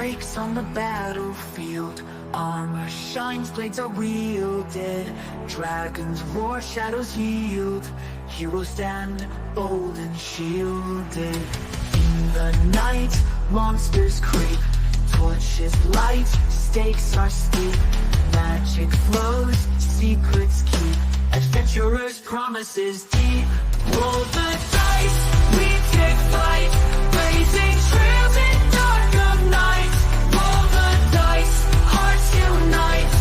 breaks on the battlefield. Armor shines, blades are wielded. Dragons roar, shadows yield. Heroes stand bold and shielded. In the night, monsters creep. Torches light, stakes are steep. Magic flows, secrets keep. Adventurers' promises deep. Roll the dice, we take flight. Blazing trails in dark of night. Roll the dice, hearts unite.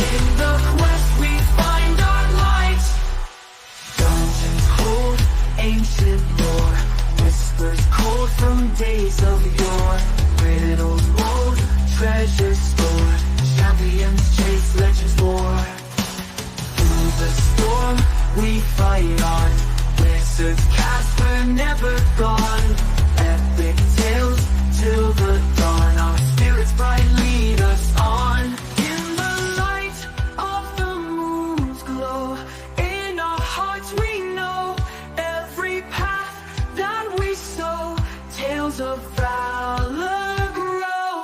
In the quest we find our light. Dungeons hold ancient lore. Whispers cold from days of yore. Riddles old, treasures stored. Champions chase, legends war. Through the storm we fight on. Wizards cast, we're never gone. Epic tales till the dawn. Our spirits bright lead us on. In the light of the moon's glow. In our hearts we know. Every path that we sow. Tales of valor grow.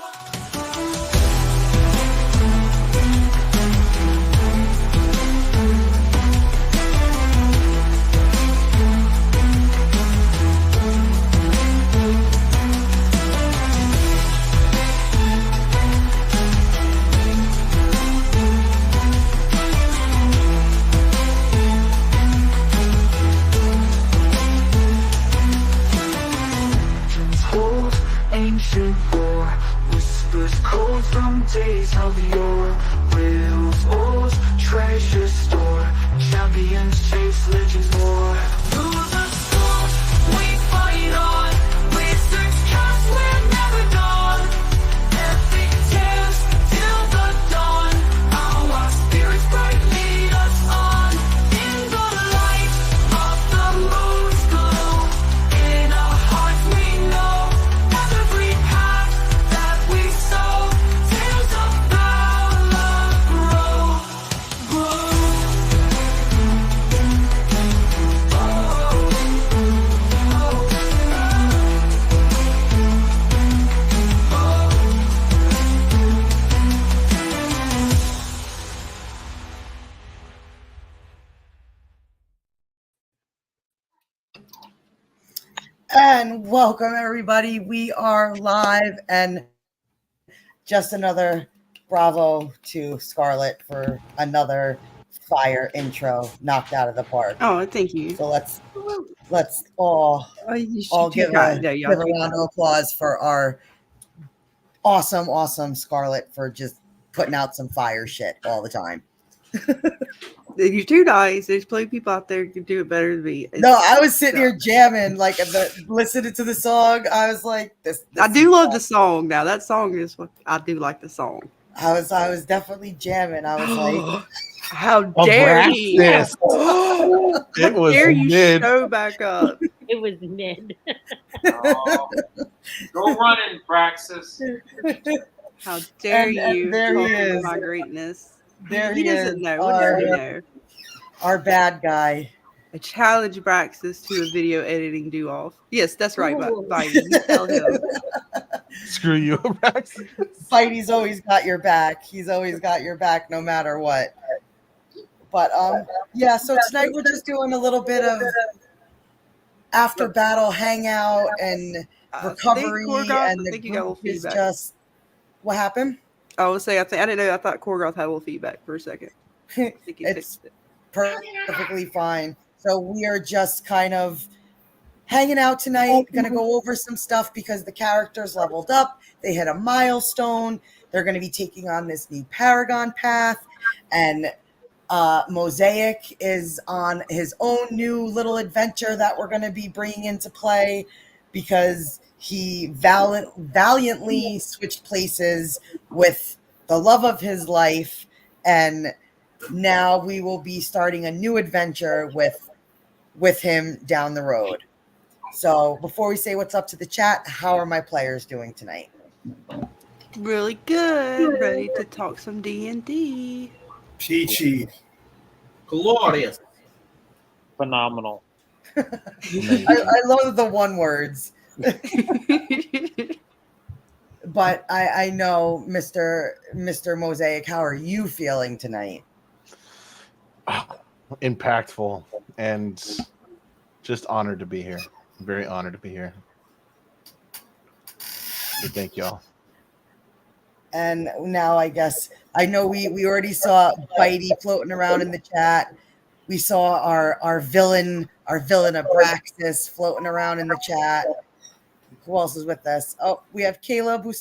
Old ancient war, whispers cold from days of yore. Riddles old, treasures store. Champions chase, legends war. Through the storm, we fight on. Wizards cast, we're never gone. Epic tales till the dawn. Our spirits bright lead us on. In the light of the moon's glow. In our hearts we know. Every path that we sow. Tales of valor grow. And welcome, everybody. We are live, and just another bravo to Scarlett for another fire intro knocked out of the park. Oh, thank you. So let's all give a round of applause for our awesome Scarlett for just putting out some fire shit all the time. You're too nice. There's plenty of people out there who can do it better than me. No, I was sitting here jamming, like listening to the song. I was like, "This." I do love the song. Now that song is what I do like the song. I was definitely jamming. I was like, "How dare you!" It was dare you mid. show back up? It was mid. Oh, go running, Praxis. How dare And you? there he talk about is. my greatness. there He he is, doesn't know. What does he know? our bad guy. I challenge Aabraxxis to a video editing do-off. Yes, that's right, Ooh. Biden. You tell him. Screw you, Aabraxxis. Spidey's always got your back. He's always got your back, no matter what. But yeah. So tonight we're just doing a little bit of after battle hangout and recovery, and the think you got a little group is feedback. just what happened. I would say I didn't know. I thought Korgoth had a little feedback for a second. I think he It's fixed it. perfectly fine. So we are just kind of hanging out tonight. Going to go over some stuff because the characters leveled up. They hit a milestone. They're going to be taking on this new Paragon path, and Mosaic is on his own new little adventure that we're going to be bringing into play because he valiantly switched places with the love of his life, and now we will be starting a new adventure with him down the road. So before we say what's up to the chat, how are my players doing tonight? Really good. Ready to talk some D&D. Peachy. Glorious. Phenomenal. I love the one words. But I know, Mr. Mosaic, how are you feeling tonight? Impactful and just honored to be here. I'm very honored to be here. So thank y'all. And now I guess I know we already saw Bitey floating around in the chat. We saw our villain Aabraxxis floating around in the chat. Who else is with us? Oh, we have Caleb who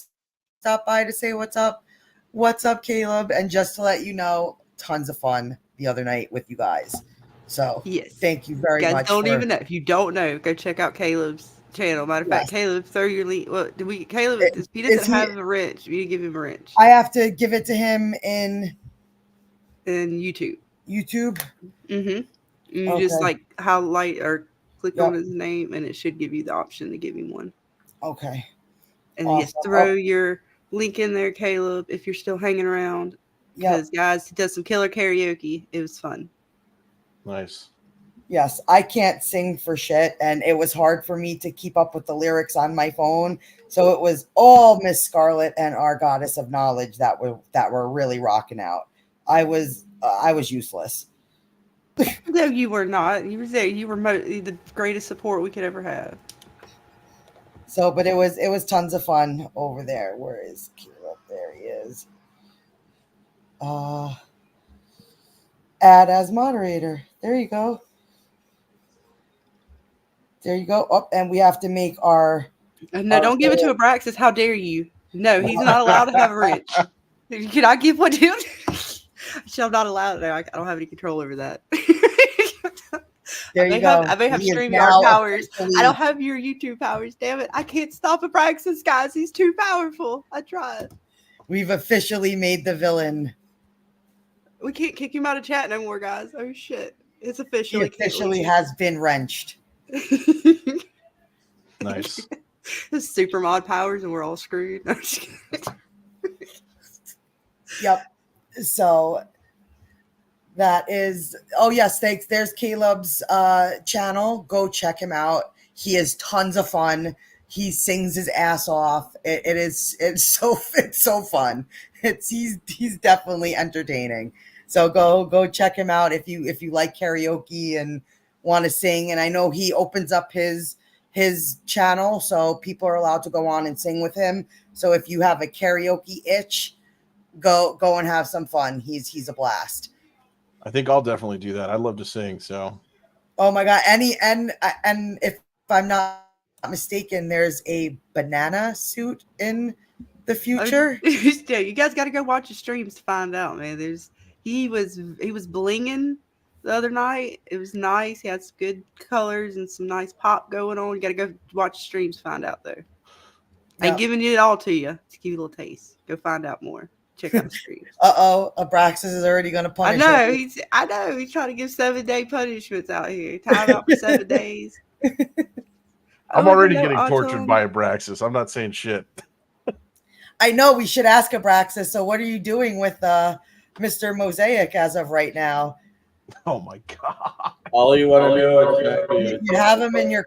stopped by to say what's up. What's up, Caleb? And just to let you know, tons of fun the other night with you guys. So Yes. thank you very guys much. don't even know. If you don't know, go check out Caleb's channel. Matter of fact, Caleb, throw your link. Well, Caleb, he doesn't have a wrench. You need to give him a wrench. I have to give it to him in YouTube. Mm-hmm. You just like highlight or click on his name, and it should give you the option to give him one. Okay. And just throw your link in there, Caleb, if you're still hanging around. Because guys, he does some killer karaoke. It was fun. Nice. Yes, I can't sing for shit, and it was hard for me to keep up with the lyrics on my phone. So it was all Miss Scarlet and our Goddess of Knowledge that were really rocking out. I was useless. No, you were not. You were there. You were the greatest support we could ever have. So, but it was tons of fun over there. Where is Caleb? There he is. Add as moderator. There you go. There you go. Oh, and we have to make our. No, don't give it to Aabraxxis. How dare you? No, he's not allowed to have a wrench. Can I give one to him? I'm not allowed. No, I don't have any control over that. There you go. I may have StreamYard powers. I don't have your YouTube powers. Damn it! I can't stop Aabraxxis, guys. He's too powerful. I tried. We've officially made the villain. We can't kick him out of chat no more, guys. Oh shit! It's official. He officially has been wrenched. Nice. His super mod powers, and we're all screwed. No, Yep. So that is. Oh yes, thanks. There's Caleb's channel. Go check him out. He is tons of fun. He sings his ass off. It's so fun. He's definitely entertaining. So go check him out if you like karaoke and want to sing. And I know he opens up his channel, so people are allowed to go on and sing with him. So if you have a karaoke itch, go and have some fun. He's a blast. I think I'll definitely do that. I love to sing, so. Oh my god! And if I'm not mistaken, there's a banana suit in the future. Yeah, you guys got to go watch his streams to find out, man. He was blinging the other night. It was nice. He had some good colors and some nice pop going on. You got to go watch streams to find out, though. I ain't giving it all to you. Just give you a little taste. Go find out more. Check out the streams. Aabraxxis is already going to punish him. I know. He's trying to give 7-day punishments out here. Time out for 7 days. I'm already getting tortured by Aabraxxis. I'm not saying shit. I know. We should ask Aabraxxis. So what are you doing with Mr. Mosaic as of right now? Oh my god! All you want to do is you have him in your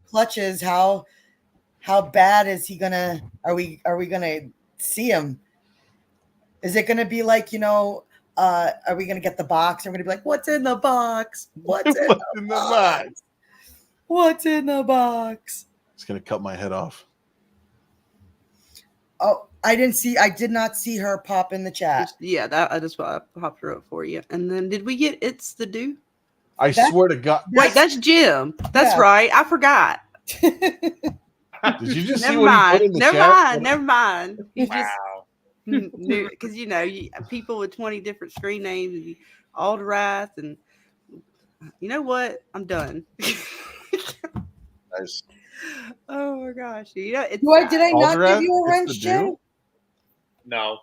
clutches. How bad is he gonna? Are we gonna see him? Is it gonna be like, are we gonna get the box? Are we gonna be like, what's in the box? What's in the box? What's in the box? It's gonna cut my head off. Oh, I did not see her pop in the chat. I just popped her up for you. And then did we get It's the Do? I swear to God. Wait, that's Jim. That's right. I forgot. Did you just Never see what he put in the chat? Never mind. He just Wow. knew, because people with 20 different screen names, and Aldrath, and you know what? I'm done. Nice. Oh my gosh! Did I not give you a wrench, Jim? No.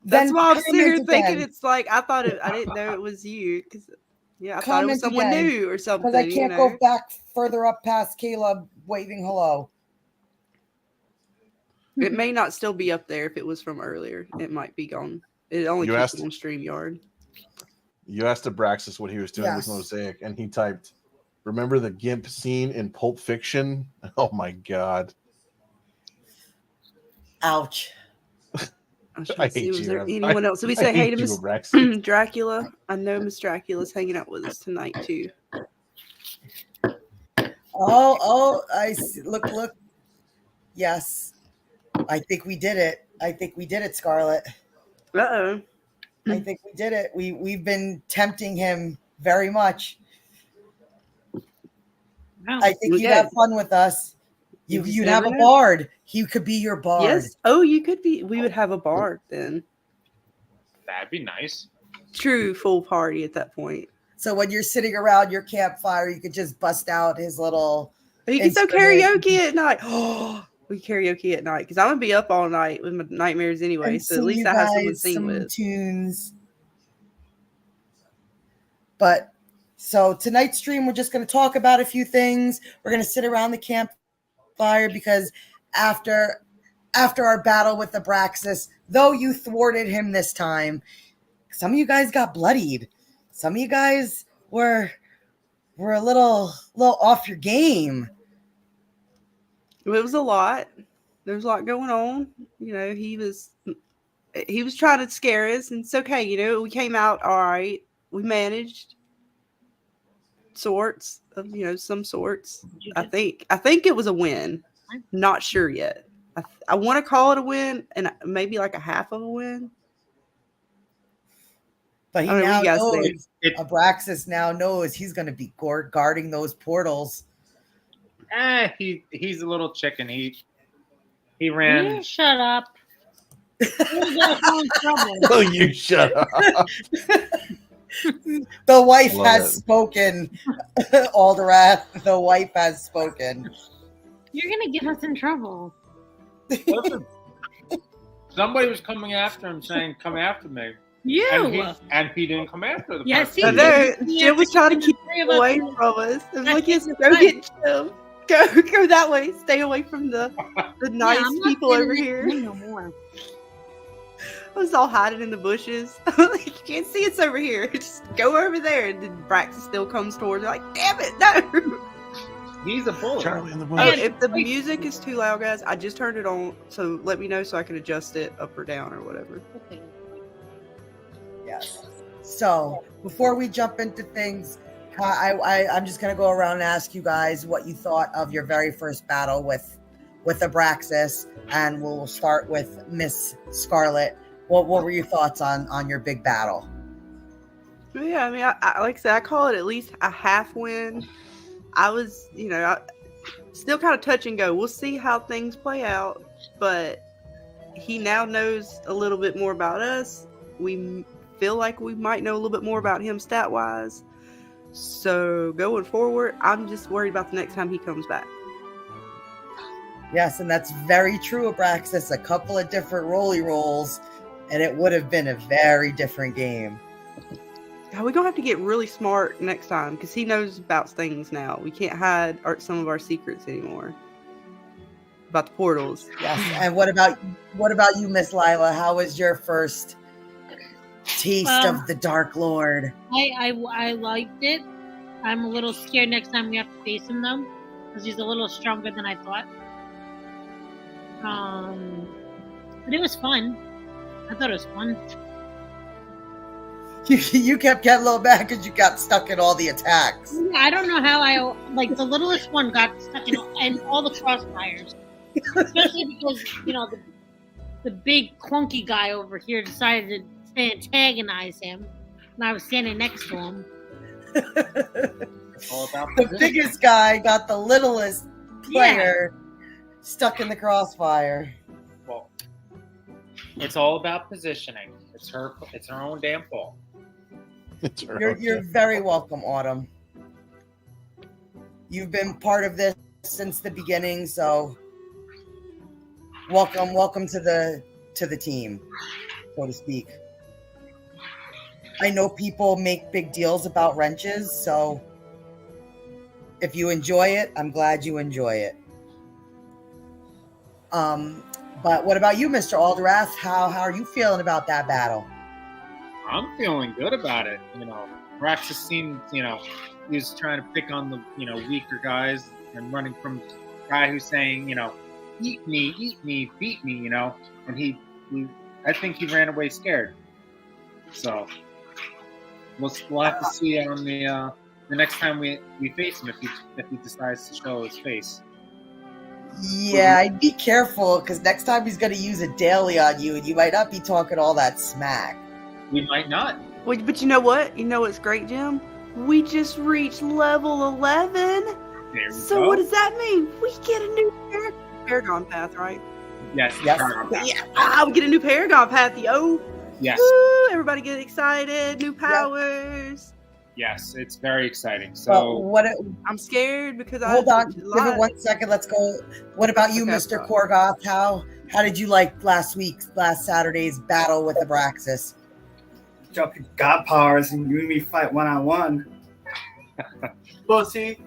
That's why I'm sitting here thinking it's like I didn't know it was you, because I thought it was someone new or something. Because I can't go back further up past Caleb waving hello. It may not still be up there if it was from earlier. It might be gone. It only keeps it on StreamYard. You asked Aabraxxis what he was doing with Mosaic, and he typed, "Remember the GIMP scene in Pulp Fiction?" Oh my god! Ouch. I was I trying to see, hate was you. there Aaron. anyone else? Did we I say hey hate to you, Miss Aabraxxis. Dracula? I know Miss Dracula's hanging out with us tonight too. Oh, I see. Look. Yes. I think we did it, Scarlett. Uh-oh. I think we did it. We've been tempting him very much. No. I think you'd Okay. have fun with us. You just You'd have never a know. bard. He could be your bard. Yes. Oh, you could be. We would have a bard then. That'd be nice. True full party at that point. So when you're sitting around your campfire, you could just bust out his little. You can still instrument. karaoke at night. Oh, we karaoke at night because I'm gonna be up all night with my nightmares anyway. And So at sing least you I have someone to guys sing some with. tunes. But so tonight's stream, we're just going to talk about a few things. We're going to sit around the campfire because after our battle with Aabraxxis, though you thwarted him this time, some of you guys got bloodied. Some of you guys were a little off your game. It was a lot. There was a lot going on. You know, he was trying to scare us, and it's okay. You know, we came out all right. We managed some sorts. I think it was a win. Not sure yet. I want to call it a win, and maybe like a half of a win. But he I don't know, now what you guys knows, think? Aabraxxis now knows he's going to be guarding those portals. He's a little chicken. He ran. You shut up. You're gonna fall in trouble. Oh, you shut up. The wife Love has it. spoken. Alderath, the wife has spoken. You're gonna get us in trouble. Listen, somebody was coming after him, saying, "Come after me," You. and he didn't come after the Yes, person. he I did. know. Jim was trying to keep Three of us away were- from us. I was That's like, yes, just go fine. get Jim. Go that way. Stay away from the nice I'm not people standing over next to here. him No more. I was all hiding in the bushes. Like, you can't see us over here. Just go over there. And then Braxton still comes towards me like, damn it, no. He's a bully. Charlie in the Oh, bush. if the music is too loud, guys, I just turned it on. So let me know so I can adjust it up or down or whatever. Okay. Yes. So before we jump into things, I'm just gonna go around and ask you guys what you thought of your very first battle with Aabraxxis, and we'll start with Miss Scarlett. What were your thoughts on your big battle? Yeah, I mean, I like I said, I call it at least a half win. I was, still kind of touch and go. We'll see how things play out, but he now knows a little bit more about us. We feel like we might know a little bit more about him stat-wise. So going forward, I'm just worried about the next time he comes back. Yes, and that's very true, Aabraxxis. A couple of different rolls, and it would have been a very different game. God, we're going to have to get really smart next time because he knows about things now. We can't hide some of our secrets anymore about the portals. Yes, and what about you, Miss Lila? How was your first taste of the Dark Lord? I liked it. I'm a little scared next time we have to face him though, because he's a little stronger than I thought. But it was fun. I thought it was fun. You kept getting a little mad because you got stuck in all the attacks. Yeah, I don't know how the littlest one got stuck in all the crossfires, especially because the big clunky guy over here decided to antagonize him, and I was standing next to him. It's all about The positioning. biggest guy got the littlest player stuck in the crossfire. Well, it's all about positioning. It's her own damn fault. It's her You're own- very welcome, Autumn. You've been part of this since the beginning, so welcome to the team, so to speak. I know people make big deals about wrenches, so if you enjoy it, I'm glad you enjoy it. But what about you, Mr. Alderath? How are you feeling about that battle? I'm feeling good about it. Aabraxxis seemed, he was trying to pick on the, weaker guys and running from the guy who's saying, eat me, beat me, you know. And he I think he ran away scared. So we'll have to see on the next time we face him if he decides to show his face. Yeah, I'd be careful because next time he's going to use a daily on you, and you might not be talking all that smack. We might not. Wait, but you know what? You know what's great, Jim? We just reached level 11. There we So go. what does that mean? We get a new Paragon Path, right? Yes. Yes. Yeah, we get a new Paragon Path, yo. Yes. Woo, everybody get excited. New powers. Yes. It's very exciting. But So what? I'm scared because Hold on, give lied. it 1 second. Let's go. What about you, Okay. Mr. Korgoth? How did you like last Saturday's battle with Aabraxxis? Jumping god powers and you and me fight 1-on-1. Pussy.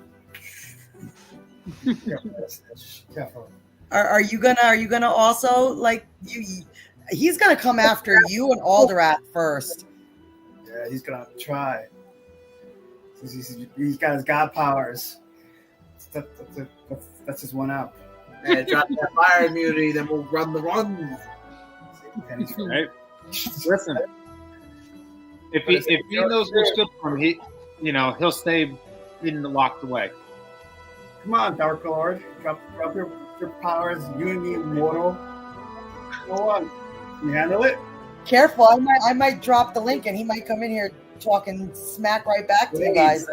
Careful. Are you gonna also like you? He's gonna come after you and Alderath first. Yeah, he's gonna try. He's got his god powers. That's his one out. And drop that fire immunity, then we'll run the runs. right. Listen. If he knows what's good for him, he'll stay locked away. Come on, Dark Lord. Drop your powers. You and me, immortal. Go on. You handle it? Careful, I might drop the link and he might come in here talking smack right back to you guys.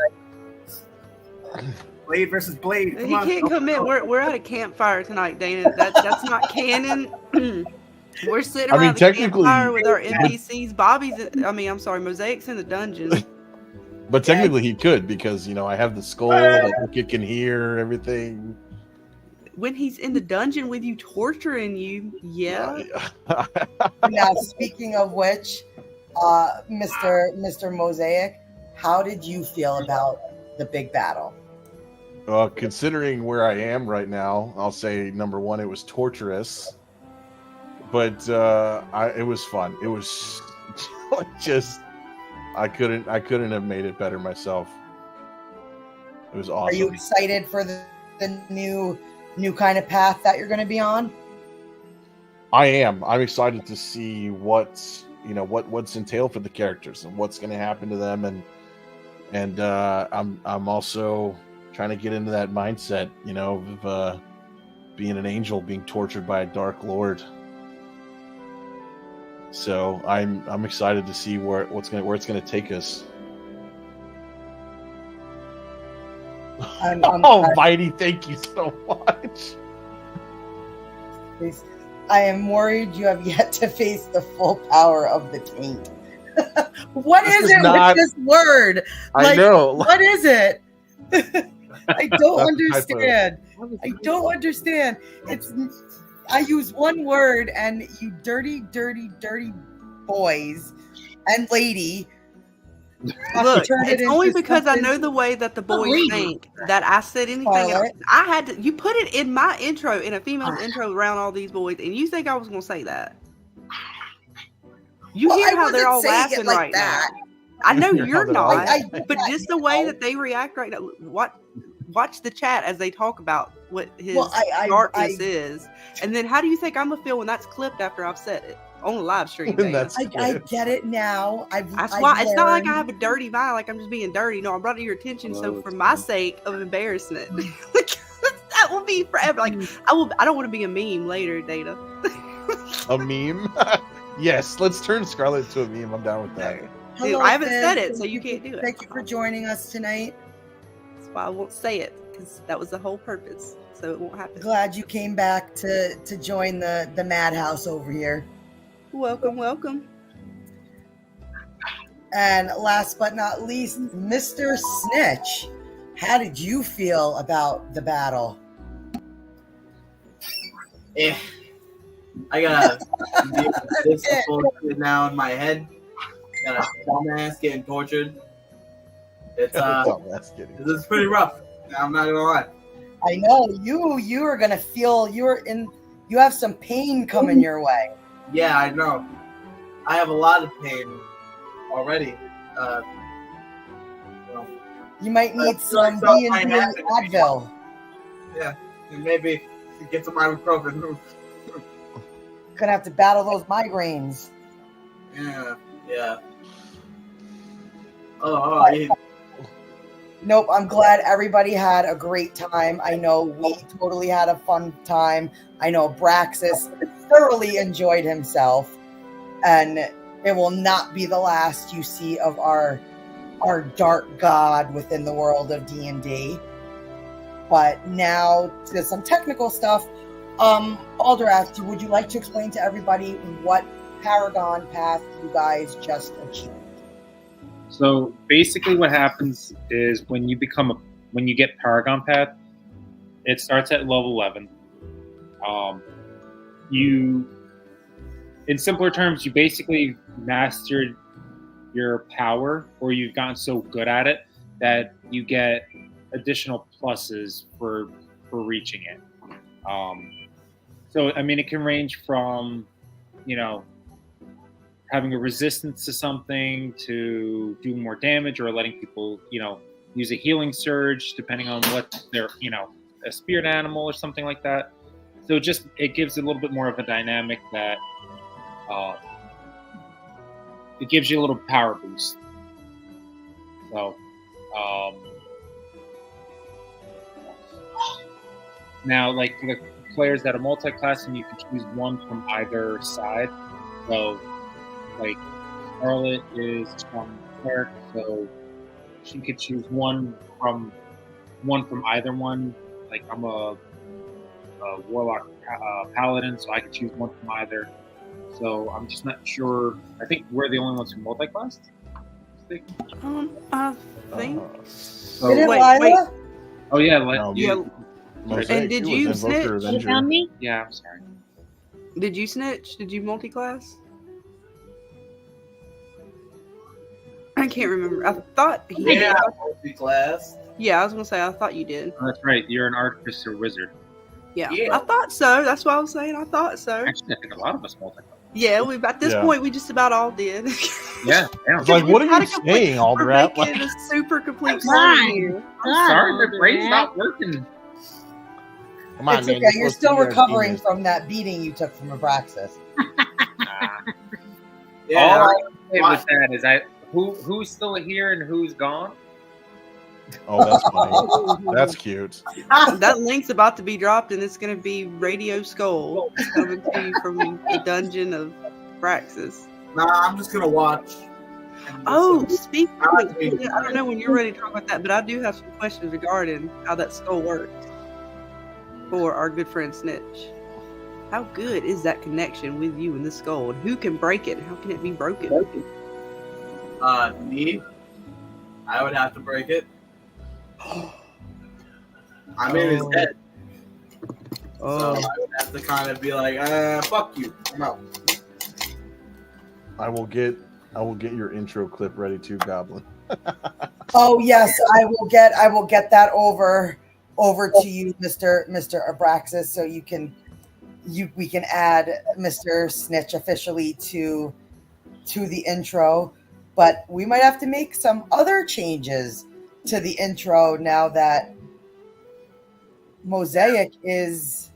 Blade versus Blade. Come He on. can't come in. We're at a campfire tonight, Dana. That's not canon. We're sitting I mean, around the technically- campfire with our NPCs. Mosaic's in the dungeon. But technically he could because, I have the skull, I think it can hear everything. When he's in the dungeon with you, torturing you, yeah. Now, speaking of which, Mr. Mosaic, how did you feel about the big battle? Considering where I am right now, I'll say number one, it was torturous, but it was fun. It was just I couldn't have made it better myself. It was awesome. Are you excited for the new kind of path that you're going to be on? I am. I'm excited to see what's entailed for the characters and what's going to happen to them, and I'm also trying to get into that mindset, of being an angel being tortured by a dark lord. So I'm excited to see where it's going to take us. I'm Mighty, thank you so much. I am worried you have yet to face the full power of the taint. What This is is it not- with this word? I know. What is it? I don't That's understand. I don't understand. I use one word and you dirty, dirty, dirty boys and lady. Look, turn it it's only into because I something- know the way that the boys think that I said anything Scarlet. else. I had to. You put it in my intro, in a female's intro around all these boys, and you think I was going to say that? You Well, hear I how they're wasn't all saying it laughing like right that. now. I know Hear how you're they're all not, laughing. but just the way that they react right now. Watch the chat as they talk about what his Well, darkness is, and then how do you think I'm gonna feel when that's clipped after I've said it on a live stream? When Dana? that's I get it now. That's I've why it's not like I learned- have a dirty vibe, like I'm just being dirty. No, I'm brought to your attention, so Hello, for it's my me. sake of embarrassment, that will be forever. Like I don't want to be a meme later, Data. A meme? Yes, let's turn Scarlet into a meme. I'm down with that. Hello, I haven't Finn. said it, so you can't do it. Thank you for joining us tonight. That's why I won't say it, because that was the whole purpose, so it won't happen. Glad you came back to join the madhouse over here. Welcome, welcome. And last but not least, Mr. Snitch. How did you feel about the battle? I got this bullshit now in my head. Got a dumbass getting tortured. It's That's kidding. this is pretty rough. I'm not gonna lie. I know you are gonna feel you have some pain coming your way. Yeah, I know. I have a lot of pain already. You might need I some felt B&B my hand. Advil. And maybe Get some ibuprofen. Gonna have to battle those migraines. Yeah. Oh, yeah. Nope, I'm glad everybody had a great time. I know we totally had a fun time. I know Aabraxxis thoroughly enjoyed himself, and it will not be the last you see of our dark god within the world of D&D. But now to some technical stuff. Aldrath, would you like to explain to everybody what Paragon Path you guys just achieved? So basically, what happens is when you get Paragon Path, it starts at level 11. In simpler terms, you basically mastered your power, or you've gotten so good at it that you get additional pluses for reaching it. So I mean, it can range from, having a resistance to something to doing more damage, or letting people, use a healing surge, depending on what they're, a spirit animal or something like that. So it gives a little bit more of a dynamic that it gives you a little power boost. So now, like for the players that are multi-class, and you can choose one from either side. So like Scarlet is from cleric, so she could choose one from either one. Like I'm a warlock paladin, so I could choose one from either. So I'm just not sure. I think we're the only ones who multi-classed. I think. So, Did it, wait. Lila? Oh yeah, Mosaic, And did you Invoker, snitch? Avenger. Found me? yeah. I'm sorry. Did you snitch? Did you multi-class? I can't remember. I thought he did. Yeah, multi-class. Yeah, I was gonna say I thought you did. Oh, that's right. You're an artificer wizard. Yeah, Yeah. I thought so. That's why I was saying I thought so. Actually, I think a lot of us multi-class. Yeah, at this Yeah. point we just about all did. Yeah. It's like, what are Gotta you complete- saying, We're Aldrath? making a super complete Fine. party here. I'm sorry, my brain's not working. Come on, It's man. okay. You're supposed to still be a recovering genius. from that beating you took from Aabraxxis. Yeah. All I say with that is who's still here and who's gone? Oh, that's funny. That's cute. That link's about to be dropped, and it's going to be Radio Skull coming to you from the dungeon of Praxis. Nah, I'm just gonna watch. Oh, speaking I like of, to be- I don't know when you're ready to talk about that, but I do have some questions regarding how that skull works for our good friend Snitch. How good is that connection with you and the skull, and who can break it? How can it be broken? Me, I would have to break it. I'm in his head, so Oh, I would have to kind of be like, fuck you, I'm out. I will get your intro clip ready too, Goblin. Oh yes, I will get that over to you, Mr. Aabraxxis, so we can add Mr. Snitch officially to the intro. But we might have to make some other changes to the intro now that Mosaic is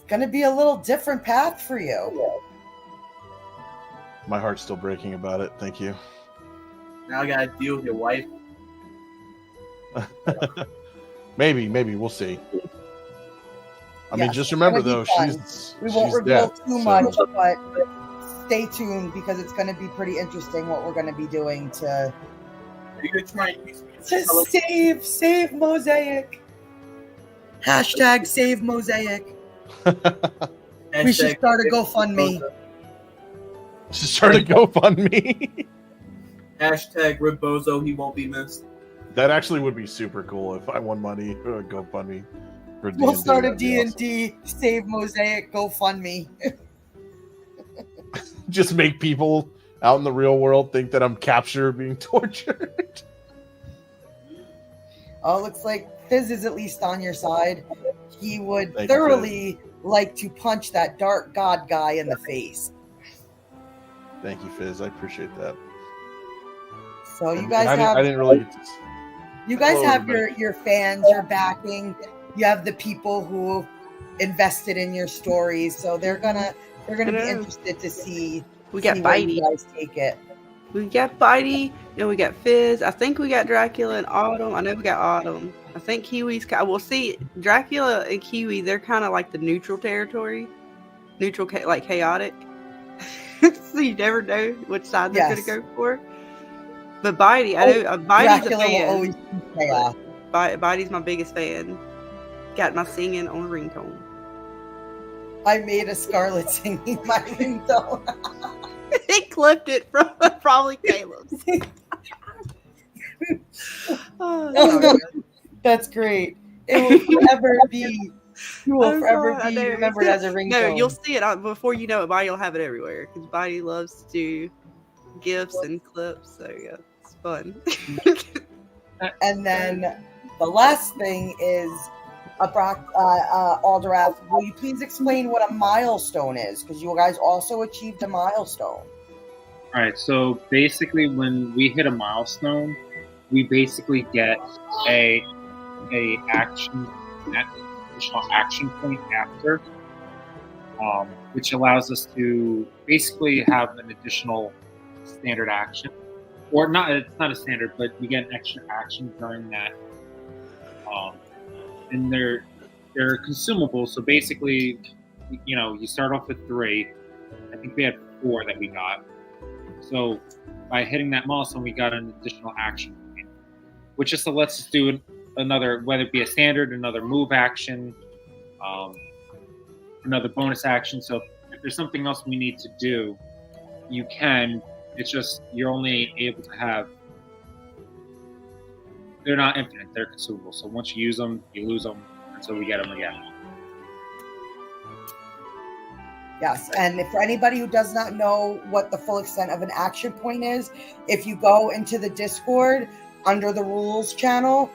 going to be a little different path for you. My heart's still breaking about it. Thank you. Now I gotta deal with your wife. Maybe we'll see. I mean, Yes, just it's remember gonna though, be fun. she's We won't she's reveal dead, too so- much, but stay tuned because it's going to be pretty interesting what we're going to be doing to Are you gonna try and use me to tell us- save Mosaic. Hashtag save Mosaic. We should Hashtag- start a GoFundMe. She started GoFundMe. Hashtag Rebozo, he won't be missed. That actually would be super cool if I won money for a GoFundMe for D&D. We'll start a That'd be awesome. D&D save Mosaic GoFundMe. Just make people out in the real world think that I'm captured being tortured. Oh, looks like Fizz is at least on your side. He would Thank you, thoroughly like to punch that dark god guy in the face. Thank you, Fizz. I appreciate that. So you And guys I have didn't really. You guys Hello, have everybody. your fans, your backing. You have the people who invested in your stories, so they're gonna be interested to see. We got where you Bitey. guys take it. We got Bitey, and we got Fizz. I think we got Dracula and Autumn. I know we got Autumn. I think Kiwi's. We'll see. Dracula and Kiwi, they're kind of like the neutral territory, like chaotic. So you never know which side they're Yes. going to go for. But Bitey, I know Bitey's Dracula a fan. will always be chaos. Bitey's my biggest fan. Got my singing on ringtone. I made a Scarlet singing my ringtone. He clipped it from probably Caleb's. Oh, That's great. It will forever be. You will forever be remembered as a ringtone. No, you'll see it before you know it. Bitey will have it everywhere because Bitey loves to do gifs and clips. So yeah, it's fun. And then the last thing is Alderath, will you please explain what a milestone is? Because you guys also achieved a milestone. All right, so basically, when we hit a milestone, we basically get a additional action point after, which allows us to basically have an additional standard action, or not. It's not a standard, but we get an extra action during that. And they're consumable. So basically, you start off with 3. I think we had 4 that we got. So by hitting that milestone, we got an additional action point, which just lets us do another, whether it be a standard, another move action, another bonus action. So if there's something else we need to do, you can. It's just you're only able to have. They're not infinite, they're consumable. So once you use them, you lose them until we get them again. Yes, and for anybody who does not know what the full extent of an action point is, if you go into the Discord under the rules channel,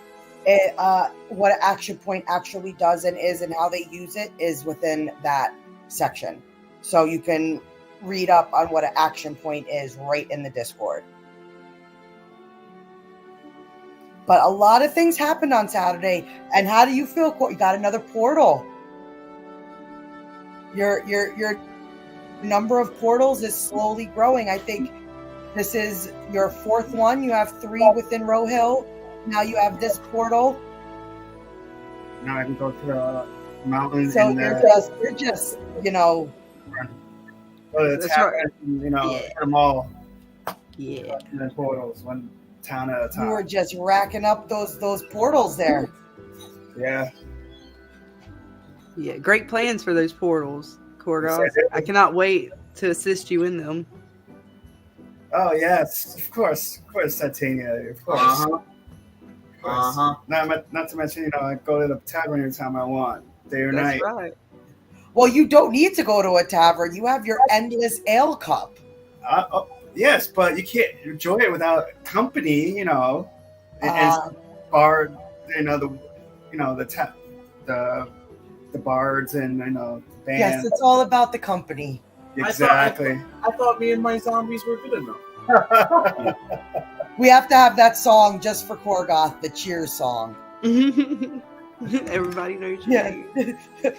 what an action point actually does and is and how they use it is within that section. So you can read up on what an action point is right in the Discord. But a lot of things happened on Saturday. And how do you feel? You got another portal. Your number of portals is slowly growing. I think this is your 4th one. You have 3 within Rohill. Now you have this portal. Now I can go to the mountains. So and you're just go to the town, Yeah. hit them all. Yeah. And then portals, one town at a time. You were just racking up those portals there. Yeah. Yeah, great plans for those portals, Korgoth. Yes, I do. I cannot wait to assist you in them. Oh yes, of course, Titania, of course. Uh-huh. Of course. Not to mention, I go to the tavern anytime I want, day or That's night. right. Well, you don't need to go to a tavern. You have your endless ale cup. Yes, but you can't enjoy it without company, and bard, the bards and the band. Yes, it's all about the company. Exactly. I thought me and my zombies were good enough. We have to have that song just for Korgoth, the cheer song. Everybody knows you. Yeah.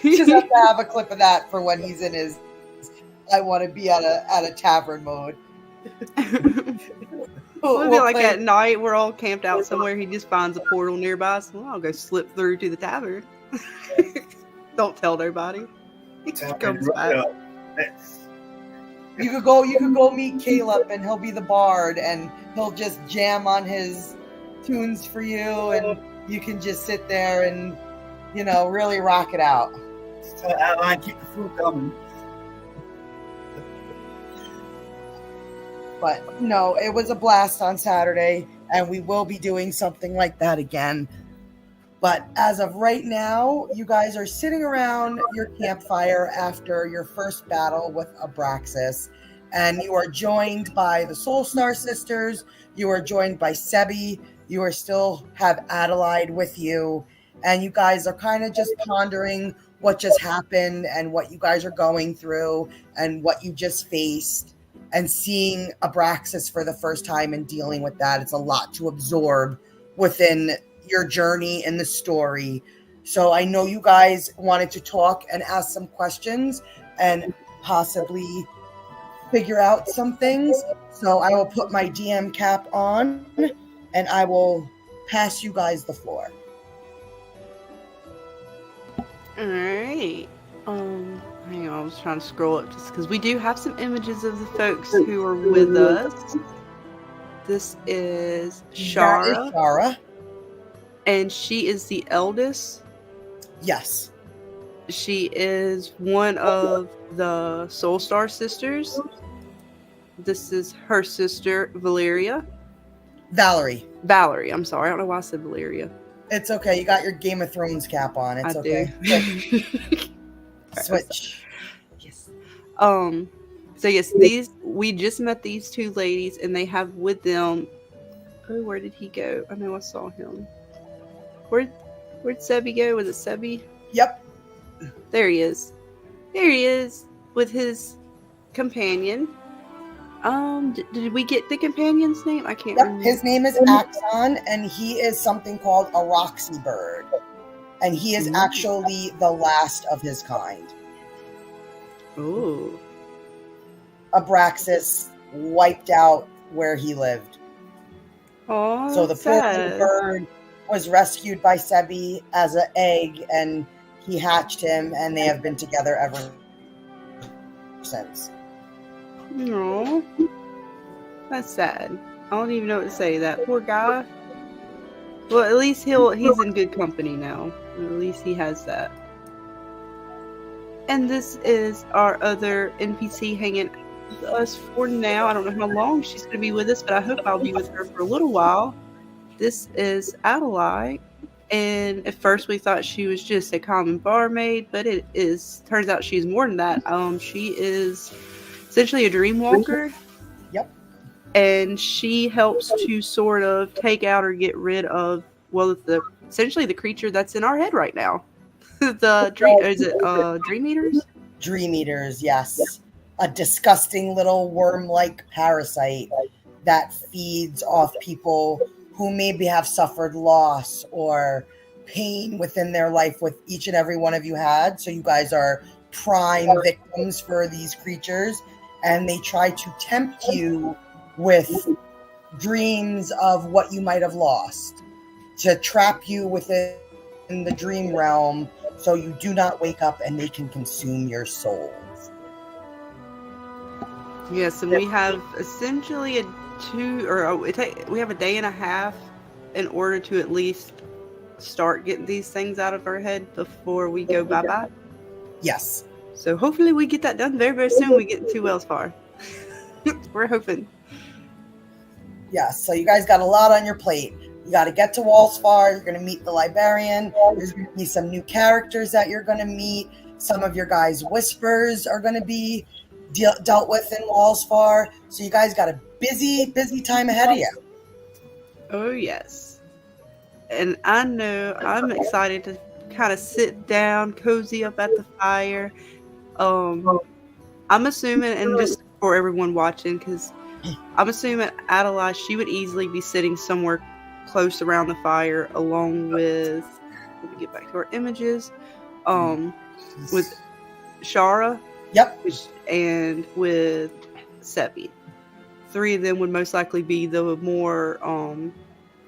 Just have to have a clip of that for when he's in his I want to be at a tavern mode. We'll be like at night, we're all camped out somewhere. He just finds a portal nearby, so I'll go slip through to the tavern. Don't tell nobody. He comes back. You could go meet Caleb, and he'll be the bard, and he'll just jam on his tunes for you, and you can just sit there and really rock it out. Tell Adeline, keep the food coming. But no, it was a blast on Saturday, and we will be doing something like that again. But as of right now, you guys are sitting around your campfire after your first battle with Aabraxxis, and you are joined by the Soulstar sisters. You are joined by Sebi. You are still have Adelaide with you, and you guys are kind of just pondering what just happened and what you guys are going through and what you just faced. And seeing Aabraxxis for the first time and dealing with that, it's a lot to absorb within your journey in the story. So I know you guys wanted to talk and ask some questions and possibly figure out some things. So I will put my DM cap on and I will pass you guys the floor. All right. Hang on, I was trying to scroll up just because we do have some images of the folks who are with us. This is That Shara, is Shara. and she is the eldest. Yes. She is one of the Soul Star sisters. This is her sister, Valerie. I'm sorry. I don't know why I said Valeria. It's okay. You got your Game of Thrones cap on. It's I okay. do. Switch. Yes. So yes, we just met these two ladies, and they have with them. Oh, where did he go? I know I saw him. Where'd Sebi go? Was it Sebi? Yep. There he is. There he is with his companion. Did we get the companion's name? I can't remember. His name is Axon, and he is something called a Aabraxxis bird. And he is actually the last of his kind. Ooh. Aabraxxis wiped out where he lived. Oh, So the poor little bird was rescued by Sebi as an egg, and he hatched him, and they have been together ever since. No. That's sad. I don't even know what to say. That poor guy. Well, at least he's in good company now. At least he has that. And this is our other NPC hanging with us for now. I don't know how long she's going to be with us, but I hope I'll be with her for a little while. This is Adelaide. And at first we thought she was just a common barmaid, but turns out she's more than that. She is essentially a dream walker. Yep. And she helps to sort of take out or get rid of, essentially the creature that's in our head right now. Dream eaters? Dream eaters, yes. A disgusting little worm-like parasite that feeds off people who maybe have suffered loss or pain within their life with each and every one of you had. So you guys are prime victims for these creatures, and they try to tempt you with dreams of what you might have lost, to trap you within the dream realm so you do not wake up and they can consume your soul. Yes, and we have essentially we have a day and a half in order to at least start getting these things out of our head before we go bye-bye. Yes. So hopefully we get that done very, very soon. We get to WallsFar. We're hoping. Yes, so you guys got a lot on your plate. You got to get to WallsFar. You're going to meet the Librarian. There's going to be some new characters that you're going to meet. Some of your guys' whispers are going to be dealt with in WallsFar. So you guys got a busy time ahead of you. Oh, yes. And I know I'm excited to kind of sit down, cozy up at the fire. I'm assuming, and just for everyone watching, because I'm assuming Adelaide, she would easily be sitting somewhere close around the fire along with, let me get back to our images, with Shara. Yep. And with Sebi. Three of them would most likely be the more, I don't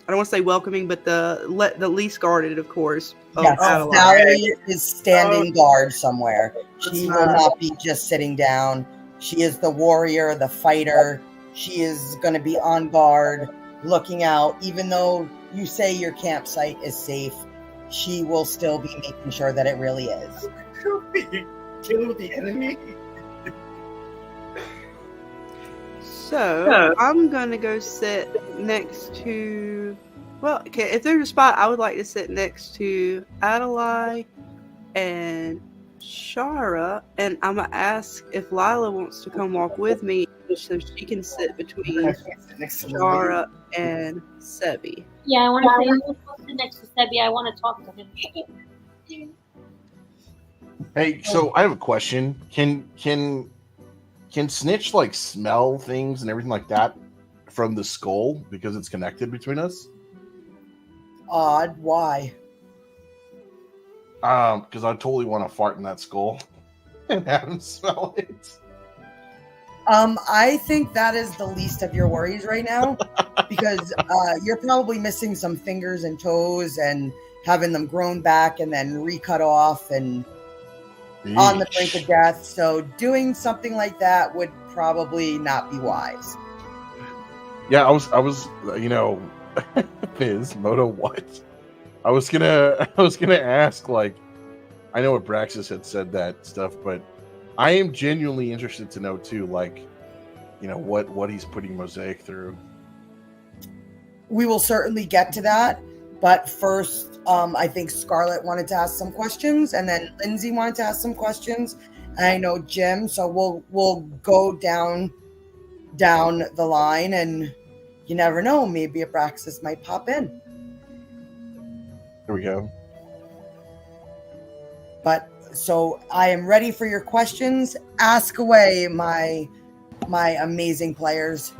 want to say welcoming, but the least guarded, of course. Yes, Valerie is standing guard somewhere. She will not be just sitting down. She is the warrior, the fighter. She is going to be on guard, looking out. Even though you say your campsite is safe, she will still be making sure that it really is. Kill the enemy. So I'm gonna go sit next to. Well, okay. If there's a spot, I would like to sit next to Adelaide and Shara, and I'm gonna ask if Lila wants to come walk with me, so she can sit between Shara and Sebi. Yeah, I want to sit next to Sebi. I want to talk to him. Hey, so I have a question. Can Snitch like smell things and everything like that from the skull because it's connected between us? Odd. Why? Because I totally want to fart in that skull and have him smell it. I think that is the least of your worries right now, because you're probably missing some fingers and toes and having them grown back and then recut off and on the brink of death. So doing something like that would probably not be wise. Yeah, I was, Fizz, Moto, what? I was gonna ask, like, I know Aabraxxis had said that stuff, but I am genuinely interested to know too, like, what he's putting Mosaic through. We will certainly get to that, but first, I think Scarlett wanted to ask some questions, and then Lindsay wanted to ask some questions. And I know Jim, so we'll go down the line, and you never know, maybe Aabraxxis might pop in. Here we go. But so I am ready for your questions. Ask away, my amazing players.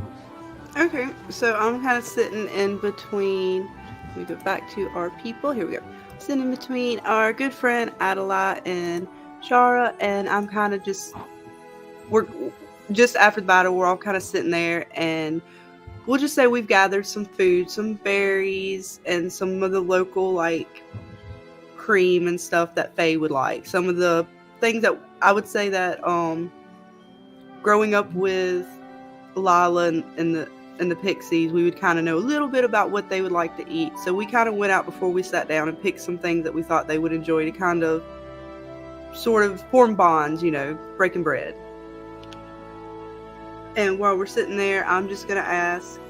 Okay, so I'm kind of sitting in between. We go back to our people. Here we go. Sitting in between our good friend Adela and Shara, and I'm kind of we're just after the battle. We're all kind of sitting there, and we'll just say we've gathered some food, some berries, and some of the local like cream and stuff that Faye would like. Some of the things that I would say that growing up with Lila and the Pixies, we would kind of know a little bit about what they would like to eat. So we kind of went out before we sat down and picked some things that we thought they would enjoy to kind of sort of form bonds, breaking bread. And while we're sitting there, I'm just going to ask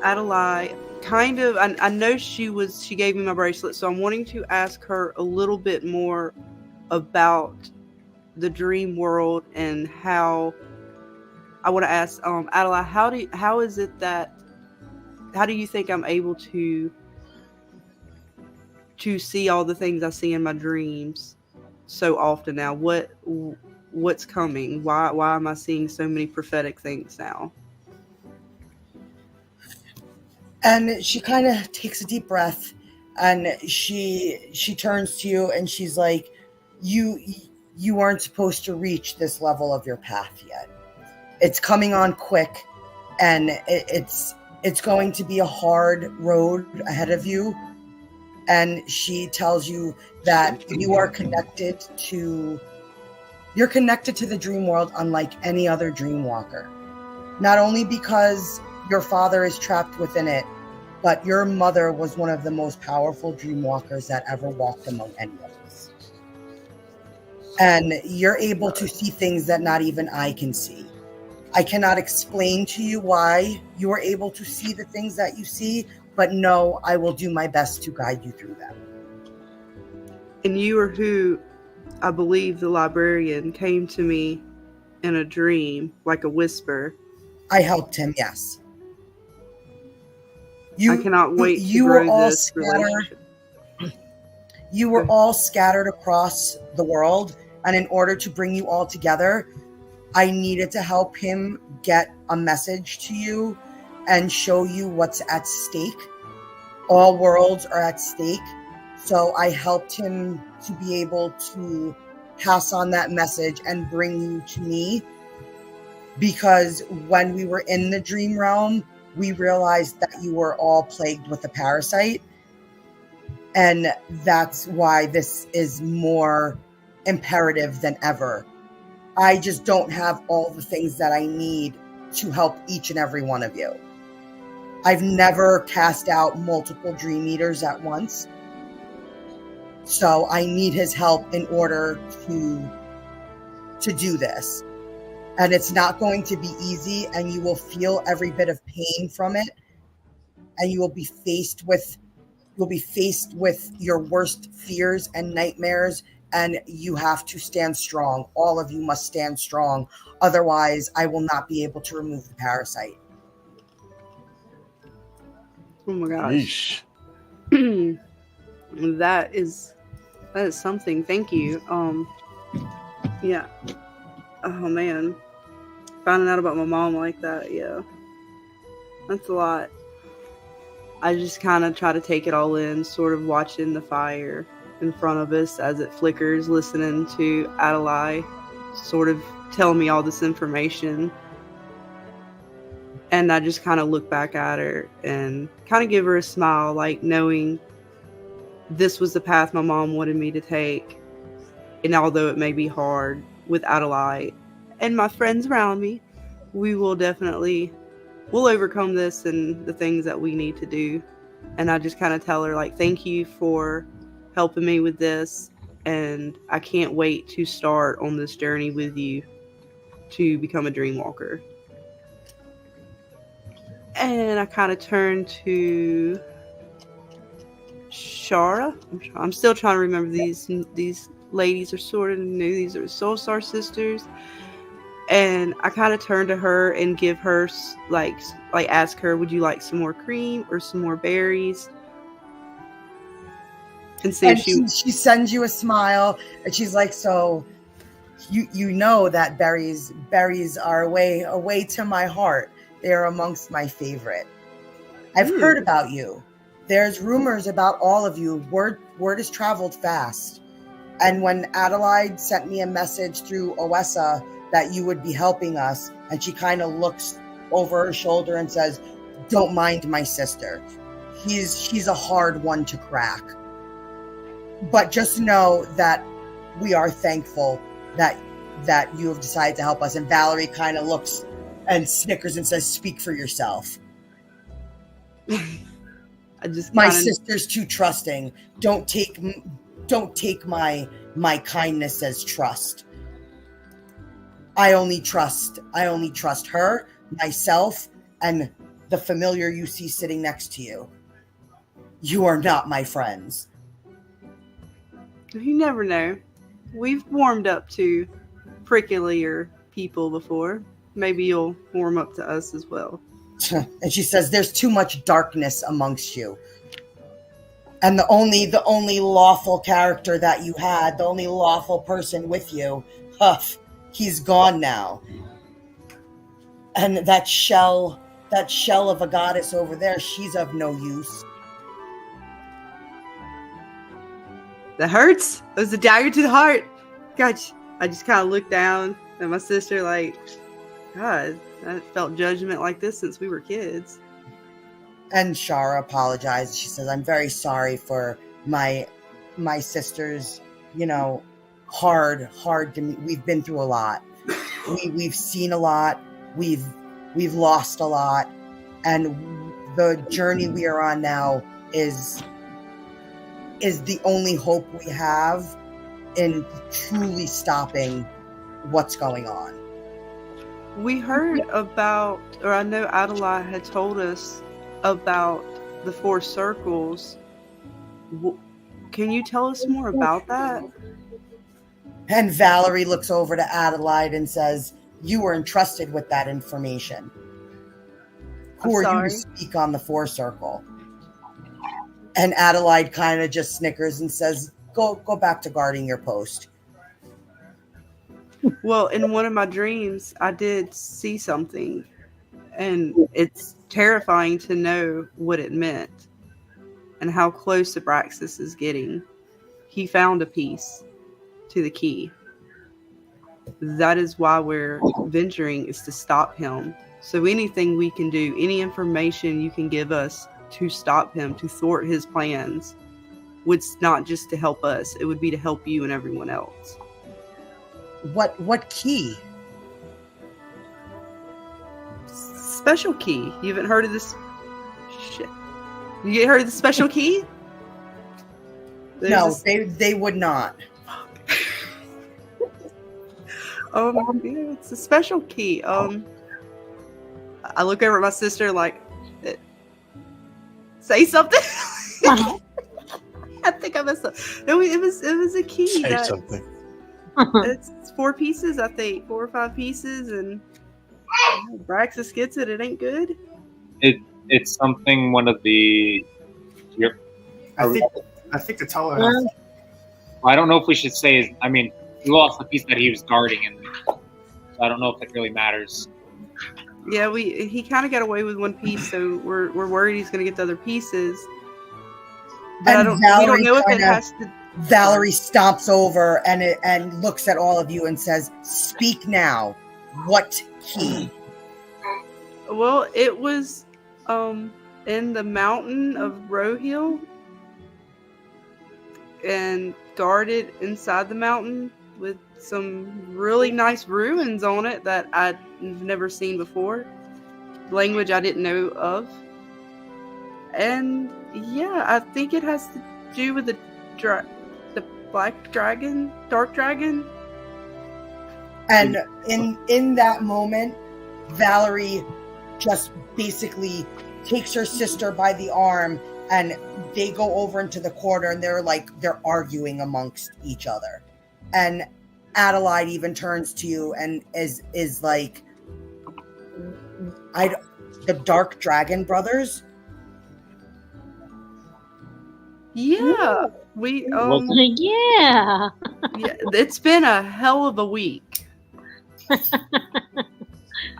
Adelaide, kind of, I know she gave me my bracelet, so I'm wanting to ask her a little bit more about the dream world and how I want to ask Adelaide, how do you think I'm able to see all the things I see in my dreams so often now? What's coming? Why am I seeing so many prophetic things now? And she kind of takes a deep breath, and she turns to you and she's like, you aren't supposed to reach this level of your path yet. It's coming on quick, and it's going to be a hard road ahead of you. And she tells you that you are connected to the dream world unlike any other dream walker. Not only because your father is trapped within it, but your mother was one of the most powerful dream walkers that ever walked among any of us. And you're able to see things that not even I can see. I cannot explain to you why you are able to see the things that you see, but no, I will do my best to guide you through them. And you are who I believe the librarian came to me in a dream, like a whisper. I helped him, yes. I cannot wait to grow this relationship. You were all scattered across the world, and in order to bring you all together, I needed to help him get a message to you and show you what's at stake. All worlds are at stake. So I helped him to be able to pass on that message and bring you to me. Because when we were in the dream realm, we realized that you were all plagued with a parasite. And that's why this is more imperative than ever. I just don't have all the things that I need to help each and every one of you. I've never cast out multiple dream eaters at once. So I need his help in order to do this. And it's not going to be easy, and you will feel every bit of pain from it. And you will be faced with your worst fears and nightmares, and you have to stand strong. All of you must stand strong. Otherwise, I will not be able to remove the parasite. Oh my gosh. That is something. Thank you. Yeah. Oh man. Finding out about my mom like that, yeah. That's a lot. I just kind of try to take it all in, sort of watching the fire in front of us as it flickers, listening to Adelaide sort of tell me all this information. And I just kind of look back at her and kind of give her a smile, like knowing this was the path my mom wanted me to take. And although it may be hard with Adelaide and my friends around me, we'll overcome this and the things that we need to do. And I just kind of tell her, like, thank you for helping me with this. And I can't wait to start on this journey with you to become a Dreamwalker. And I kind of turn to Shara. I'm still trying to remember these ladies are sort of new. These are Soulstar sisters. And I kind of turn to her and give her, like ask her, would you like some more cream or some more berries? And see if she sends you a smile, and she's like, so you know that berries are away to my heart. They're amongst my favorite. I've heard about you. There's rumors about all of you. Word has traveled fast. And when Adelaide sent me a message through Oessa that you would be helping us, and she kind of looks over her shoulder and says, don't mind my sister. She's a hard one to crack. But just know that we are thankful that you have decided to help us. And Valerie kind of looks and snickers and says, speak for yourself. My sister's too trusting. Don't take my kindness as trust. I only trust her, myself, and the familiar you see sitting next to you. You are not my friends. You never know. We've warmed up to pricklier people before. Maybe you'll warm up to us as well. And she says, there's too much darkness amongst you. And the only lawful character that you had, the only lawful person with you, Huff, he's gone now. And that shell of a goddess over there, she's of no use. That hurts. It was a dagger to the heart. Gosh, I just kind of looked down at my sister like, God, I felt judgment like this since we were kids. And Shara apologizes. She says, I'm very sorry for my sister's, hard to meet. We've been through a lot. We've seen a lot. We've lost a lot. And the journey we are on now is the only hope we have in truly stopping what's going on. We heard about, or I know Adelaide had told us about the 4 circles. Can you tell us more about that? And Valerie looks over to Adelaide and says, you were entrusted with that information. Who are you to speak on the 4 circle? And Adelaide kind of just snickers and says, go back to guarding your post. Well, in one of my dreams, I did see something, and it's terrifying to know what it meant and how close Aabraxxis is getting. He found a piece to the key. That is why we're venturing, is to stop him. So anything we can do, any information you can give us to stop him, to thwart his plans, would not just to help us, it would be to help you and everyone else. What key? Special key. You haven't heard of this? Shit. You get heard of the special key? No, they would not. Yeah, it's a special key. I look over at my sister like, say something. I think I messed up. No, it was a key. Say something. It's 4 pieces, I think, 4 or 5 pieces, and Aabraxxis gets it. It ain't good. It's something one of the. I think to tell her. I don't know if we should say. We lost the piece that he was guarding, and so I don't know if it really matters. Yeah, he kind of got away with 1 piece, so we're worried he's going to get the other pieces. But we don't know if it has to. Valerie stomps over and looks at all of you and says, "Speak now. What key?" Well, it was in the mountain of Rohill and guarded inside the mountain with some really nice ruins on it that I'd never seen before. Language I didn't know of. And yeah, I think it has to do with the black dragon, dark dragon. And in that moment, Valerie just basically takes her sister by the arm, and they go over into the corner, and they're arguing amongst each other. And Adelaide even turns to you and is like, the Dark Dragon brothers? Yeah. We yeah. Yeah, it's been a hell of a week.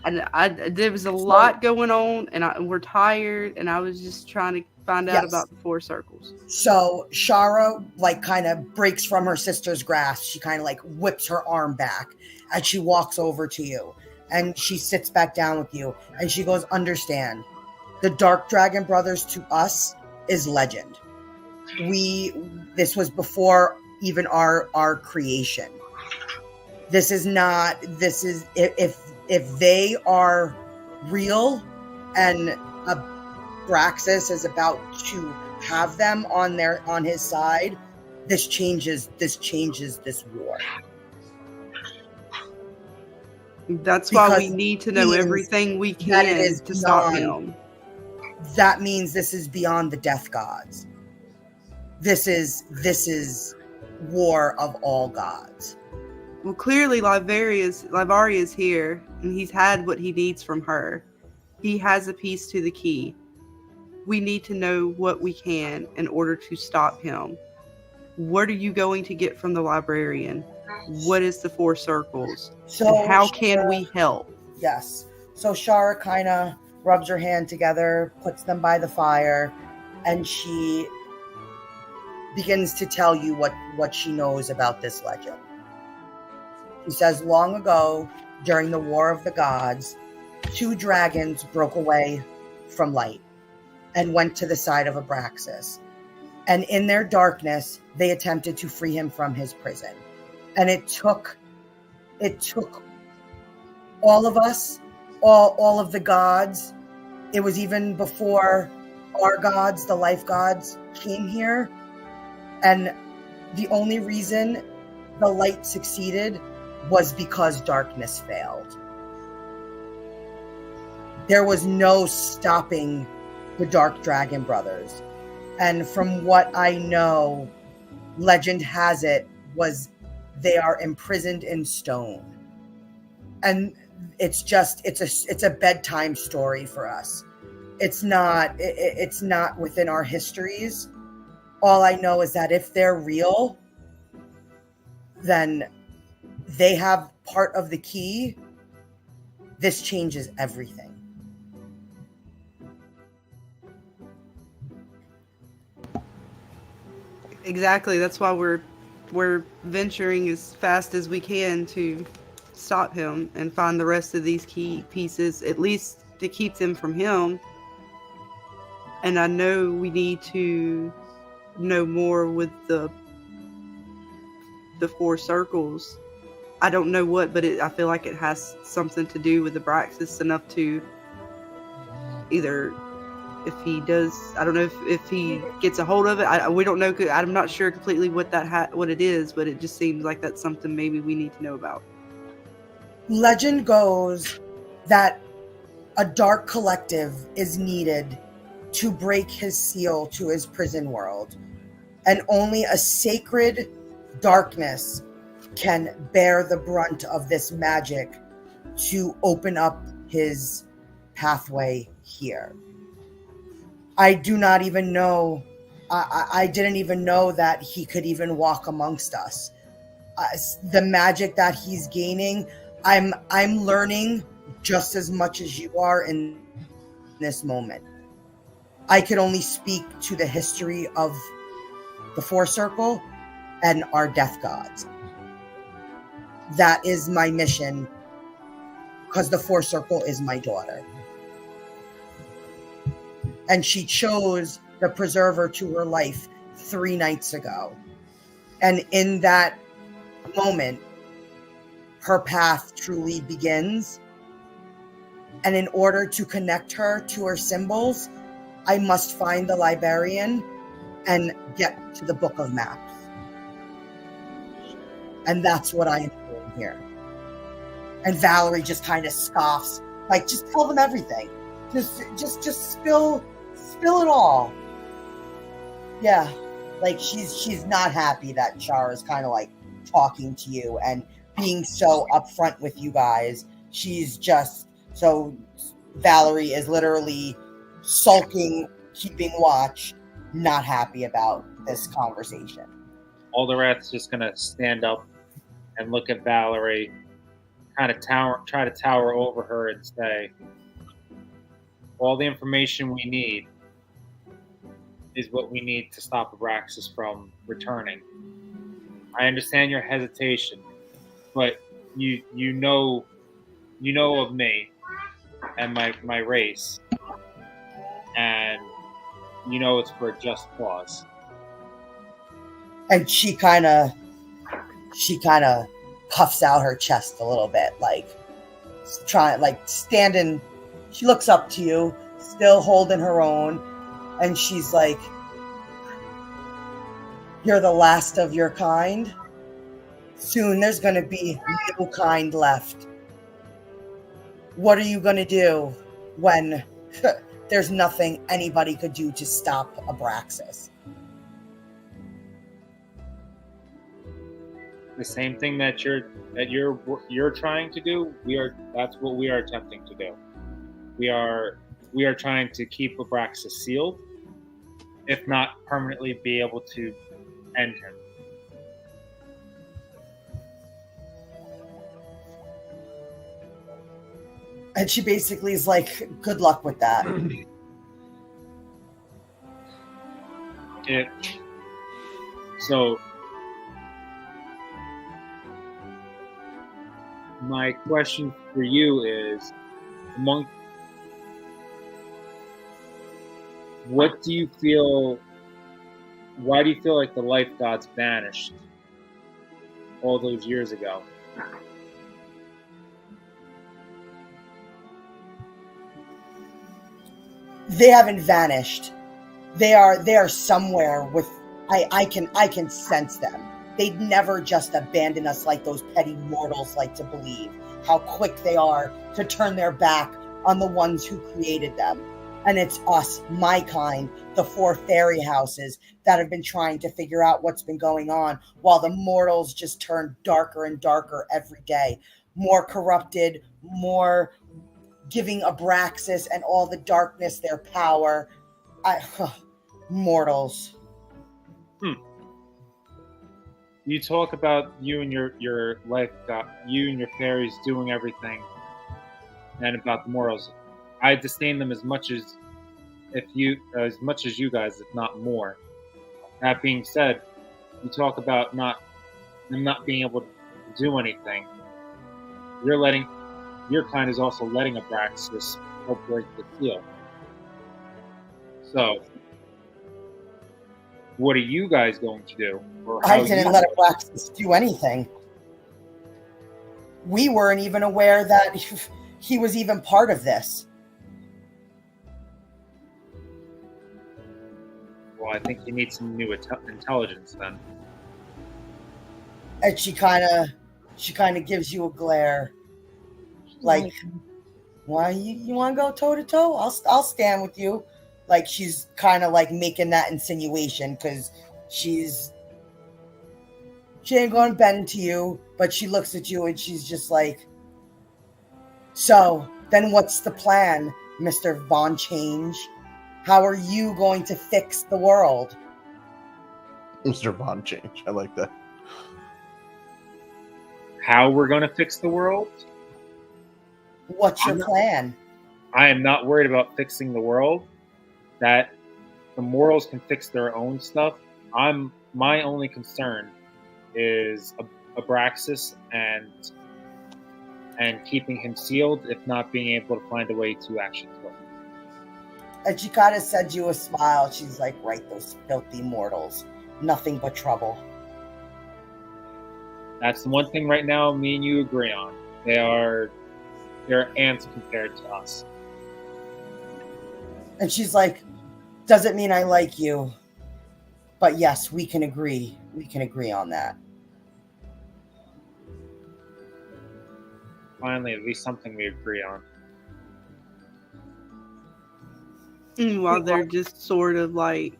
And there was a lot going on, and we're tired, and I was just trying to find out about the four circles. So Shara kind of breaks from her sister's grasp. She kind of whips her arm back as she walks over to you, and she sits back down with you, and she goes, "Understand, the Dark Dragon brothers to us is legend. This was before even our creation. This is if they are real and Aabraxxis is about to have them on his side, this changes this war." That's why we need to know everything we can to stop him. That means this is beyond the death gods. This is war of all gods. Well, clearly Libraria's here, and he's had what he needs from her. He has a piece to the key. We need to know what we can in order to stop him. What are you going to get from the Librarian? What is the four circles? So and how can we help? Yes. So Shara kind of rubs her hand together, puts them by the fire, and she begins to tell you what she knows about this legend. She says, long ago, during the War of the Gods, 2 dragons broke away from light and went to the side of Aabraxxis. And in their darkness, they attempted to free him from his prison. And it took all of us, all of the gods. It was even before our gods, the life gods, came here. And the only reason the light succeeded was because darkness failed. There was no stopping the Dark Dragon brothers. And from what I know, legend has it was they are imprisoned in stone. And it's a bedtime story for us. It's not within our histories. All I know is that if they're real, then they have part of the key. This changes everything. Exactly. That's why we're venturing as fast as we can to stop him and find the rest of these key pieces, at least to keep them from him. And I know we need to know more with the 4 circles. I don't know what, but I feel like it has something to do with the Aabraxxis enough to either, if he does, I don't know if he gets a hold of it. We don't know. I'm not sure completely what what it is, but it just seems like that's something maybe we need to know about. Legend goes that a dark collective is needed to break his seal to his prison world. And only a sacred darkness can bear the brunt of this magic to open up his pathway here. I do not even know. I didn't even know that he could even walk amongst us. The magic that he's gaining, I'm learning just as much as you are in this moment. I could only speak to the history of the 4 circle, and our death gods. That is my mission, because the Four Circle is my daughter. And she chose the preserver to her life 3 nights ago. And in that moment, her path truly begins. And in order to connect her to her symbols, I must find the Librarian and get to the Book of Maps. And that's what I am doing here. And Valerie just kind of scoffs, like, just tell them everything. Just spill it all. Yeah, like she's not happy that Char is kind of like talking to you and being so upfront with you guys. She's just so Valerie is literally sulking, keeping watch, not happy about this conversation. Alderat's just gonna stand up and look at Valerie, kind of try to tower over her and say, all the information we need is what we need to stop Aabraxxis from returning. I understand your hesitation, but you know of me and my race, and you know it's for a just cause. And she kind of puffs out her chest a little bit, like standing. She looks up to you, still holding her own, and she's like, "You're the last of your kind. Soon there's going to be no kind left. What are you going to do when there's nothing anybody could do to stop Aabraxxis?" The same thing that you're trying to do. That's what we are attempting to do. We are trying to keep Aabraxxis sealed, if not permanently be able to end him. And she basically is like, "Good luck with that." So my question for you is, why do you feel like the life gods vanished all those years ago? They haven't vanished. They are somewhere with. I can sense them. They'd never just abandon us like those petty mortals like to believe. How quick they are to turn their back on the ones who created them. And it's us, my kind, the 4 fairy houses that have been trying to figure out what's been going on, while the mortals just turn darker and darker every day. More corrupted, more giving Aabraxxis and all the darkness their power. Mortals. You talk about you and your life, you and your fairies doing everything, and about the mortals. I disdain them as much as you guys, if not more. That being said, you talk about them not being able to do anything. Your kind is also letting Aabraxxis help break the seal. So, what are you guys going to do? I didn't let Aabraxxis do anything. We weren't even aware that he was even part of this. Well, I think you need some new intelligence then. And she kind of gives you a glare, like, "Why you want to go toe to toe? I'll stand with you." Like she's kind of like making that insinuation because she ain't going to bend to you, but she looks at you and she's just like, "So then what's the plan, Mr. Von Change? How are you going to fix the world?" Mr. Von Change. I like that. How we're going to fix the world? What's your plan? I am not worried about fixing the world. That the mortals can fix their own stuff. My only concern is Aabraxxis and keeping him sealed, if not being able to find a way to actually kill him. And she kind of sends you a smile. She's like, right, those filthy mortals. Nothing but trouble. That's the one thing right now me and you agree on. They're ants compared to us. And she's like, doesn't mean I like you. But yes, we can agree. We can agree on that. Finally, at least something we agree on. While they're just sort of like,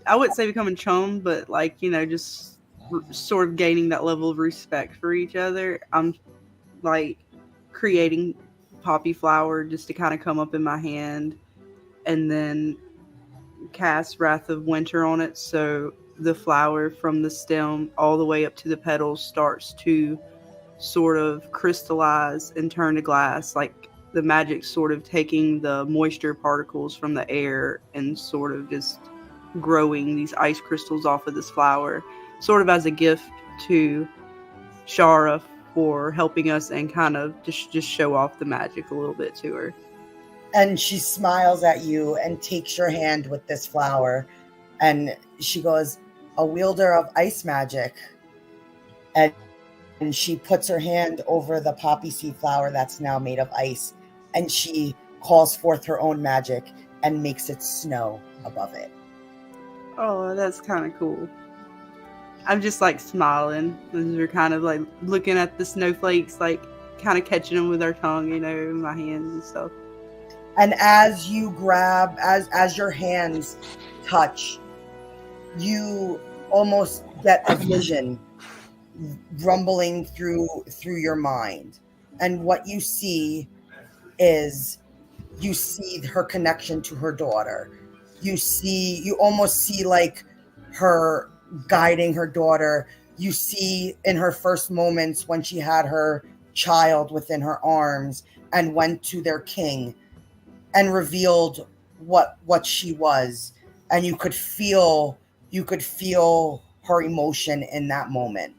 I wouldn't say becoming chum, but like, just sort of gaining that level of respect for each other, I'm like creating poppy flower just to kind of come up in my hand and then cast Wrath of Winter on it. So the flower from the stem all the way up to the petals starts to sort of crystallize and turn to glass, like the magic sort of taking the moisture particles from the air and sort of just growing these ice crystals off of this flower, sort of as a gift to Shara for helping us and kind of just show off the magic a little bit to her. And she smiles at you and takes your hand with this flower. And she goes, a wielder of ice magic. And she puts her hand over the poppy seed flower that's now made of ice. And she calls forth her own magic and makes it snow above it. Oh, that's kind of cool. I'm just like smiling as we're kind of like looking at the snowflakes, like kind of catching them with our tongue, in my hands and stuff. And as you grab, as your hands touch, you almost get a vision rumbling through your mind. And what you see is, you see her connection to her daughter. You almost see like her guiding her daughter. You see in her first moments when she had her child within her arms and went to their king and revealed what she was, and you could feel her emotion in that moment,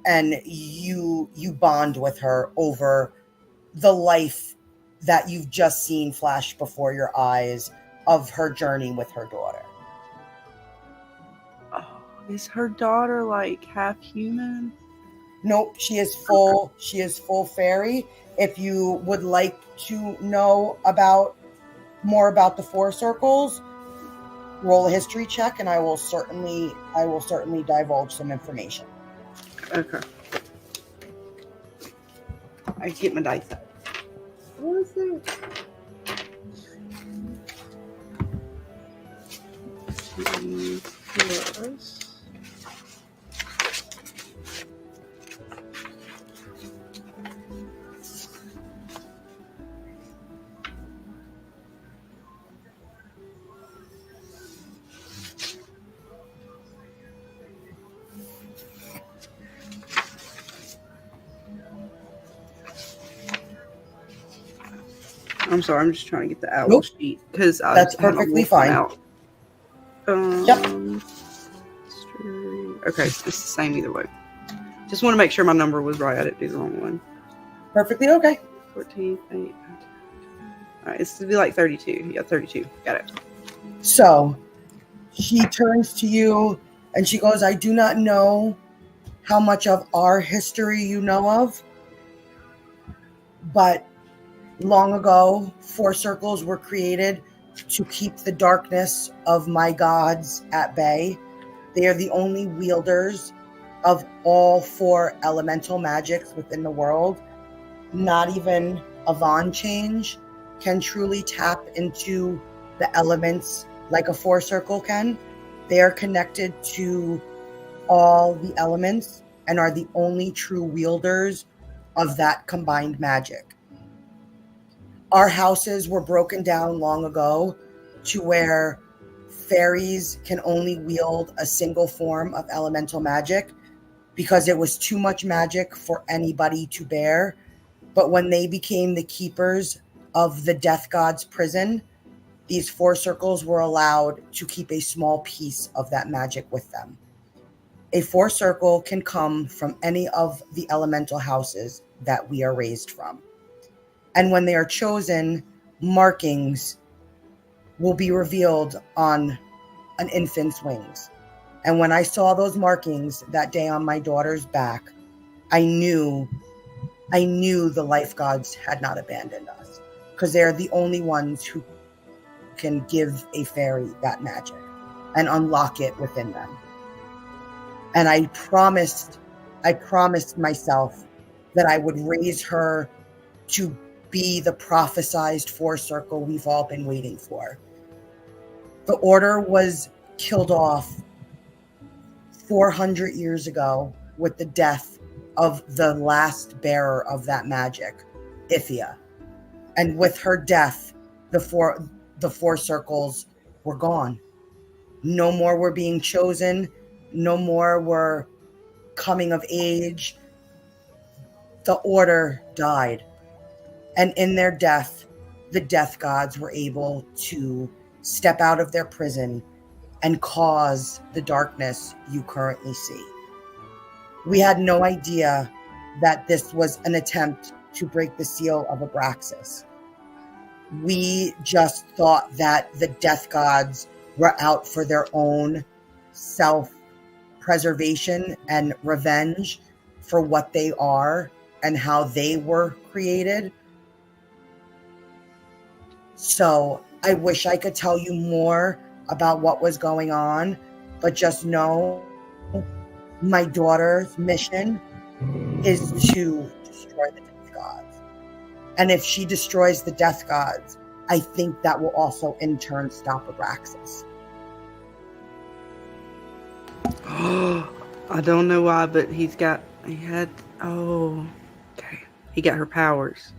and you bond with her over the life that you've just seen flash before your eyes of her journey with her daughter. Oh, is her daughter like half human? Nope, she is full. She is full fairy. If you would like to know more about the four circles, roll a history check, and I will certainly divulge some information. Okay. I get my dice out. What is it? Plus. I'm sorry, I'm just trying to get the owl sheet because that's perfectly fine. Out. Yep. Okay, it's the same either way. Just want to make sure my number was right. I didn't do the wrong one. Perfectly okay. 14, 8. All right, it's to be like 32. Yeah, 32. Got it. So she turns to you and she goes, I do not know how much of our history you know of, but long ago, four circles were created to keep the darkness of my gods at bay. They are the only wielders of all four elemental magics within the world. Not even a Von change can truly tap into the elements like a four circle can. They are connected to all the elements and are the only true wielders of that combined magic. Our houses were broken down long ago to where fairies can only wield a single form of elemental magic because it was too much magic for anybody to bear. But when they became the keepers of the death god's prison, these four circles were allowed to keep a small piece of that magic with them. A four circle can come from any of the elemental houses that we are raised from. And when they are chosen, markings will be revealed on an infant's wings. And when I saw those markings that day on my daughter's back, I knew the life gods had not abandoned us, because they're the only ones who can give a fairy that magic and unlock it within them. And I promised myself that I would raise her to be the prophesized four circle we've all been waiting for. The order was killed off 400 years ago with the death of the last bearer of that magic, Ithia. And with her death, the four circles were gone. No more were being chosen. No more were coming of age. The order died. And in their death, the death gods were able to step out of their prison and cause the darkness you currently see. We had no idea that this was an attempt to break the seal of Aabraxxis. We just thought that the death gods were out for their own self-preservation and revenge for what they are and how they were created. So I wish I could tell you more about what was going on, but just know my daughter's mission is to destroy the death gods. And if she destroys the death gods, I think that will also in turn stop Aabraxxis. I don't know why, but he got her powers.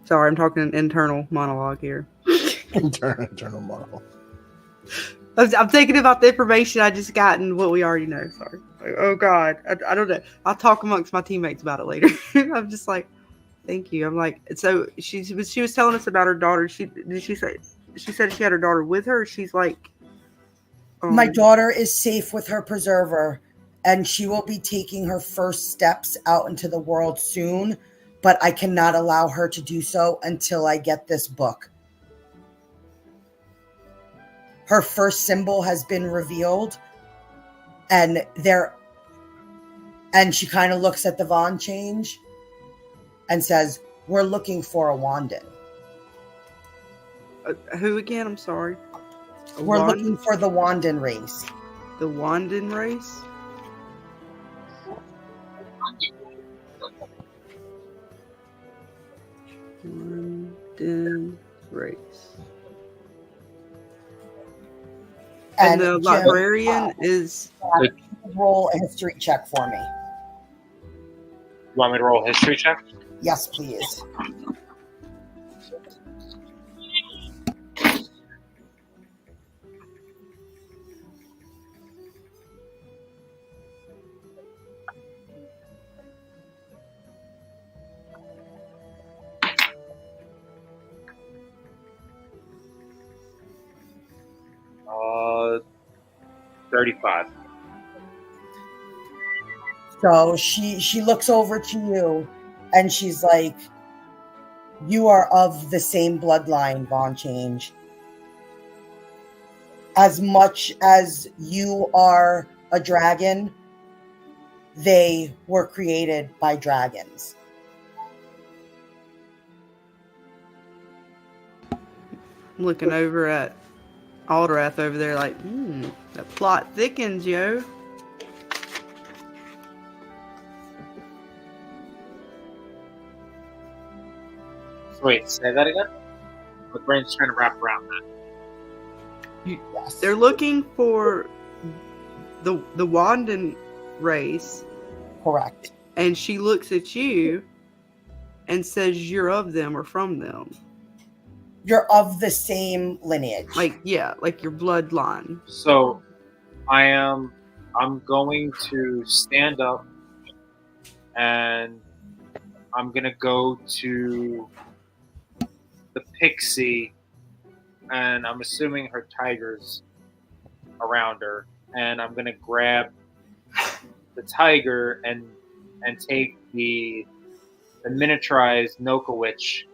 Sorry, I'm talking an internal monologue here. Internal monologue. I'm thinking about the information I just got and what we already know. Sorry. Oh God, I don't know. I'll talk amongst my teammates about it later. I'm just like, thank you. I'm like, so she was telling us about her daughter. She said she had her daughter with her. She's like, my daughter is safe with her preserver, and she will be taking her first steps out into the world soon. But I cannot allow her to do so until I get this book. Her first symbol has been revealed, and she kind of looks at the Von change and says, "We're looking for a Wandin." Who again? I'm sorry. We're looking for the Wandin race. The Wandin race? Wandin race. And the librarian is... Roll a history check for me. You want me to roll a history check? Yes, please. Uh, 35. So she looks over to you and she's like, "You are of the same bloodline, Von Change. As much as you are a dragon, they were created by dragons." I'm looking over at Aldrath over there like, that plot thickens, yo. Wait, say that again? My brain's trying to wrap around that. Yes. They're looking for the Wandin race. Correct. And she looks at you and says you're of them or from them. You're of the same lineage. Like your bloodline. So I'm going to stand up and I'm gonna go to the pixie, and I'm assuming her tiger's around her, and I'm gonna grab the tiger and take the miniaturized Noka Witch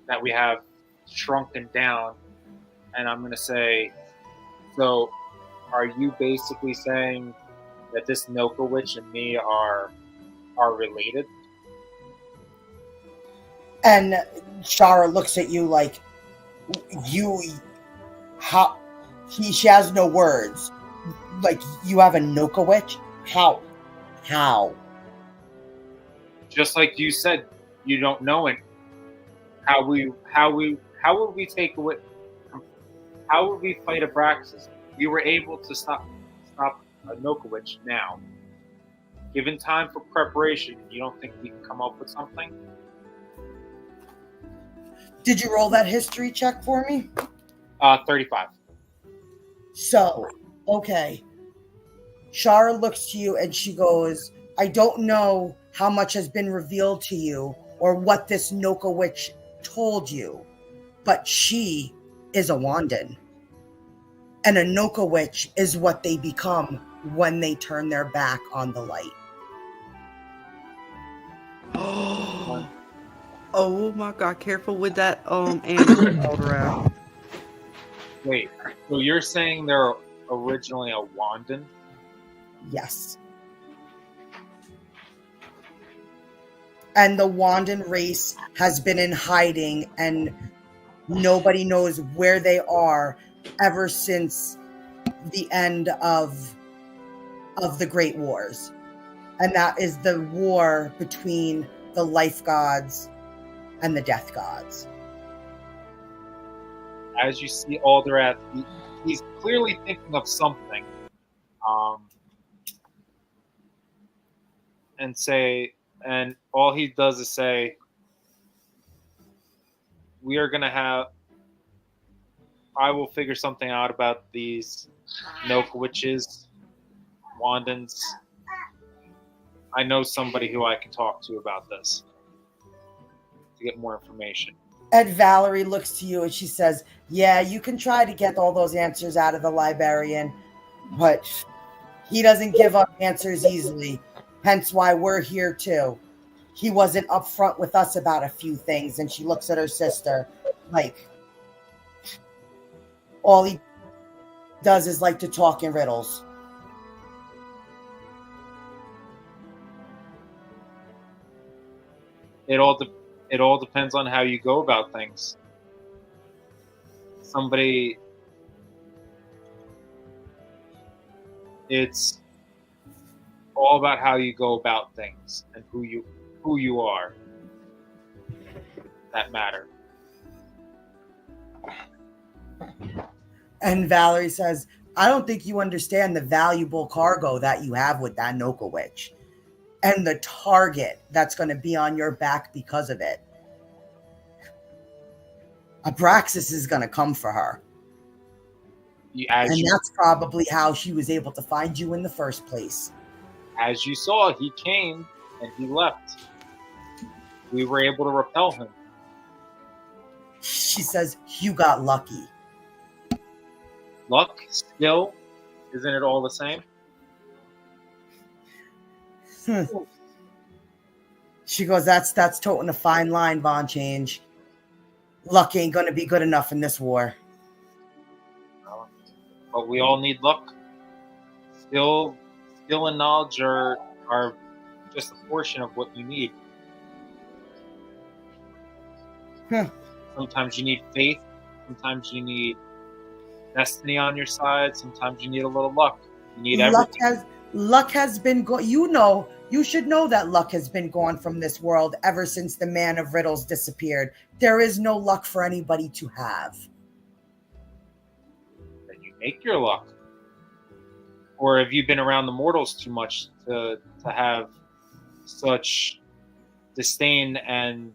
that we have shrunken down, and I'm gonna say, so are you basically saying that this Noka Witch and me are related? And Shara looks at you like, how? She has no words. Like, you have a Noka Witch? How? Just like you said, you don't know it. How would we take away? How would we fight Aabraxxis? We were able to stop a Noka Witch now. Given time for preparation, you don't think we can come up with something? Did you roll that history check for me? 35. So, okay. Shara looks to you and she goes, I don't know how much has been revealed to you or what this Noka Witch told you, but she is a Wandan. And a Noka Witch is what they become when they turn their back on the light. Oh my god, careful with that amulet, Alderac. Wait, so you're saying they're originally a Wandan? Yes. And the Wandan race has been in hiding and nobody knows where they are ever since the end of the Great Wars. And that is the war between the life gods and the death gods. As you see Alderac, he's clearly thinking of something. And all he does is say, I will figure something out about these Noka Witches, Wandans. I know somebody who I can talk to about this to get more information. And Valerie looks to you and she says, yeah, you can try to get all those answers out of the Librarian, but he doesn't give up answers easily. Hence why we're here too. He wasn't upfront with us about a few things. And she looks at her sister like, all he does is like to talk in riddles. It all depends on how you go about things. It's all about how you go about things and who you are that matter. And Valerie says, I don't think you understand the valuable cargo that you have with that Noka Witch and the target that's going to be on your back because of it. Aabraxxis is going to come for her. That's probably how she was able to find you in the first place. As you saw, he came and he left. We were able to repel him. She says, you got lucky. Luck, skill, isn't it all the same? She goes, that's toting a fine line, Von Change. Luck ain't going to be good enough in this war. But we all need luck. Skill and knowledge are just a portion of what you need. Sometimes you need faith. Sometimes you need destiny on your side. Sometimes you need a little luck. You need everything. Luck has been gone. You should know that luck has been gone from this world ever since the Man of Riddles disappeared. There is no luck for anybody to have. Then you make your luck. Or have you been around the mortals too much to have such disdain and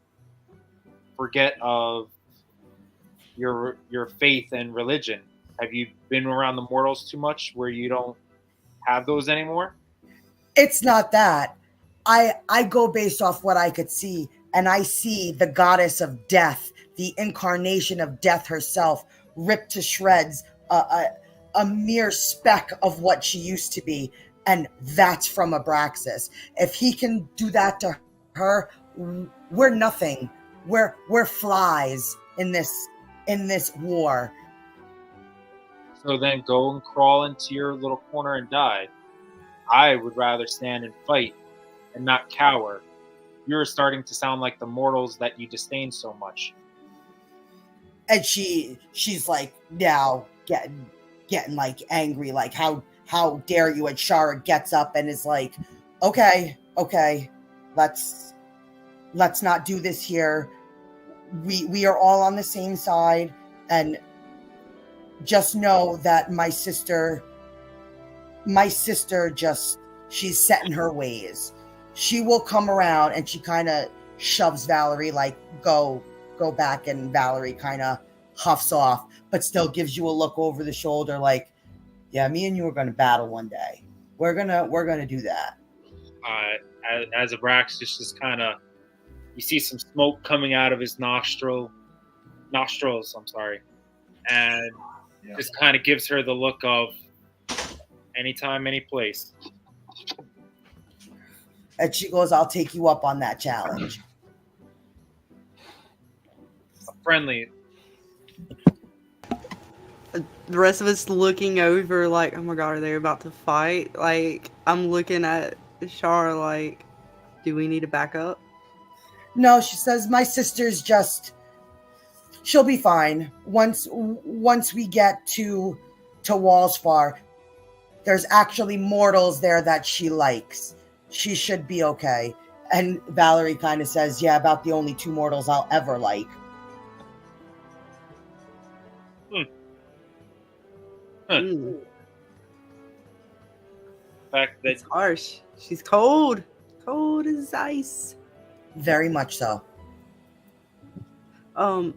forget of your faith and religion? Have you been around the mortals too much where you don't have those anymore? It's not that. I go based off what I could see, and I see the goddess of death, the incarnation of death herself, ripped to shreds, a a mere speck of what she used to be, and that's from Aabraxxis. If he can do that to her, we're nothing. We're flies in this war. So then go and crawl into your little corner and die. I would rather stand and fight and not cower. You're starting to sound like the mortals that you disdain so much. And she's like now getting like angry, like how dare you? And Shara gets up and is like, okay, let's not do this here. We are all on the same side, and just know that my sister just, she's set in her ways. She will come around. And she kind of shoves Valerie, like, go back, and Valerie kind of huffs off, but still gives you a look over the shoulder like, yeah, me and you are going to battle one day. We're gonna do that. As Aabraxxis just kind of, you see some smoke coming out of his nostrils, and just kind of gives her the look of anytime, any place. And she goes, I'll take you up on that challenge. Friendly. The rest of us looking over like, oh my god, are they about to fight? Like, I'm looking at Shara like, do we need to back up? No, she says, my sister's just, she'll be fine. Once we get to WallsFar, there's actually mortals there that she likes. She should be okay. And Valerie kind of says, yeah, about the only 2 mortals I'll ever like. The fact that It's harsh. She's cold as ice. Very much so. I'm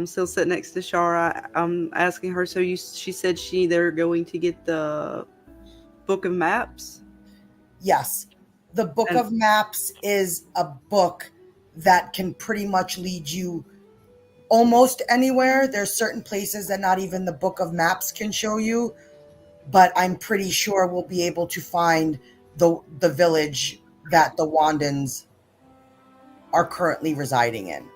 still sitting next to Shara. I'm asking her. So she said they're going to get the book of maps. Yes, the book of maps is a book that can pretty much lead you almost anywhere. There's certain places that not even the book of maps can show you, but I'm pretty sure we'll be able to find the village that the Wandans are currently residing in.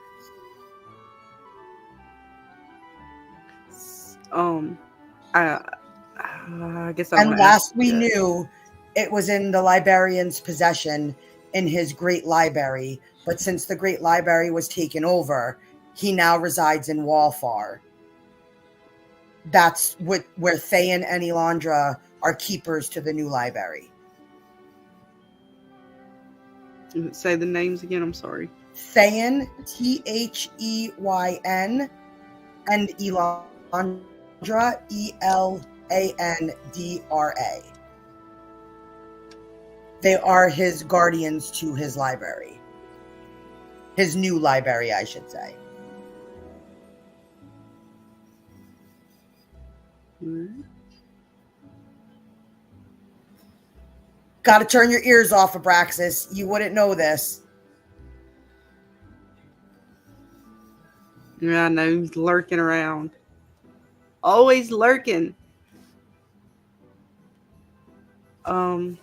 I guess. And last we knew, it was in the librarian's possession in his great library. But since the great library was taken over, he now resides in WallsFar. That's where Thayan and Elandra are keepers to the new library. Say the names again. I'm sorry. Thayan, Theyn, and Elandra, Elandra. They are his guardians to his library. His new library, I should say. Got to turn your ears off, Aabraxxis. You wouldn't know this. Yeah, I know. He's lurking around. Always lurking. I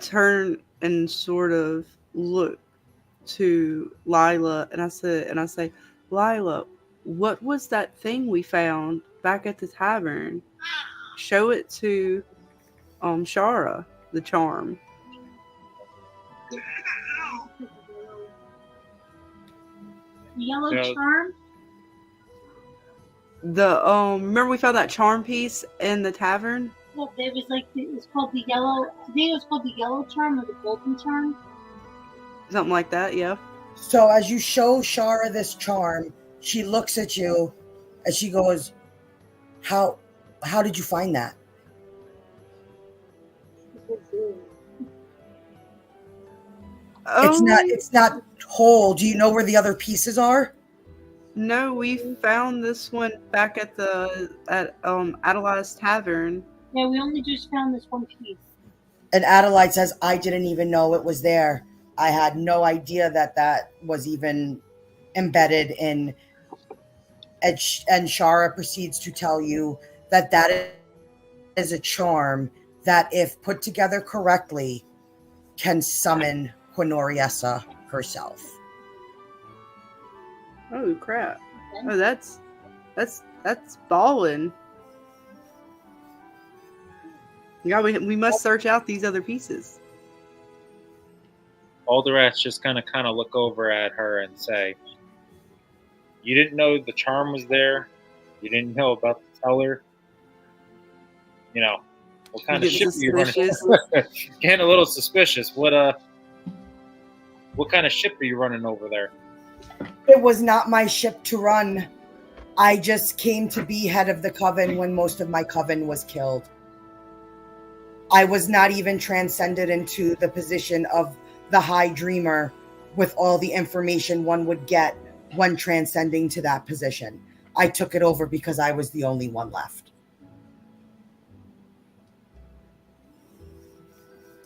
turn and sort of look to Lila, and I say, Lila, what was that thing we found back at the tavern? Show it to Shara, the charm. Yellow charm? Remember we found that charm piece in the tavern? Well, it was called the yellow. Today it was called the yellow charm or the golden charm. Something like that, yeah. So as you show Shara this charm, she looks at you and she goes, How did you find that? It's not whole. Do you know where the other pieces are? No, we found this one back at Adelaide's tavern. Yeah, we only just found this one piece. And Adelaide says, I didn't even know it was there. I had no idea that was even embedded in and Shara proceeds to tell you that that is a charm that, if put together correctly, can summon Honoriessa herself. Oh crap! Oh, that's ballin'. Yeah, we must search out these other pieces. All the rats just kind of look over at her and say, "You didn't know the charm was there. You didn't know about the teller. You know, what kind of ship are you running?" Getting a little suspicious. What kind of ship are you running over there? It was not my ship to run. I just came to be head of the coven when most of my coven was killed. I was not even transcended into the position of the High Dreamer with all the information one would get when transcending to that position. I took it over because I was the only one left.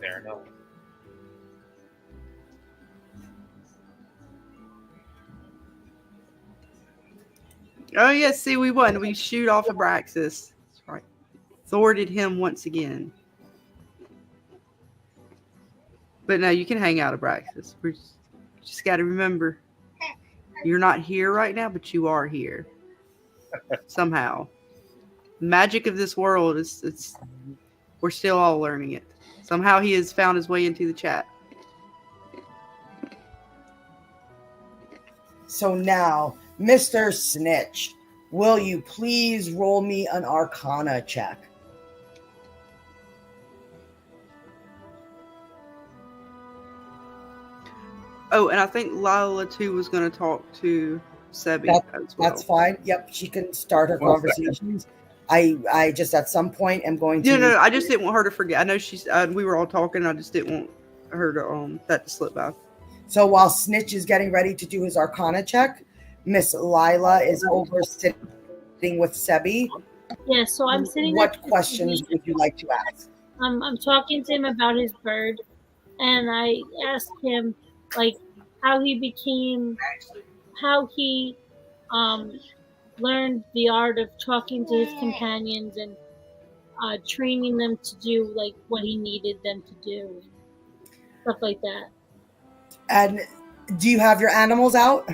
Fair enough. Oh yes, see, we won. We shoot off Aabraxxis. That's right. Thwarted him once again. But no, you can hang out, Aabraxxis. We just got to remember, you're not here right now, but you are here. Somehow. Magic of this world is we're still all learning it. Somehow he has found his way into the chat. So now, Mr. Snitch, will you please roll me an Arcana check? Oh, and I think Lila too was going to talk to Sebi as well. That's fine. Yep, she can start her conversations. I just at some point am going to. No, I just didn't want her to forget. I know she's. We were all talking. I just didn't want her to that to slip by. So while Snitch is getting ready to do his Arcana check, Miss Lila is over sitting with Sebi. Yeah, so I'm sitting. What questions would you like to ask? I'm talking to him about his bird, and I asked him like how he learned the art of talking to his companions and training them to do like what he needed them to do, stuff like that. And do you have your animals out?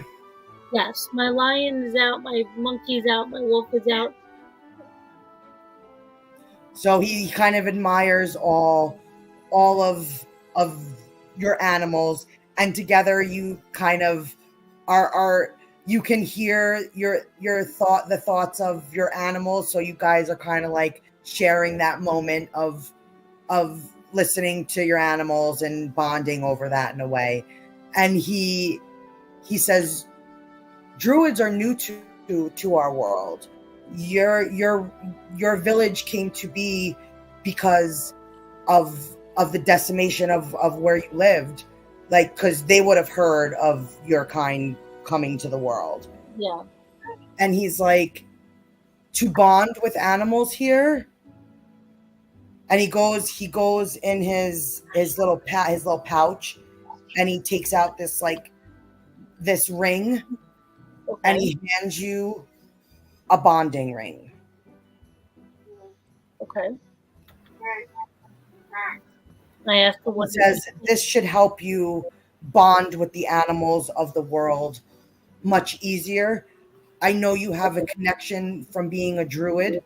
Yes, my lion is out, my monkey is out, my wolf is out. So he kind of admires all of your animals, and together you kind of are you can hear the thoughts of your animals. So you guys are kind of like sharing that moment of listening to your animals and bonding over that in a way. And he says, druids are new to our world. Your village came to be because of the decimation of where you lived, like because they would have heard of your kind coming to the world. Yeah. And he's like, to bond with animals here. And he goes in his little pouch, and he takes out this ring, Okay. and he hands you a bonding ring. Okay. I asked him what He says this should help you bond with the animals of the world much easier. I know you have a connection from being a druid,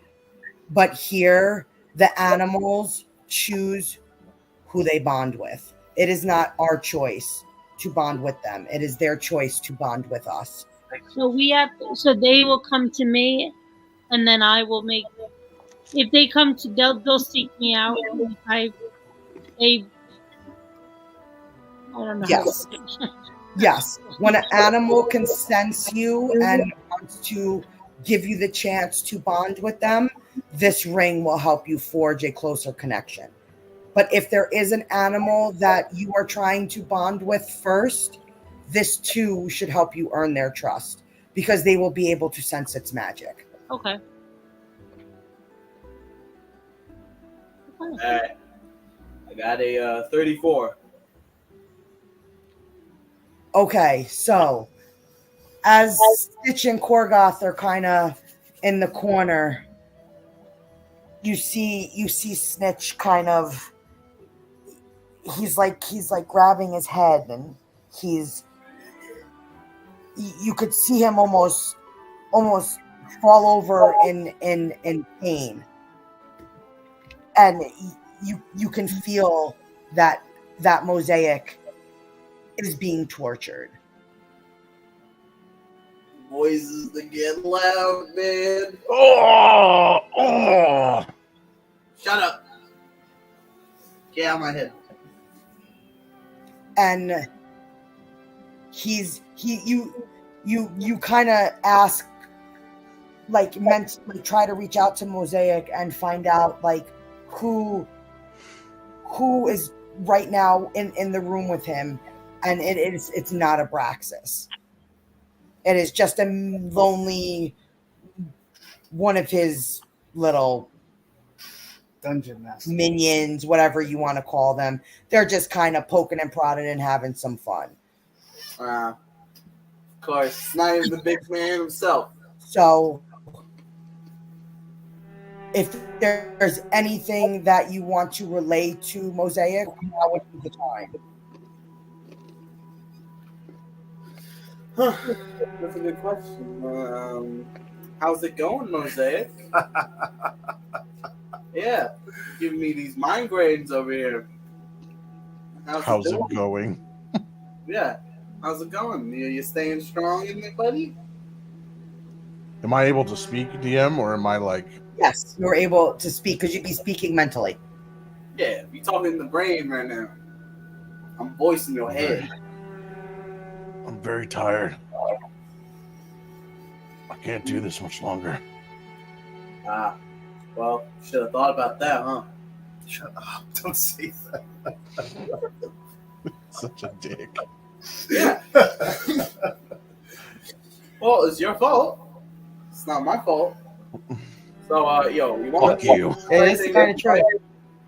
but here the animals choose who they bond with. It is not our choice to bond with them. It is their choice to bond with us. So so they will come to me, and then I will make. If they come to, they'll seek me out. And I don't know. Yes. Yes. When an animal can sense you and wants to give you the chance to bond with them, this ring will help you forge a closer connection. But if there is an animal that you are trying to bond with first, this too should help you earn their trust, because they will be able to sense its magic. Okay. All right. I got a 34. Okay, so as Stitch and Korgoth are kind of in the corner, you see Snitch kind of. He's like grabbing his head, and you could see him almost fall over in pain, and you can feel that mosaic is being tortured. Voices that get loud, man. Oh! Shut up. Get out of my head. And you kind of ask, like, mentally try to reach out to Mosaic and find out, like, who is right now in the room with him, and it's not Aabraxxis. It is just a lonely one of his little Dungeon master minions, whatever you want to call them. They're just kind of poking and prodding and having some fun. Of course, not even the big man himself. So, if there's anything that you want to relay to Mosaic, now would be the time. That's a good question. How's it going, Mosaic? Yeah, giving me these migraines over here. How's it going? Yeah, how's it going? You staying strong in there, buddy? Am I able to speak, DM, or am I like... Yes, you're able to speak because you'd be speaking mentally. Yeah, you talking in the brain right now. I'm voicing your head. I'm very tired. I can't do this much longer. Well, should have thought about that, huh? Shut up! Don't say that. Such a dick. Yeah. Well, it's your fault. It's not my fault. So, yo, you want Fuck you. It is kind of true.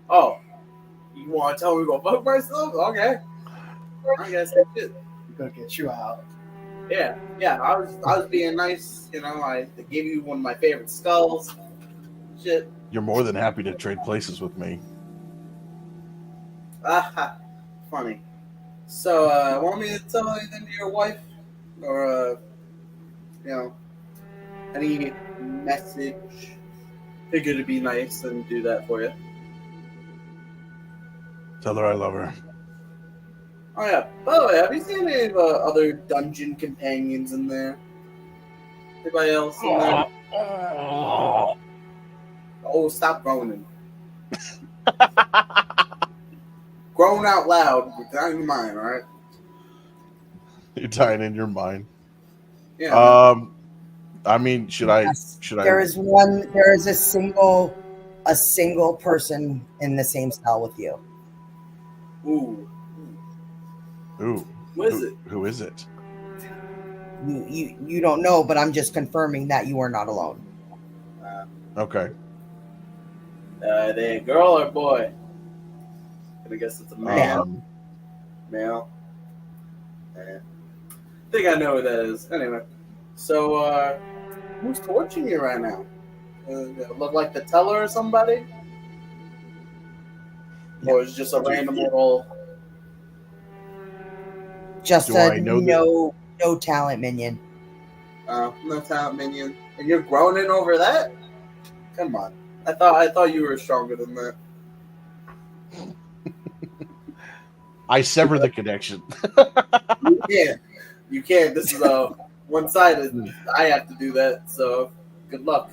Oh, you want to tell me to go fuck myself? Okay. I guess that's it. We're gonna get you out. Yeah. I was being nice. You know, I gave you one of my favorite skulls. Shit. You're more than happy to trade places with me. Funny. So, want me to tell anything to your wife? Or, any message? Figure to be nice and do that for you. Tell her I love her. Oh, yeah. By the way, have you seen any of other dungeon companions in there? Anybody else in there? Oh, stop groaning. Groan out loud, but not in your mind, all right? You're dying in your mind. Yeah. I mean, should Yes. There is a single person in the same cell with you. Ooh. Who is it? Who is it? You don't know, but I'm just confirming that you are not alone. Okay. They a girl or boy? I guess it's a man. Male. I think I know who that is. Anyway, so who's torturing you right now? Look like the teller or somebody? Or is it just a random little? Just Do I know no talent minion. No talent minion, and you're groaning over that? Come on, I thought you were stronger than that. I sever the connection. You can't. This is one-sided. I have to do that. So good luck.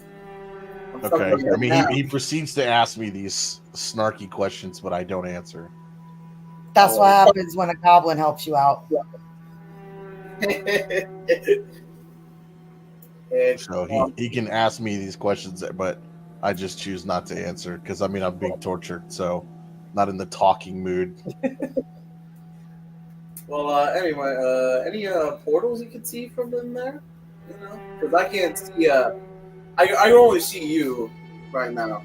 Okay. I mean, he proceeds to ask me these snarky questions, but I don't answer. That's what happens when a goblin helps you out. So he can ask me these questions, but I just choose not to answer because I'm being tortured, so not in the talking mood. Well, anyway, any portals you can see from in there? Because I can't see. I only see you right now.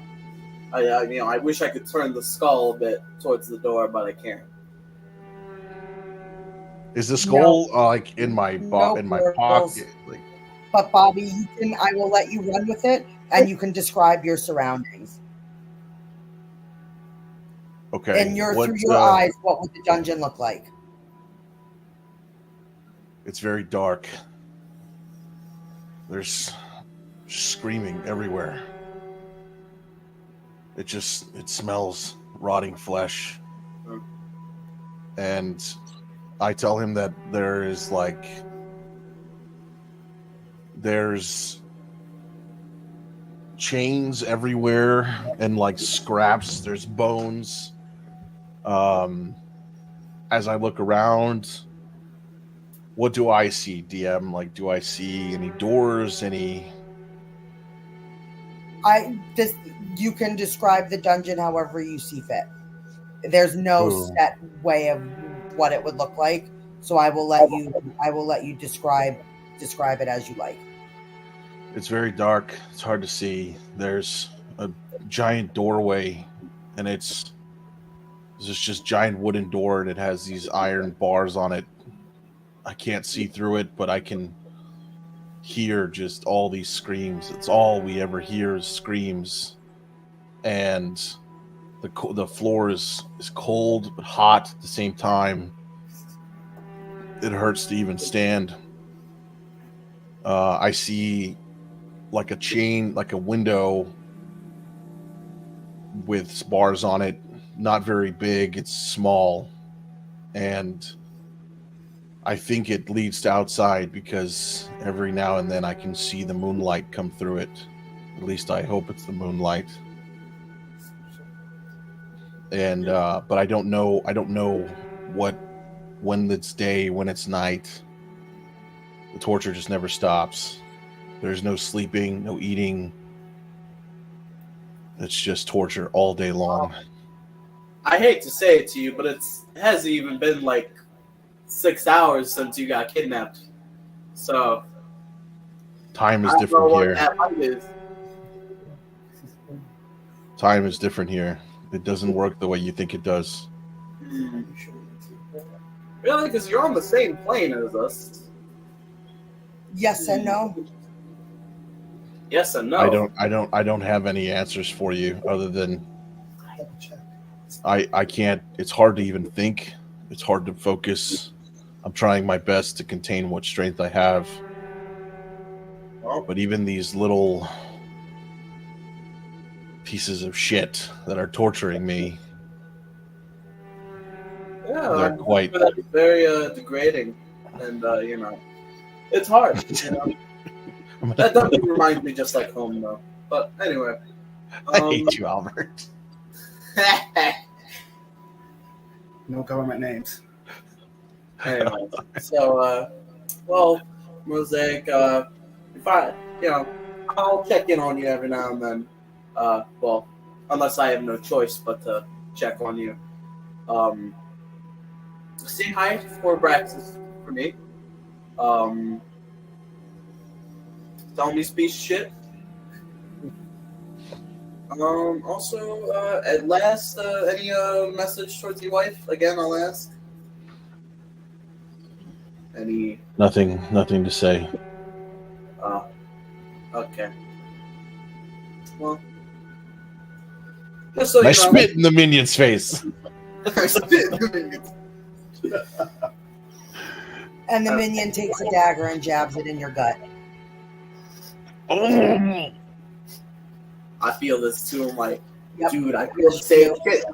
I wish I could turn the skull a bit towards the door, but I can't. Is the skull like in my No in my portals. pocket? Like, But Bobby, I will let you run with it, and you can describe your surroundings. okay. And through your eyes, what would the dungeon look like? It's very dark. There's screaming everywhere. It smells rotting flesh. And I tell him that there's chains everywhere and like scraps. There's bones. As I look around, what do I see, DM? Like, do I see any doors? You can describe the dungeon however you see fit. There's no set way of what it would look like, so I will let you describe it as you like. It's very dark. It's hard to see. There's a giant doorway, and it's just giant wooden door, and it has these iron bars on it. I can't see through it, but I can hear just all these screams. It's all we ever hear is screams, and the floor is cold but hot at the same time. It hurts to even stand. I see like a chain, like a window with bars on it. Not very big. It's small, and I think it leads to outside because every now and then I can see the moonlight come through it. At least I hope it's the moonlight. And but I don't know when it's day, when it's night. The torture just never stops. There's no sleeping, no eating. It's just torture all day long. I hate to say it to you, but it hasn't even been like 6 hours since you got kidnapped. So time is different here. Time is different here. It doesn't work the way you think it does. Really? Because you're on the same plane as us. Yes and no. Yes and no. I don't have any answers for you other than I can't. It's hard to even think. It's hard to focus. I'm trying my best to contain what strength I have. But even these little pieces of shit that are torturing me, they're quite very degrading, and it's hard. That doesn't remind me just like home though. But anyway, I hate you, Albert. No government names. Anyway, so Mosaic, if I'll check in on you every now and then. Unless I have no choice but to check on you. Say hi for Aabraxxis for me. Tell me piece of shit. Also, at last, any message towards your wife? Again, I'll ask. Any? Nothing to say. Okay. Well, just so I spit in the minion's face. And the minion takes a dagger and jabs it in your gut. I feel this too. I'm like, dude, I feel the same shit.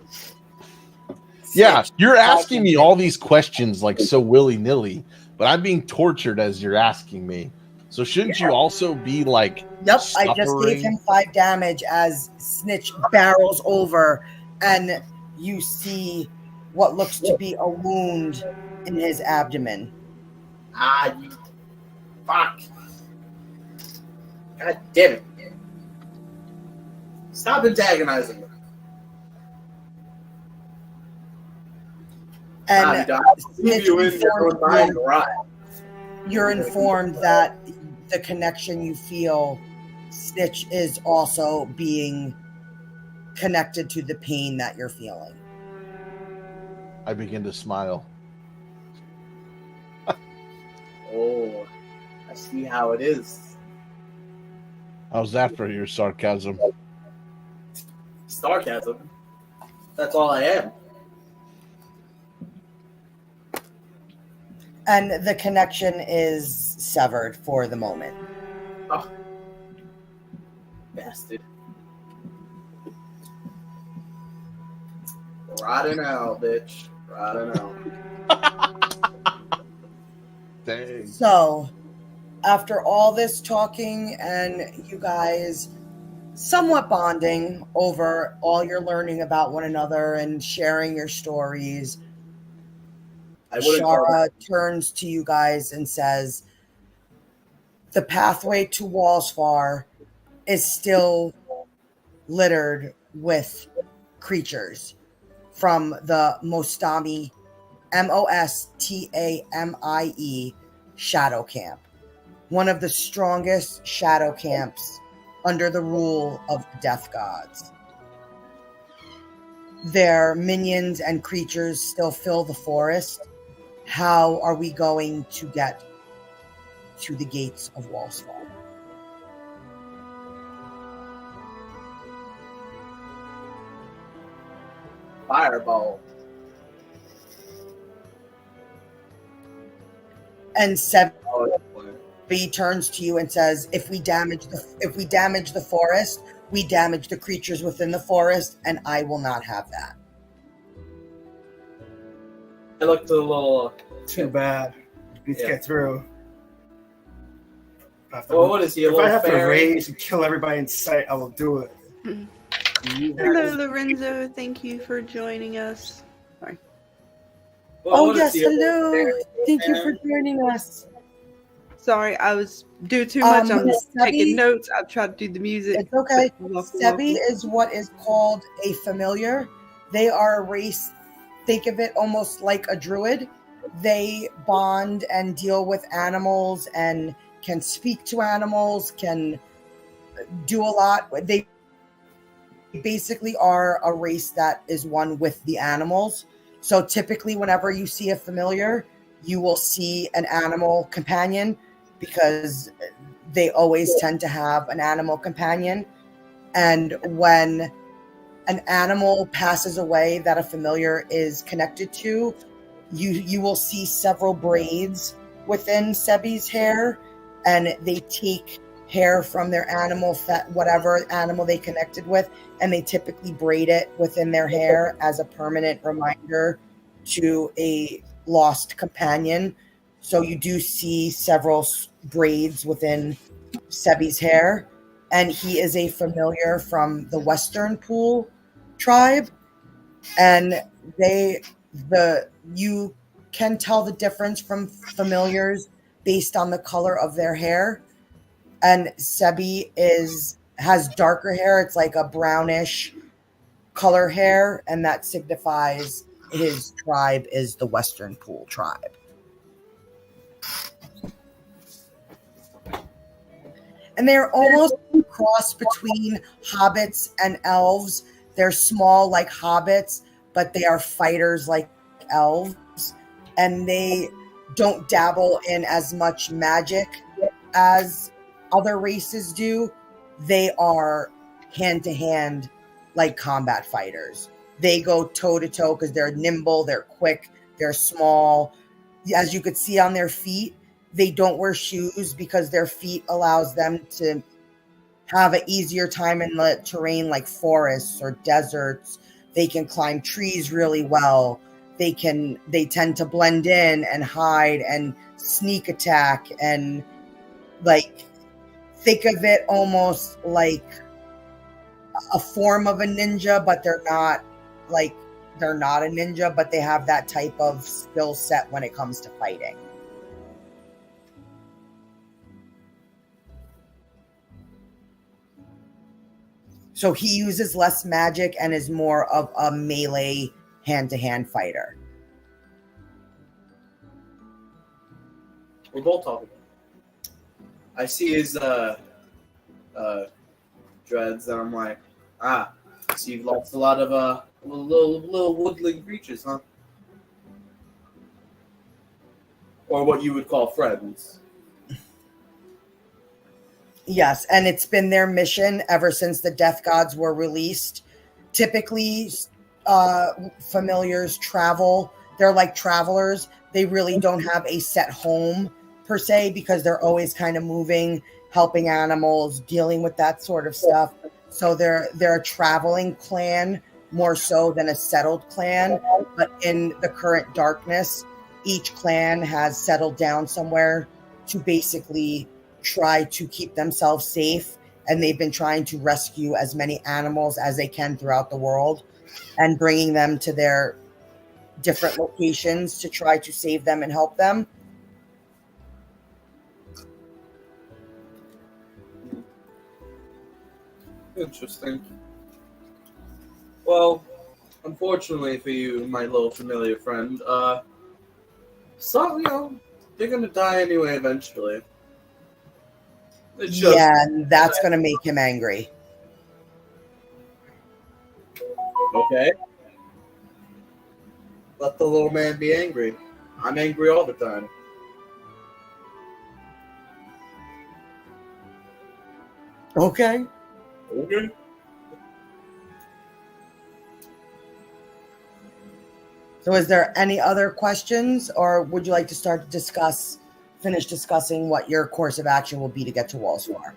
Yeah, you're asking me all these questions like so willy-nilly, but I'm being tortured as you're asking me. So shouldn't you also be like suffering? I just gave him 5 damage as Snitch barrels over, and you see what looks to be a wound in his abdomen. You fuck. God damn it. Stop antagonizing me. And Snitch you're informed that the connection you feel, Snitch is also being connected to the pain that you're feeling. I begin to smile. I see how it is. How's that for your sarcasm? Sarcasm. That's all I am. And the connection is severed for the moment. Oh. Bastard. Riding out, bitch. Riding out. Dang. So, after all this talking and you guys somewhat bonding over all you're learning about one another and sharing your stories, Shara turns to you guys and says, the pathway to WallsFar is still littered with creatures from the Mostami, Mostamie shadow camp, one of the strongest shadow camps under the rule of the death gods. Their minions and creatures still fill the forest. How are we going to get to the gates of WallsFar? Fireball. And Sebi turns to you and says, if we damage the forest, we damage the creatures within the forest, and I will not have that. I looked a little. Too bad. Let's get through. What is he? If I have to rage and kill everybody in sight, I will do it. Hello, Lorenzo. Thank you for joining us. Sorry. Oh, yes, hello. Thank you for joining us. Sorry, I was doing too much. I'm taking Sebi, notes. I've tried to do the music. It's okay. Sebi is what is called a familiar. They are a race, think of it almost like a druid. They bond and deal with animals and can speak to animals, can do a lot. They basically are a race that is one with the animals. So typically whenever you see a familiar, you will see an animal companion because they always tend to have an animal companion. And when an animal passes away that a familiar is connected to, you will see several braids within Sebi's hair, and they take hair from their animal, whatever animal they connected with, and they typically braid it within their hair as a permanent reminder to a lost companion. So you do see several braids within Sebi's hair, and he is a familiar from the Western Pool tribe, and you can tell the difference from familiars based on the color of their hair. And Sebi has darker hair. It's like a brownish color hair, and that signifies his tribe is the Western Pool tribe. And they're almost a cross between hobbits and elves. They're small like hobbits, but they are fighters like elves. And they don't dabble in as much magic as other races do. They are hand-to-hand like combat fighters. They go toe-to-toe because they're nimble, they're quick, they're small. As you could see on their feet, they don't wear shoes because their feet allows them to have an easier time in the terrain like forests or deserts. They can climb trees really well. They tend to blend in and hide and sneak attack, and like think of it almost like a form of a ninja, but they're not a ninja, but they have that type of skill set when it comes to fighting. So he uses less magic and is more of a melee hand-to-hand fighter. We're both talking. I see his dreads, and I'm like, so you've lost a lot of little woodland creatures, huh? Or what you would call friends. Yes, and it's been their mission ever since the Death Gods were released. Typically, familiars travel. They're like travelers. They really don't have a set home per se because they're always kind of moving, helping animals, dealing with that sort of stuff. So they're a traveling clan more so than a settled clan. But in the current darkness, each clan has settled down somewhere to basically try to keep themselves safe, and they've been trying to rescue as many animals as they can throughout the world and bringing them to their different locations to try to save them and help them. Interesting. Well, unfortunately for you, my little familiar friend, they're gonna die anyway eventually. It's just, Yeah, and that's going to make him angry. okay. Let the little man be angry. I'm angry all the time. Okay. Okay. So is there any other questions, or would you like to finish discussing what your course of action will be to get to WallsFar?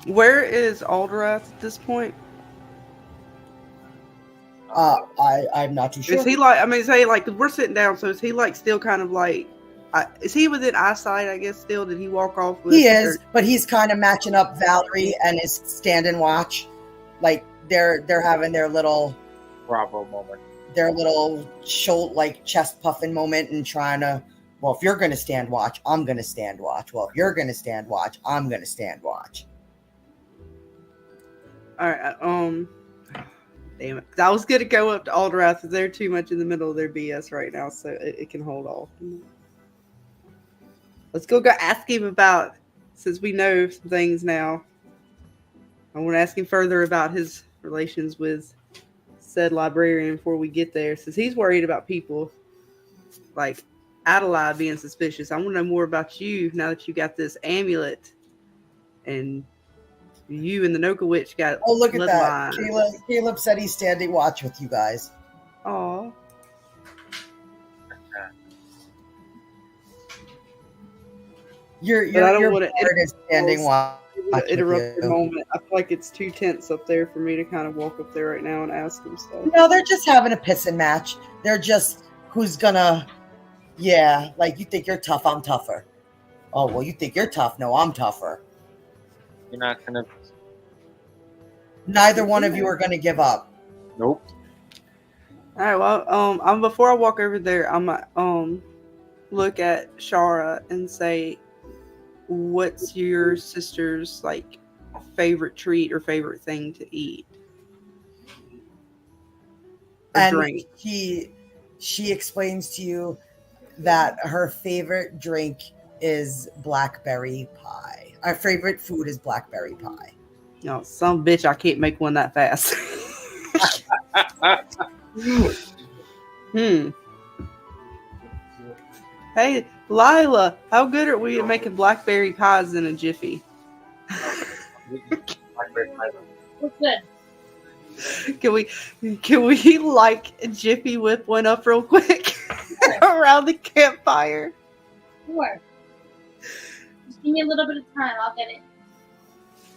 Where is Aldrath at this point? I'm not too sure. Is he like? I mean, say like we're sitting down, so is he like still kind of like? Is he within eyesight? I guess still. Did he walk off? With He is, but he's kind of matching up Valerie and his stand and watch. Like they're having their little Bravo moment. Their little shoulder, like chest puffing moment, and trying to. Well, if you're going to stand watch, I'm going to stand watch. Well, if you're going to stand watch, I'm going to stand watch. All right. Damn it. 'Cause I was gonna go up to Aldrath. They're too much in the middle of their BS right now, so it can hold off. Let's go ask him about, since we know some things now. I want to ask him further about his relations with said librarian before we get there, since he's worried about people like Adelaide being suspicious. I want to know more about you now that you got this amulet, and you and the Noka Witch got. Oh, look at that! bloodline. Caleb said he's standing watch with you guys. Aw. Your bird is standing watch. Interrupt the moment. I feel like it's too tense up there for me to kind of walk up there right now and ask him stuff. No, they're just having a pissing match. They're just who's gonna. Yeah, like you think you're tough, I'm tougher. Oh well, you think you're tough. No, I'm tougher. You're not gonna. Neither one of you are gonna give up. Nope. All right. Well, before I walk over there, I'm look at Shara and say, "What's your sister's like favorite treat or favorite thing to eat?" Or And drink. she explains to you that her favorite drink is blackberry pie. Our favorite food is blackberry pie. No, some bitch, I can't make one that fast. Hey, Lila, how good are we at making blackberry pies in a jiffy? What's good? Can we like jiffy whip one up real quick around the campfire? Sure. Just give me a little bit of time. I'll get it.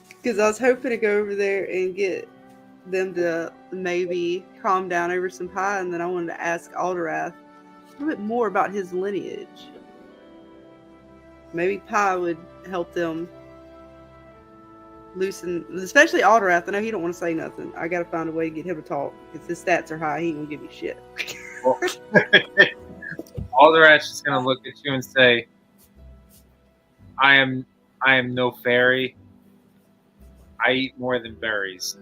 Because I was hoping to go over there and get them to maybe calm down over some pie, and then I wanted to ask Aldrath a little bit more about his lineage. Maybe pie would help them loosen, especially Aldrath. I know he don't want to say nothing. I got to find a way to get him to talk. If his stats are high, he ain't gonna give me shit. Aldrath's just gonna look at you and say, I am no fairy. I eat more than berries.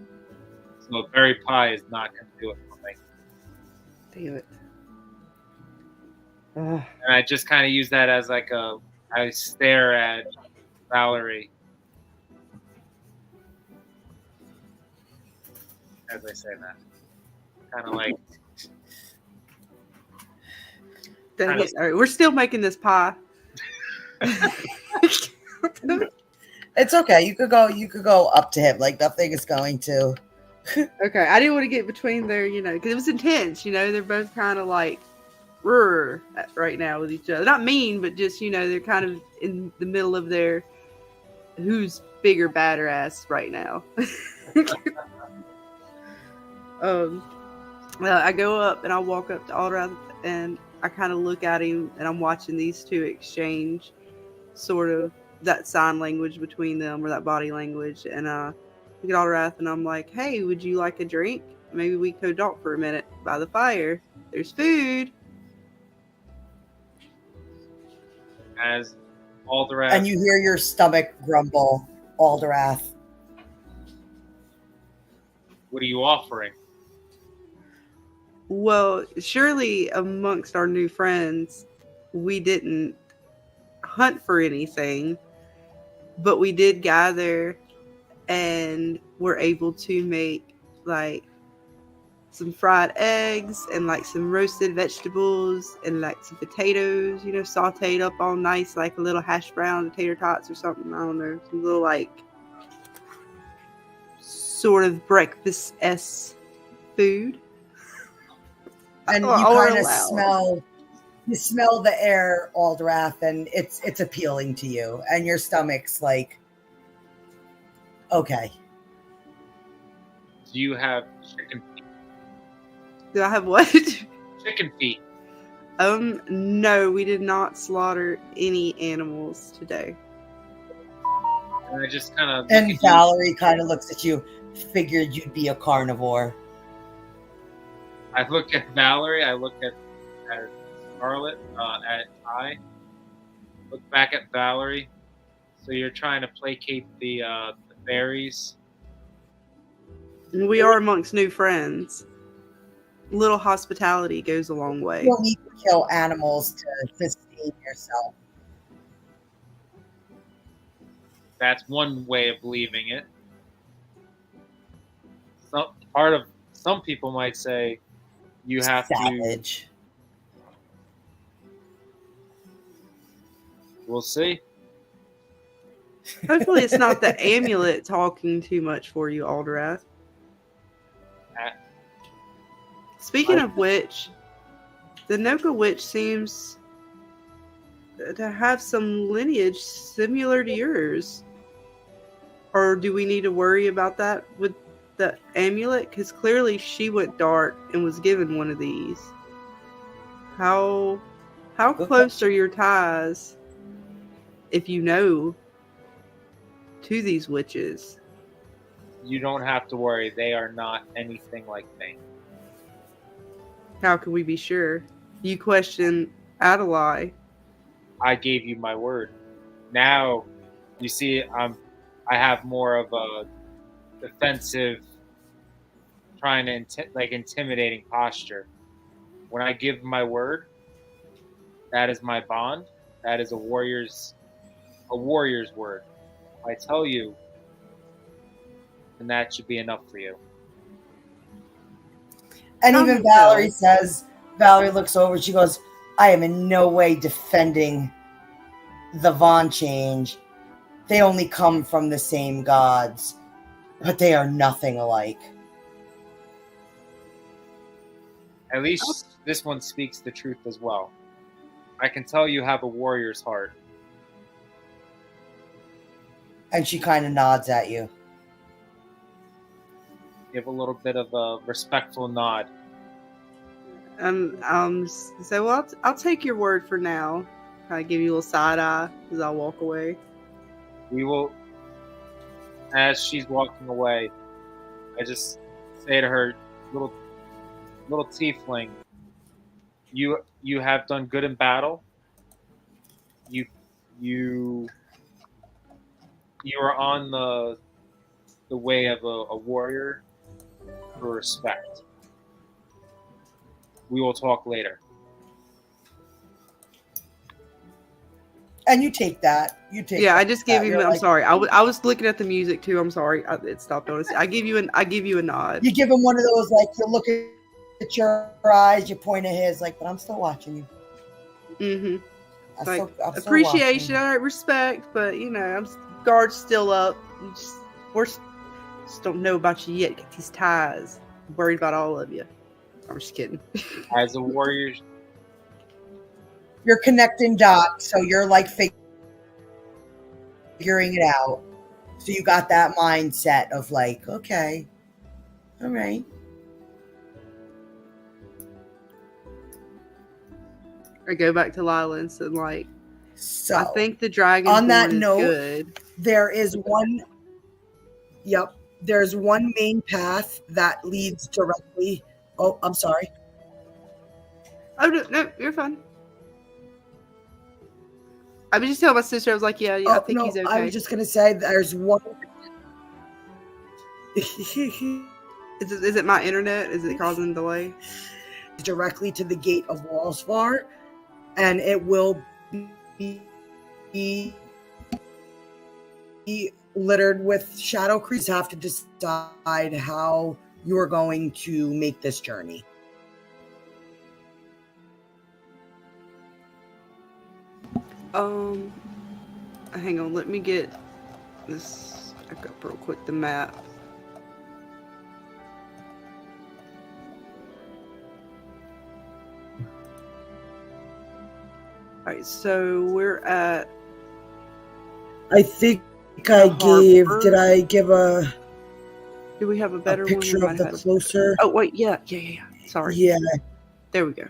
So berry pie is not going to do it for me. Damn it. And I just kind of use that as like I stare at Valerie as I say that. Kind of like. Dang it. All right, we're still making this pie. It's okay. You could go up to him. Like nothing is going to. Okay, I didn't want to get between their, because it was intense. They're both kind of like, right now with each other. Not mean, but just they're kind of in the middle of their who's bigger, badder ass right now. I go up and I walk up to Aldrath and I kind of look at him and I'm watching these two exchange sort of that sign language between them or that body language. And I look at Aldrath and I'm like, hey, would you like a drink? Maybe we could talk for a minute by the fire. There's food. As Aldrath. And you hear your stomach grumble, Aldrath. What are you offering? Well, surely amongst our new friends, we didn't hunt for anything, but we did gather and were able to make like some fried eggs and like some roasted vegetables and like some potatoes, sauteed up all nice, like a little hash brown tater tots or something. I don't know, some little like sort of breakfast-esque food. And you kind of smell the air, Aldrath, and it's appealing to you. And your stomach's like, okay. Do you have chicken feet? Do I have what? Chicken feet. No, we did not slaughter any animals today. And I just kind of... And Valerie kind of looks at you, figured you'd be a carnivore. I look at Valerie, I look at Scarlet, at Ty. Look back at Valerie. So you're trying to placate the fairies. We are amongst new friends. Little hospitality goes a long way. You don't need to kill animals to sustain yourself. That's one way of believing it. Some people might say you have Savage. We'll see. Hopefully it's not the amulet talking too much for you, Aldrath. Speaking of which, the Noka witch seems to have some lineage similar to yours. Or do we need to worry about that with the amulet? Because clearly she went dark and was given one of these. How close are your ties, if you know, to these witches? You don't have to worry. They are not anything like me. How can we be sure? You question Adelaide. I gave you my word. Now, you see, I have more of a defensive, trying to intimidating posture. When I give my word, that is my bond. That is a warrior's word. If I tell you, then that should be enough for you. And even Valerie looks over, she goes, I am in no way defending the Von change. They only come from the same gods, but they are nothing alike. At least this one speaks the truth as well. I can tell you have a warrior's heart. And she kind of nods at you. Give a little bit of a respectful nod. Say, well, I'll take your word for now. I give you a little side eye as I walk away. We will, as she's walking away, I just say to her, little tiefling, you have done good in battle. You are on the way of a warrior for respect. We will talk later. And you take that. Yeah, I just gave you. I'm sorry. I was looking at the music too. I'm sorry. It stopped on us. I give you a nod. You give him one of those, like, you look at your eyes, you point at his, like, but I'm still watching you. Mm-hmm. Like I'm still appreciation, watching. all right, respect, but you know, guard's still up. Just don't know about you yet. Get these ties. I'm worried about all of you. I'm just kidding. As a warrior, You're connecting dots, so you're like figuring it out. So you got that mindset of like, okay, all right. I go back to Lila and said, like, So I think the dragon on that horn is note, good. there is one. Yep, there's one main path that leads directly. Oh, I'm sorry. Oh no, you're fine. I was just telling my sister, I was like, yeah, I think he's okay. I was just gonna say there's one. Is it my internet? Is it causing delay? Directly to the gate of WallsFar, and it will be littered with shadow creatures. Have to decide how you are going to make this journey. Hang on, let me get this back up real quick, the map. Alright, so we're at... I think I gave... Did I give a... Do we have a better picture one? of the closer? Oh, wait, yeah. Sorry. Yeah. There we go.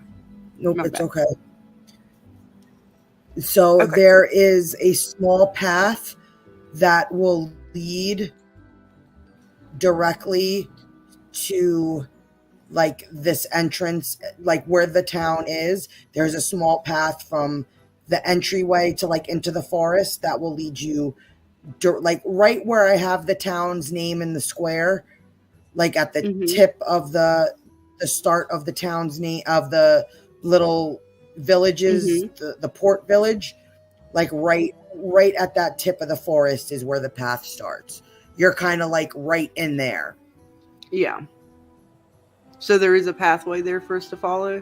Nope, My it's bad. okay. So Okay. there is a small path that will lead directly to like this entrance, like where the town is. There's a small path from the entryway to like into the forest that will lead you like right where I have the town's name in the square, like at the tip of the start of the town's name of the little villages, the port village, like right at that tip of the forest is where the path starts. You're kind of like right in there. Yeah. So there is a pathway there for us to follow?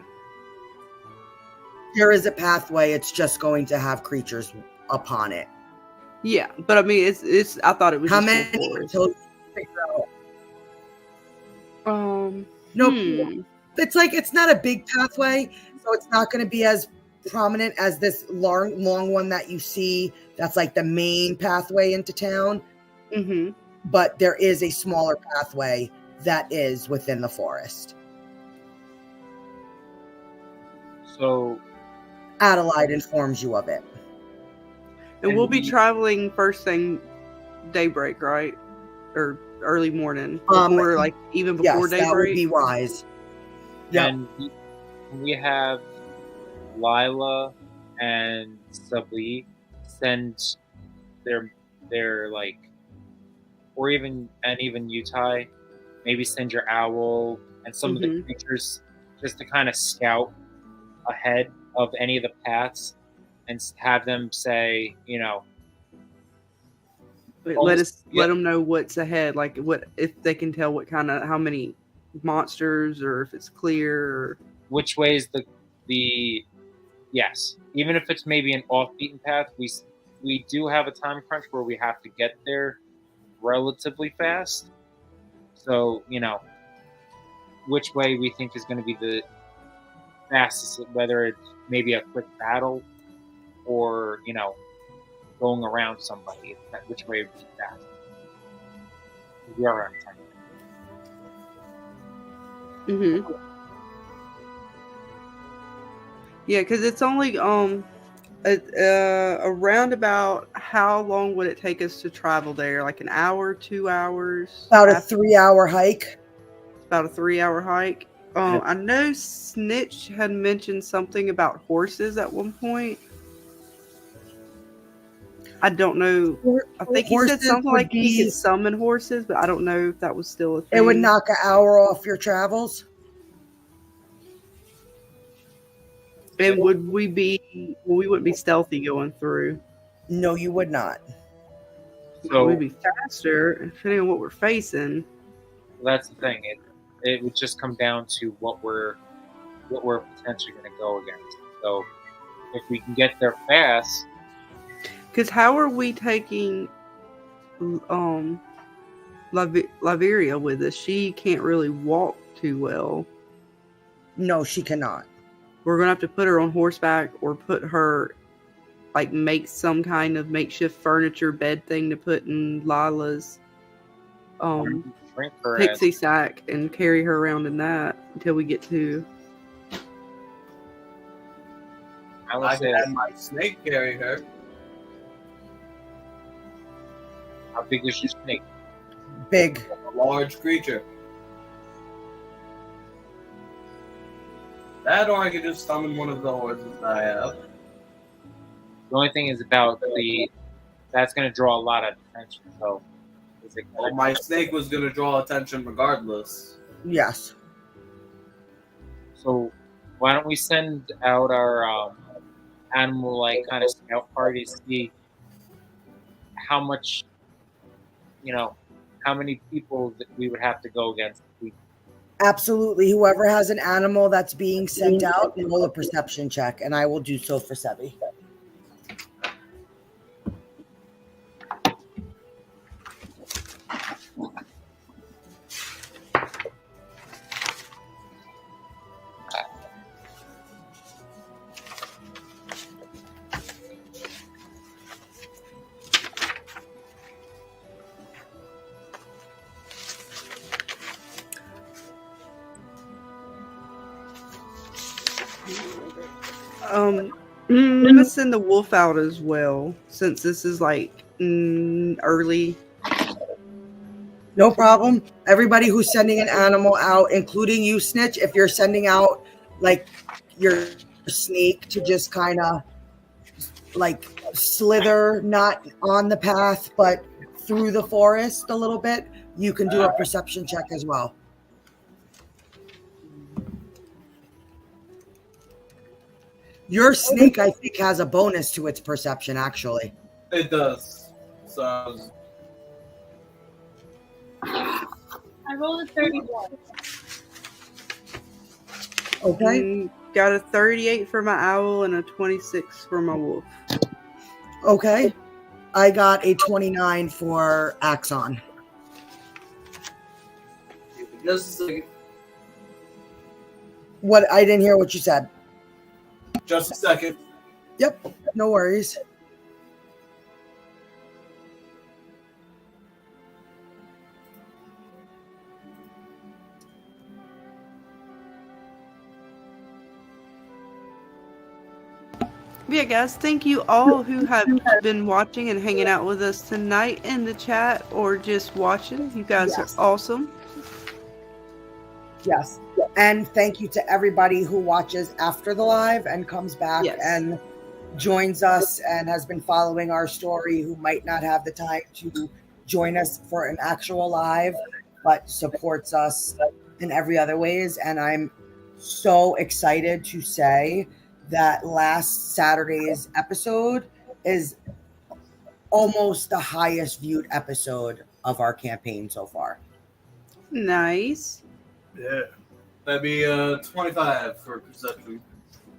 There is a pathway. It's just going to have creatures upon it. Yeah, but I mean, it's. I thought it was. How just many? No. It's like it's not a big pathway, so it's not going to be as prominent as this long one that you see. That's like the main pathway into town. But there is a smaller pathway that is within the forest. So Adelaide informs you of it. And we'll be traveling first thing daybreak, right? Or early morning. Before, like, even before daybreak? That would be wise. And we have Lila and Sabli send their like, or even Utai, maybe send your owl and some of the creatures just to kind of scout ahead of any of the paths and have them say, you know, let them know what's ahead, like what if they can tell what kind of how many monsters or if it's clear or which way is the yes, even if it's maybe an off beaten path, we do have a time crunch where we have to get there relatively fast. So, you know, which way we think is going to be the fastest, whether it's maybe a quick battle or, you know, going around somebody, which way would be fast. We are on time. Yeah, because it's only around about how long would it take us to travel there? Like an hour, 2 hours? About a 3-hour hike. About a 3-hour hike. I know Snitch had mentioned something about horses at one point. I don't know. I think he said something like he could summon horses, but I don't know if that was still a thing. It would knock an hour off your travels. And we wouldn't be stealthy going through. No, you would not. So we'd be faster, depending on what we're facing. Well, that's the thing. It would just come down to what we're potentially going to go against. So if we can get there fast. Because how are we taking Liveria with us? She can't really walk too well. No, she cannot. We're gonna have to put her on horseback or put her, like, make some kind of makeshift furniture bed thing to put in Lila's Shrink her pixie sack and carry her around in that until we get to. I can have my snake carry her. How big is your snake? Big. A large creature. That, or I could just summon one of the horses I have. The only thing is about that's going to draw a lot of attention. So, Well, my snake was going to draw attention regardless. Yes. So, why don't we send out our animal, like, kind of scout party to see how much, how many people that we would have to go against. Absolutely. Whoever has an animal that's being sent out, roll a perception check, and I will do so for Sebi. I'm gonna send the wolf out as well, since this is like early. No problem. Everybody who's sending an animal out, including you, Snitch, if you're sending out like your snake to just kind of like slither, not on the path, but through the forest a little bit, you can do a perception check as well. Your snake, I think, has a bonus to its perception, actually. It does. So I rolled a 31. Okay. Got a 38 for my owl and a 26 for my wolf. Okay. I got a 29 for Axon. just a second. What? I didn't hear what you said. Just a second. Yep. No worries. Yeah, guys, thank you all who have been watching and hanging out with us tonight in the chat or just watching. You guys are awesome. Yes. And thank you to everybody who watches after the live and comes back and joins us and has been following our story, who might not have the time to join us for an actual live, but supports us in every other ways. And I'm so excited to say that last Saturday's episode is almost the highest viewed episode of our campaign so far. Nice. Yeah. That'd be 25 for perception.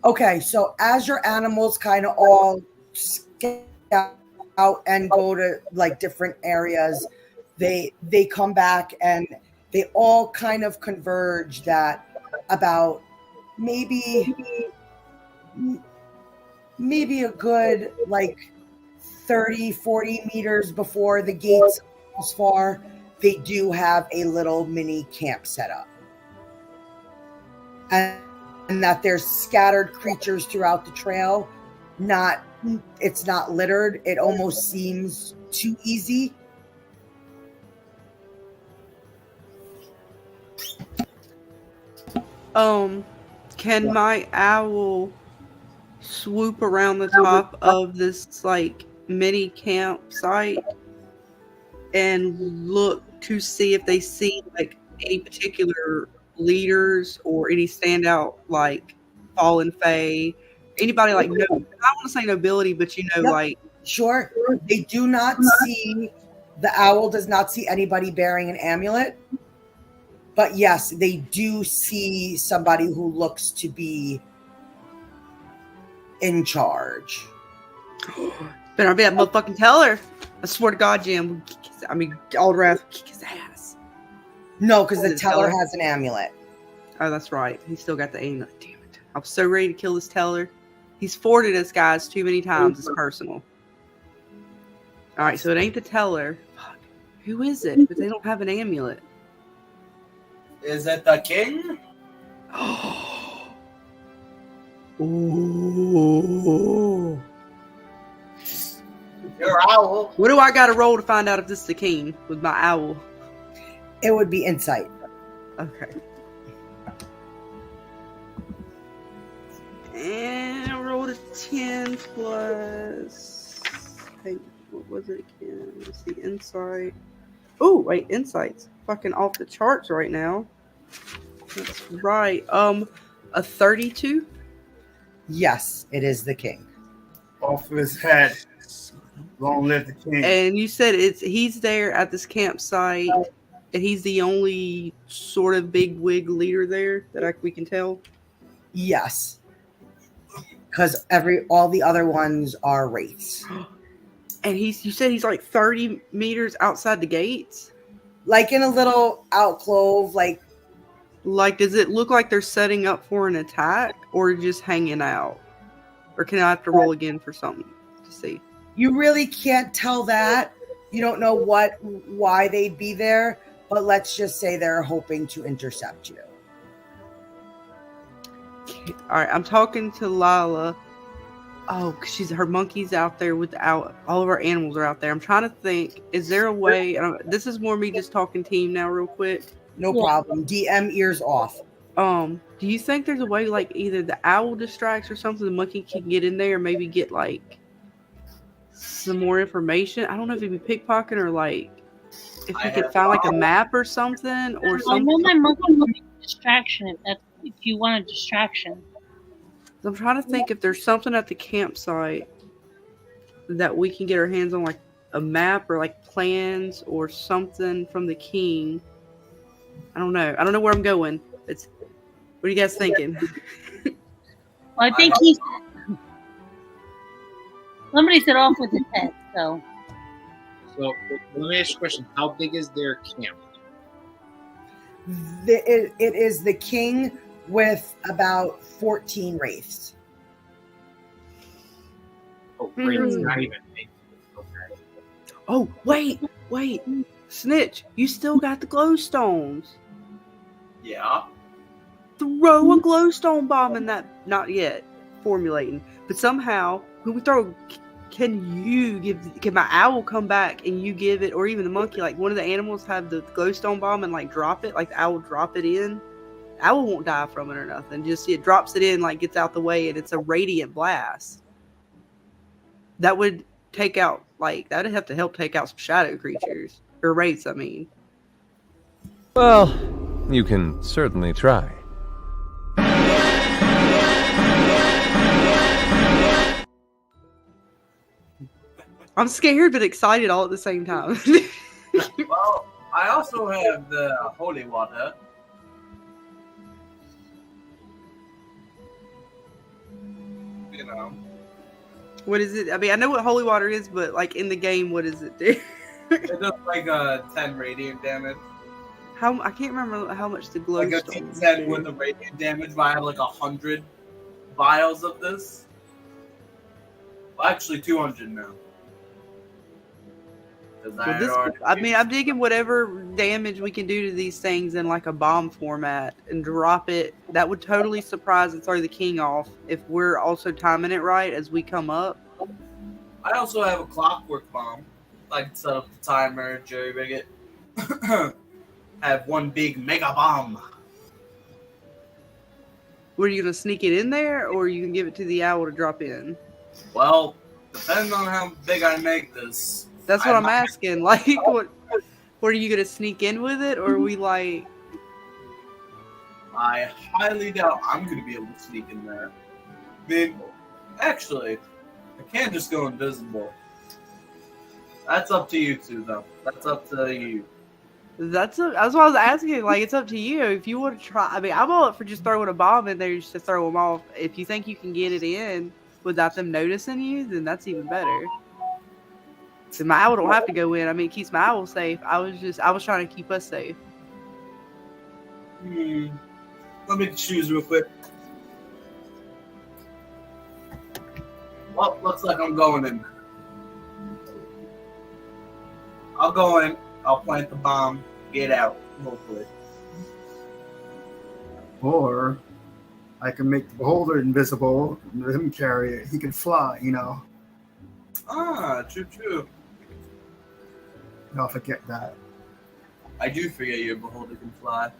Okay, so as your animals kind of all scout out and go to like different areas, they come back and they all kind of converge that about maybe a good like 30-40 meters before the gates of WallsFar, they do have a little mini camp set up. And that there's scattered creatures throughout the trail. It's not littered. It almost seems too easy. Can my owl swoop around the top of this like mini campsite and look to see if they see like any particular leaders or any standout like fallen fae, anybody like no, I don't want to say nobility, but like sure, they do not see, the owl does not see anybody bearing an amulet, but yes, they do see somebody who looks to be in charge. Better not be that motherfucking teller. I swear to God, Jim. Aldrath will kick his ass. No, because Is the it teller teller? has an amulet. Oh, that's right. He still got the amulet. Damn it. I was so ready to kill this teller. He's forwarded us, guys, too many times. It's personal. All right, so it ain't the teller. Fuck. Who is it? But they don't have an amulet. Is it the king? Ooh. Your owl. What do I got to roll to find out if this is the king with my owl? It would be insight. Okay. And I rolled a 10 plus. Hey, what was it again? Let's see, insight. Oh, wait, insight's fucking off the charts right now. That's right. A 32. Yes, it is the king. Off his head. Long live the king. And you said he's there at this campsite, and he's the only sort of big wig leader there that we can tell. Yes. Because all the other ones are wraiths. And you said he's like 30 meters outside the gates? Like in a little alcove, Like, does it look like they're setting up for an attack or just hanging out? Or can I have to roll again for something to see? you really can't tell that. You don't know why they'd be there, but let's just say they're hoping to intercept you. All right, I'm talking to Lila. Oh, 'cause her monkey's out there all of our animals are out there. I'm trying to think, is there a way? This is more me just talking team now, real quick. No problem. DM ears off. Do you think there's a way, like either the owl distracts or something, the monkey can get in there, and maybe get like some more information? I don't know if it'd be pickpocketing or like if we could find like a map or something or I something. know my monkey will be a distraction if you want a distraction. I'm trying to think if there's something at the campsite that we can get our hands on, like a map or like plans or something from the king. I don't know. I don't know where I'm going. What are you guys thinking? Well, I think somebody set off with his head, so. So let me ask you a question. How big is their camp? It is the king with about 14 wraiths. Oh, great. It's not even big. Okay. Oh, wait. Snitch, you still got the glowstones. Yeah. Throw a glowstone bomb in that. Not yet. Formulating. But somehow, when we throw, can my owl come back and you give it, or even the monkey, like one of the animals have the glowstone bomb and like drop it, like the owl drop it in? The owl won't die from it or nothing. Just it drops it in, like gets out the way, and it's a radiant blast. That would take out, that would have to help take out some shadow creatures. Or wraiths, I mean. Well, you can certainly try. I'm scared but excited all at the same time. Well, I also have the holy water. You know. What is it? I mean, I know what holy water is, but like in the game, what does it do? It does like 10 radiant damage. I can't remember how much the glow Like a T10 with the radiant damage, but I have like 100 vials of this. Well, actually 200 now. I'm digging whatever damage we can do to these things in like a bomb format and drop it. That would totally surprise and throw the king off if we're also timing it right as we come up. I also have a clockwork bomb. I can set up the timer, jerry rig it. Have one big mega bomb. Were you gonna sneak it in there, or you can give it to the owl to drop in? Well, depending on how big I make this. That's what I'm asking. Like, what are you gonna sneak in with it, or are we like? I highly doubt I'm gonna be able to sneak in there. I mean, actually, I can't just go invisible. That's up to you two, though. That's up to you. That's what I was asking. Like, it's up to you if you want to try. I mean, I'm all up for just throwing a bomb in there just to throw them off. If you think you can get it in, without them noticing you, then that's even better. So my owl don't have to go in. I mean, it keeps my owl safe. I was trying to keep us safe. Let me choose real quick. Well, looks like I'm going in. I'll go in. I'll plant the bomb. Get out. Hopefully. Or I can make the beholder invisible, and let him carry it. He can fly, you know. Ah, true. Don't forget that. I do forget your beholder can fly.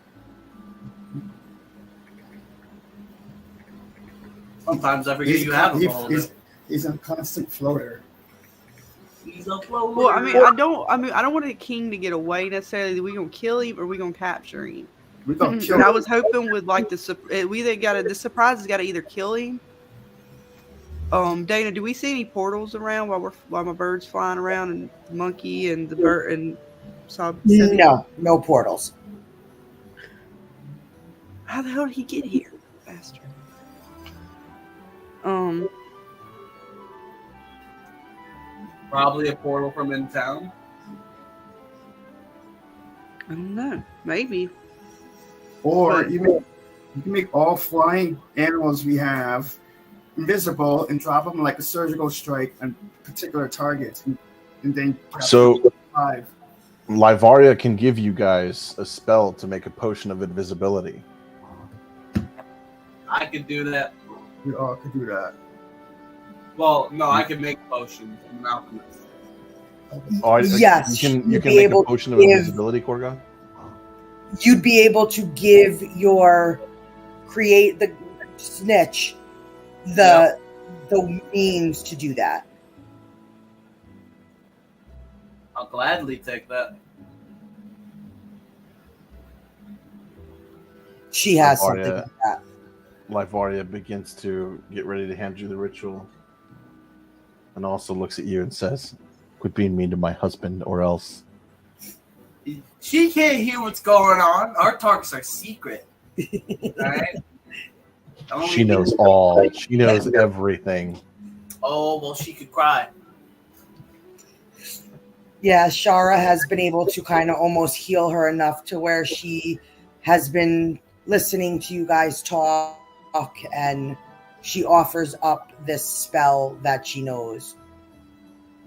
Sometimes I forget you have a beholder. He's a constant floater. He's a floater. Well, I don't want the king to get away necessarily. We gonna kill him or we gonna capture him? We're gonna kill And I him. was hoping with like the surprise has got to either kill him. Dana, do we see any portals around while my bird's flying around and the monkey and the bird and No portals. How the hell did he get here, bastard? Probably a portal from in town. I don't know. Maybe. Or you can make all flying animals we have invisible and drop them like a surgical strike on particular targets, and then So, five. Livaria can give you guys a spell to make a potion of invisibility. I could do that. We all could do that. Well, no, I could make potions. I'm an alchemist. Yes, you you'd can be make able a potion to of give- invisibility, Korgon. You'd be able to give create the snitch the means to do that. I'll gladly take that. She has something Livaria- like that. Livaria begins to get ready to hand you the ritual, and also looks at you and says, "Quit being mean to my husband, or else." She can't hear what's going on. Our talks are secret. Alright? She knows all. She knows everything. Oh, well, she could cry. Yeah, Shara has been able to kind of almost heal her enough to where she has been listening to you guys talk, and she offers up this spell that she knows.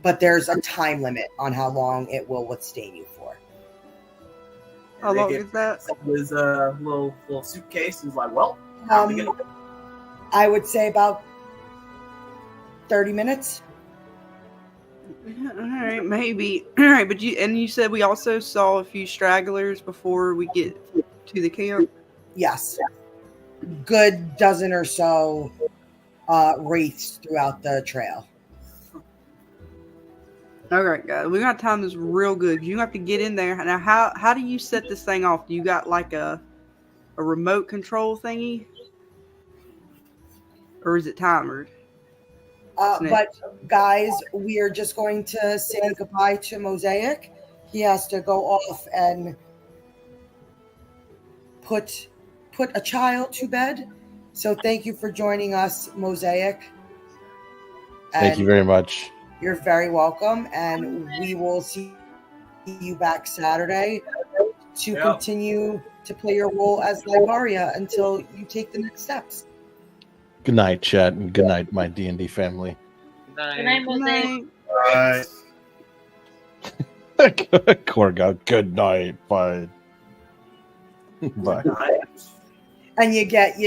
But there's a time limit on how long it will withstand you for. How long is that? His little suitcase. He's like, well, time to get away. I would say about 30 minutes. Yeah, all right, maybe. All right, but you said we also saw a few stragglers before we get to the camp. Yes. Good dozen or so wraiths throughout the trail. All right, guys, we got to time this real good. You have to get in there now. How do you set this thing off? Do you got like a remote control thingy, or is it timered? But guys, we are just going to say goodbye to Mosaic. He has to go off and put a child to bed. So thank you for joining us, Mosaic. Thank you very much. You're very welcome, and we will see you back Saturday to continue to play your role as Livaria until you take the next steps. Good night, chat, and good night, my D&D family. Good night, Mosaic. Korgon, good night. Bye. Bye. And you get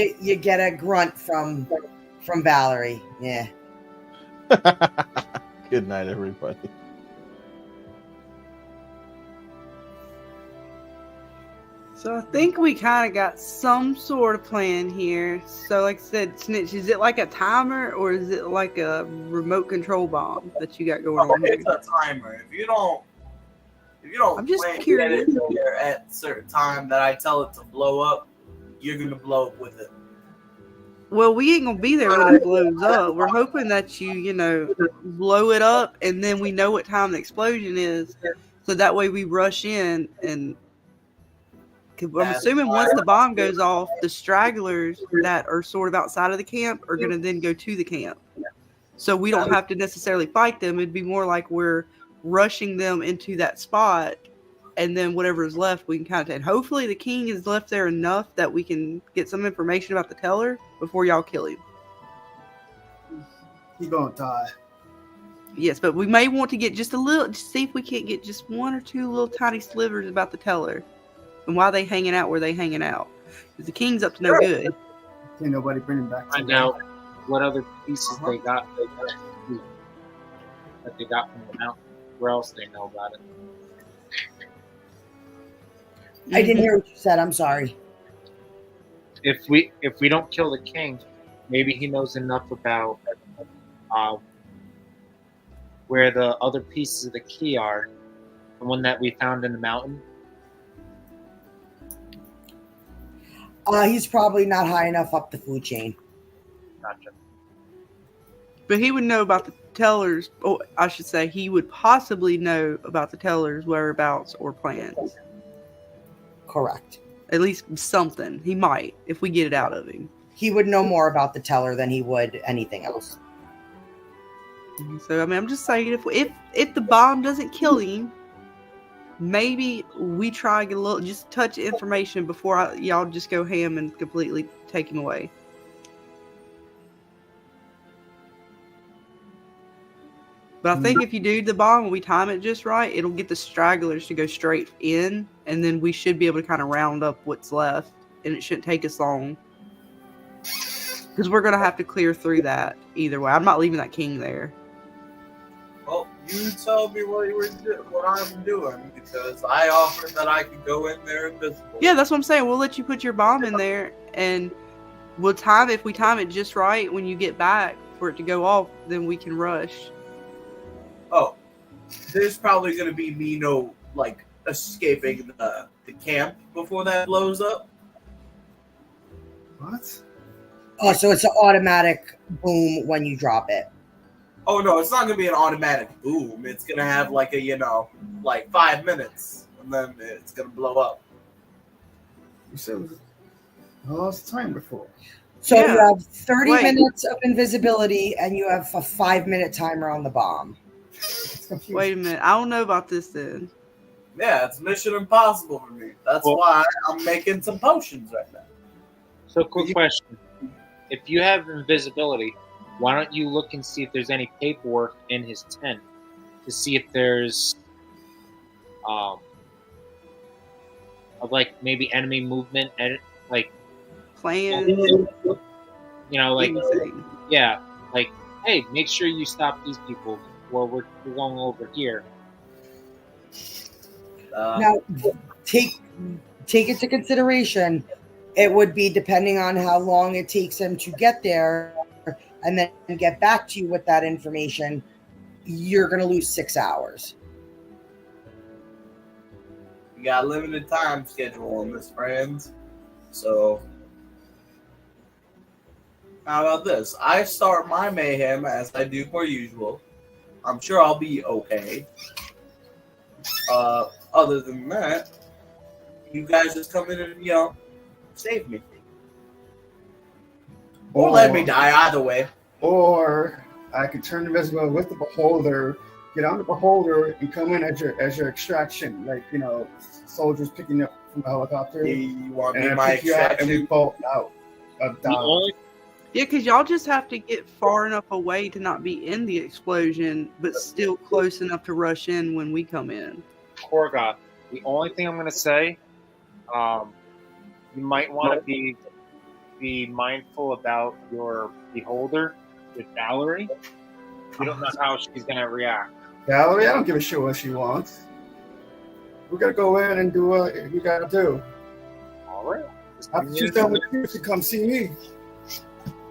a grunt from Valerie. Yeah. Good night, everybody. So I think we kind of got some sort of plan here. So like I said, Snitch, is it like a timer or is it like a remote control bomb that you got going on here? It's a timer. If you don't I'm just plan to curious. get it there at a certain time that I tell it to blow up, you're gonna blow up with it. Well, we ain't gonna be there when it blows up. We're hoping that you blow it up, and then we know what time the explosion is, so that way we rush in. And I'm assuming once the bomb goes off, the stragglers that are sort of outside of the camp are gonna then go to the camp. So we don't have to necessarily fight them. It'd be more like we're rushing them into that spot, and then whatever is left, we can kind of. And hopefully, the king is left there enough that we can get some information about the teller before y'all kill him. He gonna die. Yes, but we may want to get just a little. Just see if we can't get just one or two little tiny slivers about the teller and why they hanging out where they hanging out. Because the king's up to no good. Can't nobody bring him back. Find out what other pieces they got that they got from the mountain. Where else they know about it? I didn't hear what you said. I'm sorry. If we don't kill the king, maybe he knows enough about where the other pieces of the key are, the one that we found in the mountain. He's probably not high enough up the food chain. Gotcha. But he would know about the tellers, or I should say, he would possibly know about the tellers' whereabouts or plans. Correct. At least something. He might, if we get it out of him. He would know more about the teller than he would anything else. So I mean, I'm just saying, if the bomb doesn't kill him, maybe we try to get a little, just touch information before y'all just go ham and completely take him away. But I think if you do the bomb and we time it just right, it'll get the stragglers to go straight in, and then we should be able to kind of round up what's left, and it shouldn't take us long. Because we're going to have to clear through that either way. I'm not leaving that king there. Well, you tell me what I'm doing, because I offered that I could go in there invisible. Yeah, that's what I'm saying. We'll let you put your bomb in there, and we'll time it. If we time it just right when you get back for it to go off, then we can rush. Oh, there's probably going to be me escaping the camp before that blows up. What? Oh, so it's an automatic boom when you drop it. Oh, no, it's not going to be an automatic boom. It's going to have 5 minutes, and then it's going to blow up. You said it was a lost time before. So Yeah. you have 30 minutes of invisibility, and you have a 5-minute timer on the bomb. Wait a minute. I don't know about this then. Yeah, it's Mission Impossible for me. That's why I'm making some potions right now. So, quick question. If you have invisibility, why don't you look and see if there's any paperwork in his tent to see if there's maybe enemy movement and Plans. anything. Yeah, hey, make sure you stop these people while we're going over here. Now, take into consideration, it would be depending on how long it takes him to get there and then get back to you with that information, you're going to lose 6 hours. We got a limited time schedule on this, friends. So, how about this? I start my mayhem as I do per usual. I'm sure I'll be okay. Other than that, you guys just come in and, save me. Or let me die, either way. Or I could turn invisible with the beholder, get on the beholder, and come in as your extraction, soldiers picking up from the helicopter. You want to be and my pick you out and we extraction? bolt out of down. Yeah, because y'all just have to get far enough away to not be in the explosion, but still close enough to rush in when we come in. Korgoth, the only thing I'm going to say, you might want to be mindful about your beholder with Valerie. You don't know how she's going to react. Valerie, I don't give a shit what she wants. We gotta go in and do what you gotta do. All right. After she's done with you, she come see me.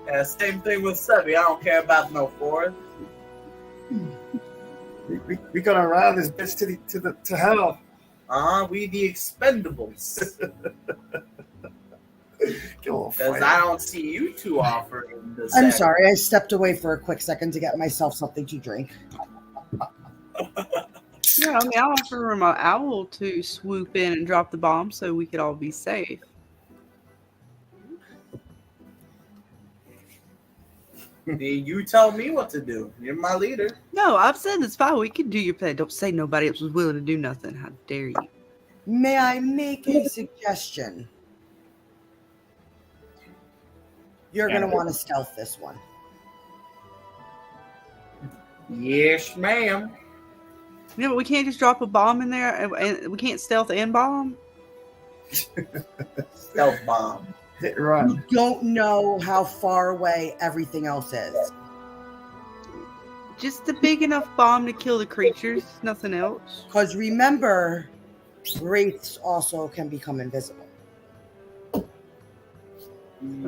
Yeah, same thing with Sebby. I don't care about no forest. We gonna ride this bitch to hell. We the Expendables. Because I I don't see you two offering this. I'm sorry, I stepped away for a quick second to get myself something to drink. Yeah, I mean, I'll offer my owl to swoop in and drop the bomb so we could all be safe. You tell me what to do. You're my leader. No, I've said it's fine. We can do your plan. Don't say nobody else was willing to do nothing. How dare you? May I make a suggestion? You're going to want to stealth this one. Yes, ma'am. Yeah, but we can't just drop a bomb in there, and we can't stealth and bomb. Stealth bomb. Hit and run. You don't know how far away everything else is. Just a big enough bomb to kill the creatures, nothing else. Because remember, wraiths also can become invisible.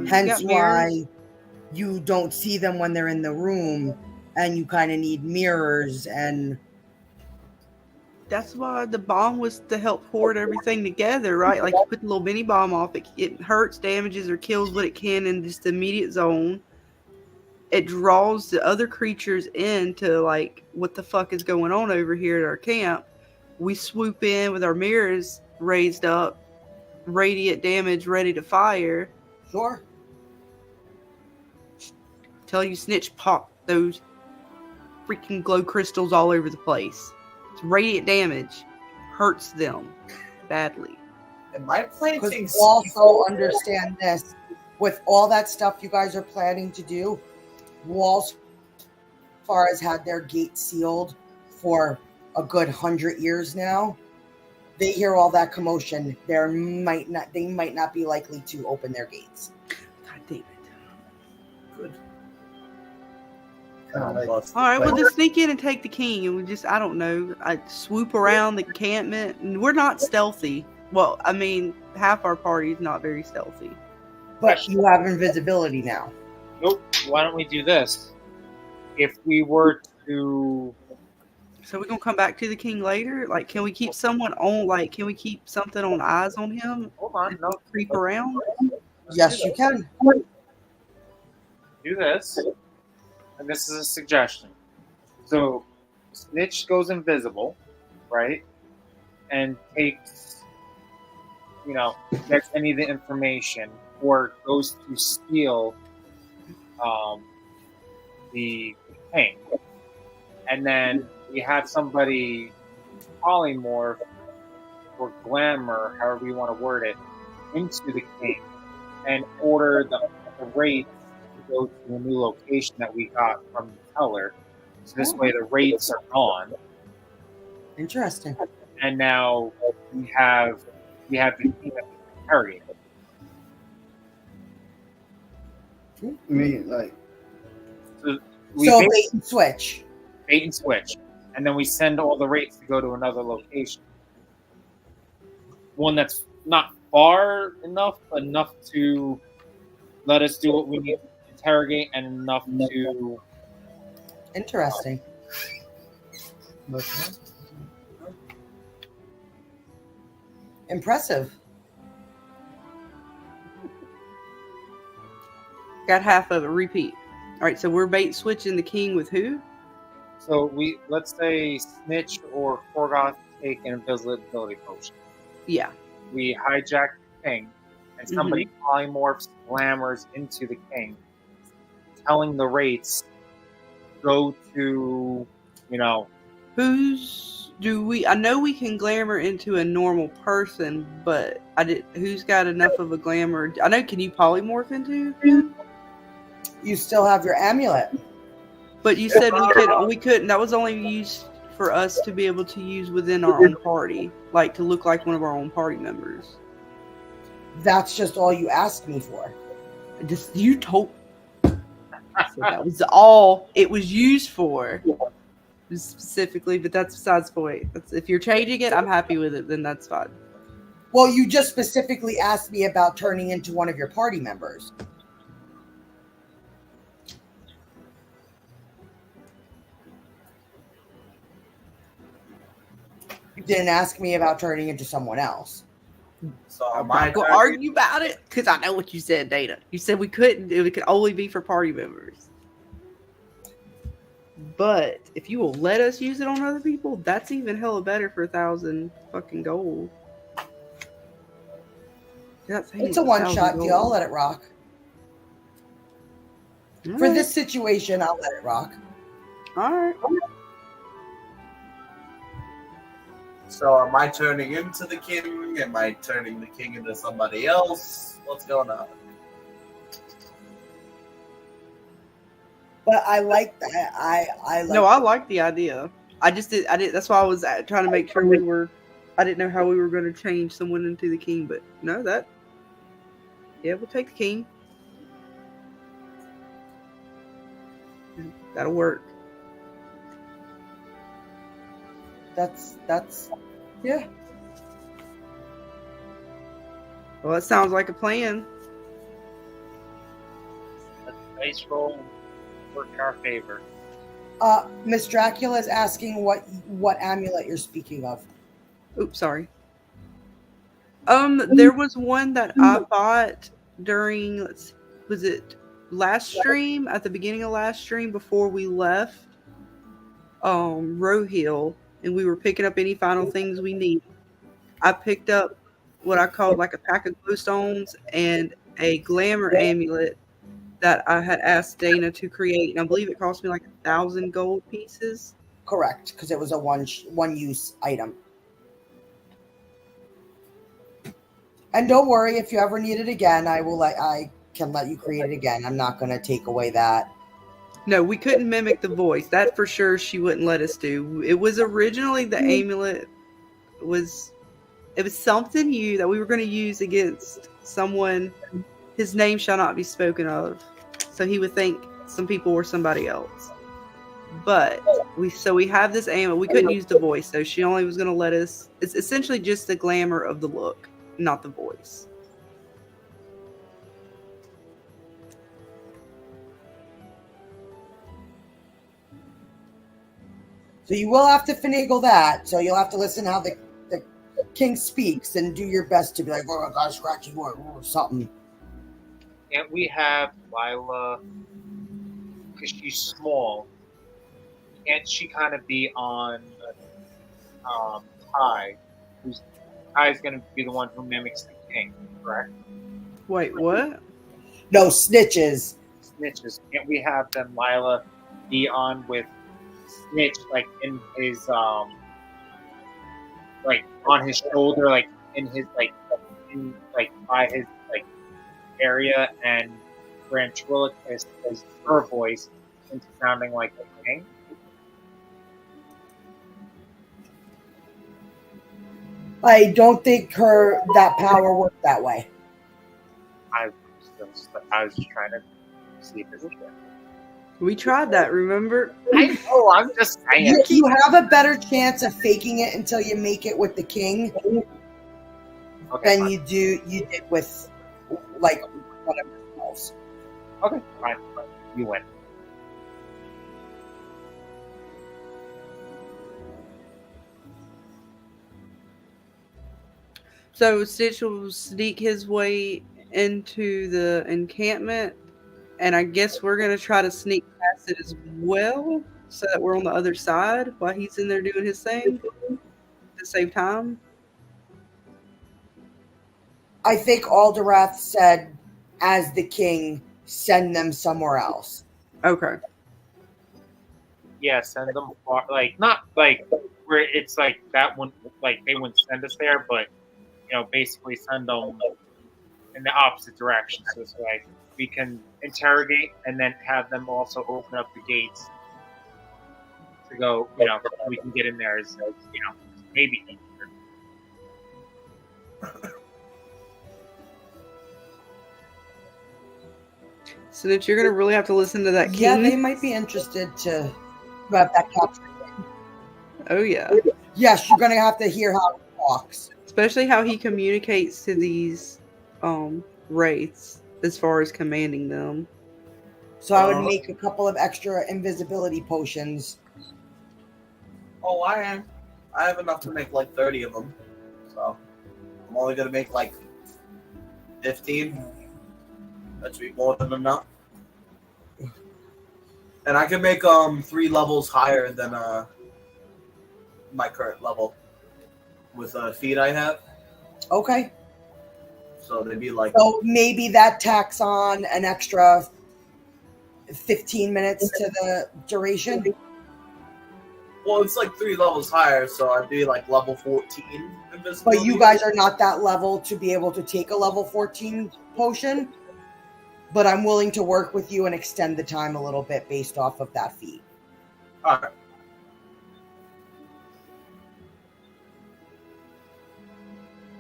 Hence why you don't see them when they're in the room, and you kind of need mirrors and... That's why the bomb was to help hoard everything together, right? Like you put the little mini bomb off, it hurts, damages, or kills what it can in just the immediate zone. It draws the other creatures into like, what the fuck is going on over here at our camp? We swoop in with our mirrors raised up, radiant damage ready to fire. Sure. Tell you snitch pop those freaking glow crystals all over the place. Radiant damage hurts them badly. Am I planting? Because also understand this, with all that stuff you guys are planning to do, WallsFar has had their gate sealed for a good 100 years now. They hear all that commotion. They might not be likely to open their gates. God damn it. Good. All right, we'll just sneak in and take the king, and we just, I don't know, I swoop around the encampment. And we're not stealthy. Well, I mean, half our party is not very stealthy. But you have invisibility now. Nope. Why don't we do this? If we were to... So we're going to come back to the king later? Like, can we keep someone on, like, can we keep something on eyes on him? Hold on. No. Creep around? Yes, you can. Do this. And this is a suggestion. So, Snitch goes invisible, right? And takes, gets any of the information, or goes to steal the king. And then we have somebody polymorph or glamour, however you want to word it, into the king and order the wraith to go to a new location that we got from the teller. So this way the wraiths are gone. Interesting. And now we have the king that we can carry. I mean, like... So bait and switch. Bait and switch. And then we send all the wraiths to go to another location. One that's not far enough, but enough to let us do what we need to interrogate, and enough to... Interesting. Impressive. Got half of it. Repeat. All right, so we're bait switching the king with who? So let's say Snitch or Korgoth take an invisibility potion. Yeah. We hijack the king, and somebody polymorphs, glamours into the king, telling the wraiths, go to, I know we can glamour into a normal person, but who's got enough of a glamour? Can you polymorph into him? You still have your amulet. But you said we couldn't. That was only used for us to be able to use within our own party, like to look like one of our own party members. That's just all you asked me for. You told. So that was all it was used for, specifically. But that's besides the point. If you're changing it, I'm happy with it. Then that's fine. Well, you just specifically asked me about turning into one of your party members. You didn't ask me about turning into someone else. So I'm not going to argue about it because I know what you said, Dana. You said we couldn't. It could only be for party members. But if you will let us use it on other people, that's even hella better for 1,000 fucking gold. It's a one-shot deal. I'll let it rock. For this situation, I'll let it rock. All right. So am I turning into the king? Am I turning the king into somebody else? What's going on? But I like that. I like. No, I like the idea. I did. That's why I was trying to make sure we were. I didn't know how we were going to change someone into the king, but no, that. Yeah, we'll take the king. That'll work. That's yeah. Well, that sounds like a plan. The dice roll worked in our favor. Miss Dracula is asking what amulet you're speaking of. Oops, sorry. There was one that I bought during, was it last stream, at the beginning of last stream before we left Rohill, and we were picking up any final things we need. I picked up what I called like a pack of glowstones and a glamour amulet that I had asked Dana to create, and I believe it cost me like 1,000 gold pieces. Correct, because it was a one use item. And don't worry, if you ever need it again, I can let you create it again. I'm not going to take away that. No, we couldn't mimic the voice. That for sure she wouldn't let us do. It was originally the amulet was something that we were going to use against someone. His name shall not be spoken of, so he would think some people were somebody else. But we have this amulet. We couldn't use the voice, so she only was going to let us. It's essentially just the glamour of the look, not the voice. So you will have to finagle that. So you'll have to listen how the king speaks and do your best to be like, oh, I got a scratchy boy or something. Can't we have Lila, because she's small, can't she kind of be on Ty? Ty's going to be the one who mimics the king, correct? Wait, what? No, snitches. Snitches. Can't we have them, Lila, be on with Snitch, like in his like on his shoulder, like in his by his area, and ventriloquist as her voice into sounding like the king? I don't think that power worked that way. I was just trying to see if this is good. We tried that, remember? I know, I'm just saying. You have a better chance of faking it until you make it with the king than you did with like whatever else. Okay, fine. You win. So Stitch will sneak his way into the encampment, and I guess we're going to try to sneak past it as well, so that we're on the other side while he's in there doing his thing to save time. I think Alderath said, as the king, send them somewhere else. Okay. Yeah, send them far, not like where it's like that one, like they wouldn't send us there, but basically send them in the opposite direction. So it's like we can interrogate and then have them also open up the gates to go, we can get in there as, maybe easier. So that you're going to really have to listen to that king. Yeah, they might be interested to have that captured. Oh, yeah. Yes, you're going to have to hear how he talks. Especially how he communicates to these wraiths as far as commanding them. So I would make a couple of extra invisibility potions. Oh, I have enough to make like 30 of them. So I'm only going to make like 15. That should be more than enough. And I can make 3 levels higher than my current level with a feat I have. Okay. So they'd be like. So maybe that tacks on an extra 15 minutes to the duration. Well, it's like 3 levels higher, so I'd be like level 14 invisibility. But you guys are not that level to be able to take a level 14 potion. But I'm willing to work with you and extend the time a little bit based off of that feat. All right.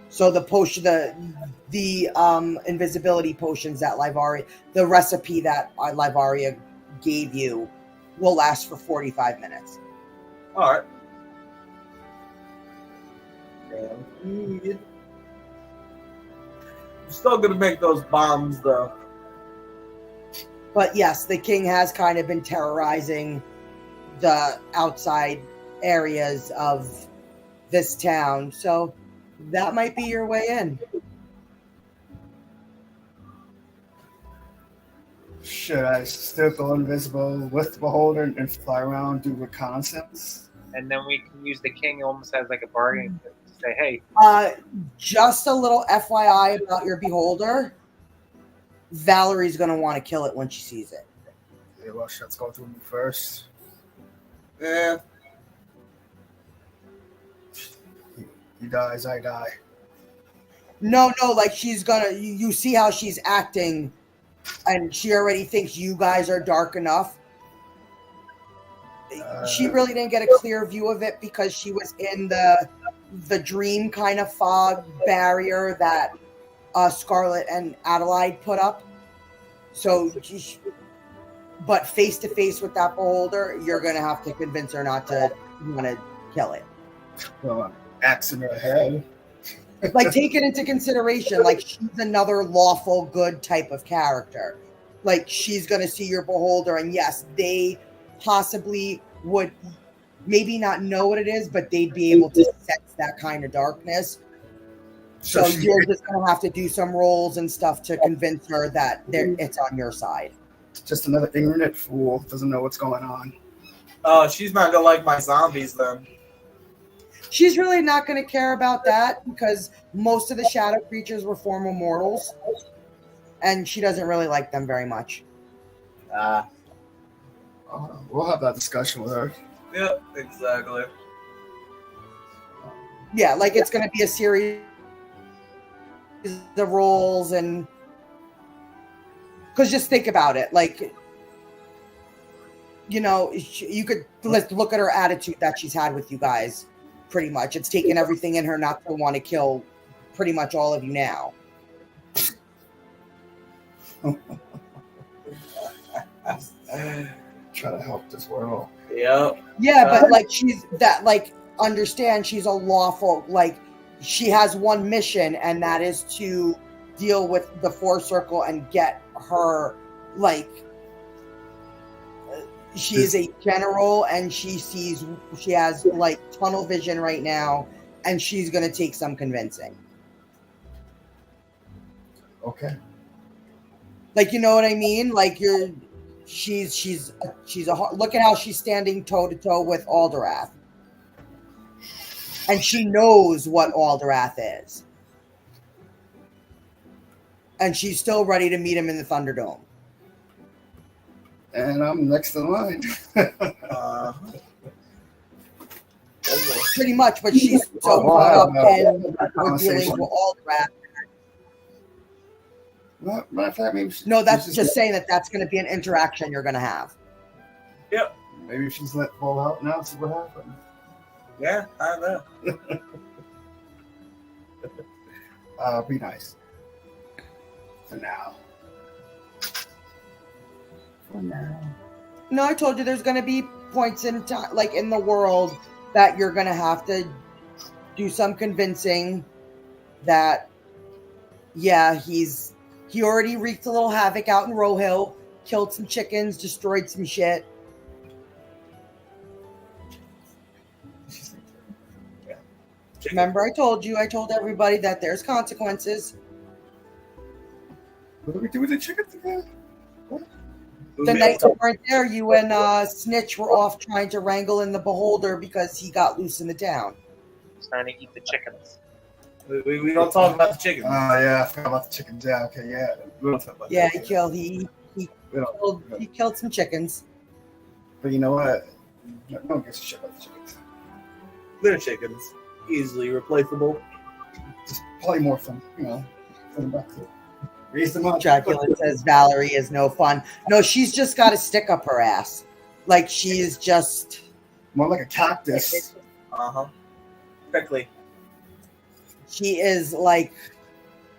So the potion, the invisibility potions that Livaria, the recipe that Livaria gave you, will last for 45 minutes. All right. I'm still gonna make those bombs though. But yes, the king has kind of been terrorizing the outside areas of this town, so that might be your way in. Should I still go invisible with the beholder and fly around, do reconnaissance? And then we can use the king almost as like a bargaining chip to say, hey. Just a little FYI about your beholder. Valerie's going to want to kill it when she sees it. Yeah, well, let's go through me first. Yeah. He dies, I die. No, like she's gonna, you see how she's acting, and she already thinks you guys are dark enough. She really didn't get a clear view of it because she was in the dream kind of fog barrier that Scarlet and Adelaide put up. So, but face to face with that beholder, you're gonna have to convince her not to want to kill it. Well, I'm axing her head. Like, take it into consideration. Like, she's another lawful good type of character. Like, she's gonna see your beholder, and yes, they possibly would maybe not know what it is, but they'd be able to sense that kind of darkness. So you're just gonna have to do some rolls and stuff to convince her that it's on your side. Just another ignorant fool, doesn't know what's going on. Oh, she's not gonna like my zombies then. She's really not going to care about that because most of the shadow creatures were former mortals, and she doesn't really like them very much. We'll have that discussion with her. Yep, exactly. Yeah, like it's going to be a series of rolls, and because just think about it, like, you know, you could let's look at her attitude that she's had with you guys. Pretty much, it's taken everything in her not to want to kill pretty much all of you now. Try to help this world. Yep. Yeah, but like she's that, like, understand she's a lawful, like, she has one mission, and that is to deal with the Four Circle and get her, like, she is a general, and she has like tunnel vision right now, and she's going to take some convincing. Okay. Like, you know what I mean? Like, she's look at how she's standing toe to toe with Alderath. And she knows what Alderath is. And she's still ready to meet him in the Thunderdome. And I'm next in line. Pretty much, but she's so caught up in dealing with Alderath. Matter of fact, maybe No, that's just saying that's going to be an interaction you're going to have. Yep. Maybe she's let fall out now. See what happens. Yeah, I know. Be nice. For now. No, I told you there's going to be points in time, like in the world, that you're going to have to do some convincing that, yeah, he already wreaked a little havoc out in Rohill, killed some chickens, destroyed some shit. Remember, I told everybody that there's consequences. What do we do with the chickens again? The night you weren't there, you and Snitch were off trying to wrangle in the beholder because he got loose in the town. Trying to eat the chickens. We don't talk about the chickens. Yeah, I forgot about the chickens. Yeah, okay, yeah. We don't talk about Yeah, that. he He killed some chickens. But you know what? No one gives a shit about the chickens. Little chickens, easily replaceable. Just polymorph them, put them back to raise them up. Dracula says Valerie is no fun. No, she's just got a stick up her ass. Like she is just more like a cactus. Correctly. She is like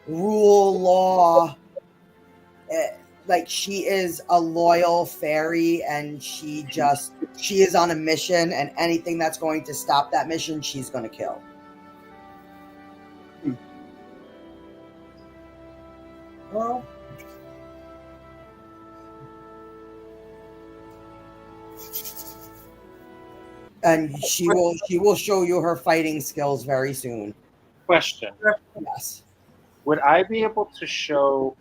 rule law. Like she is a loyal fairy, and she is on a mission, and anything that's going to stop that mission, she's going to kill. Well, and she will show you her fighting skills very soon. Question. Yes. Would I be able to show?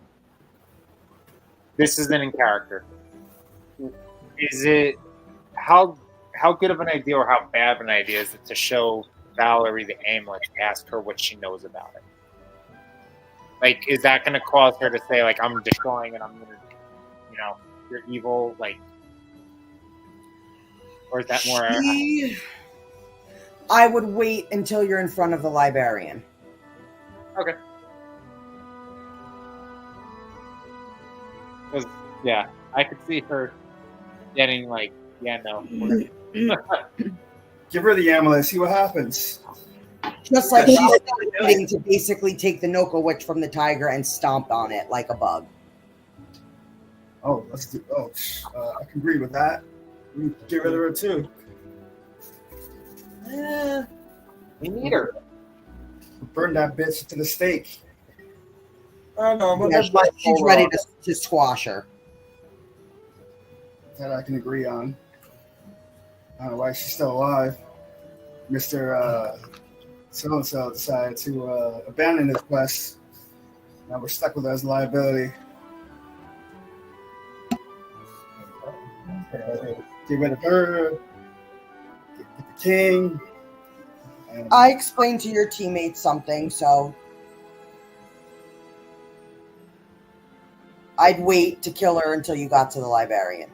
This isn't in character. Is it how good of an idea or how bad of an idea is it to show Valerie the amulet to ask her what she knows about it? Like, is that going to cause her to say, like, I'm destroying and I'm going to, you're evil, like, or is that more? I would wait until you're in front of the librarian. Okay. Because, yeah, I could see her getting, like, yeah, no. Give her the amulet, see what happens. Just like she's waiting to basically take the Noka Witch from the tiger and stomp on it like a bug. Oh, I can agree with that. We can get rid of her too. We need her. Burn that bitch to the stake. I don't know. Yeah, she's ready to squash her. That I can agree on. I don't know why she's still alive. Mr. So-and-so decided to abandon his quest. Now we're stuck with her as a liability. Get rid of her. Get the king. I explained to your teammates something, so I'd wait to kill her until you got to the librarian.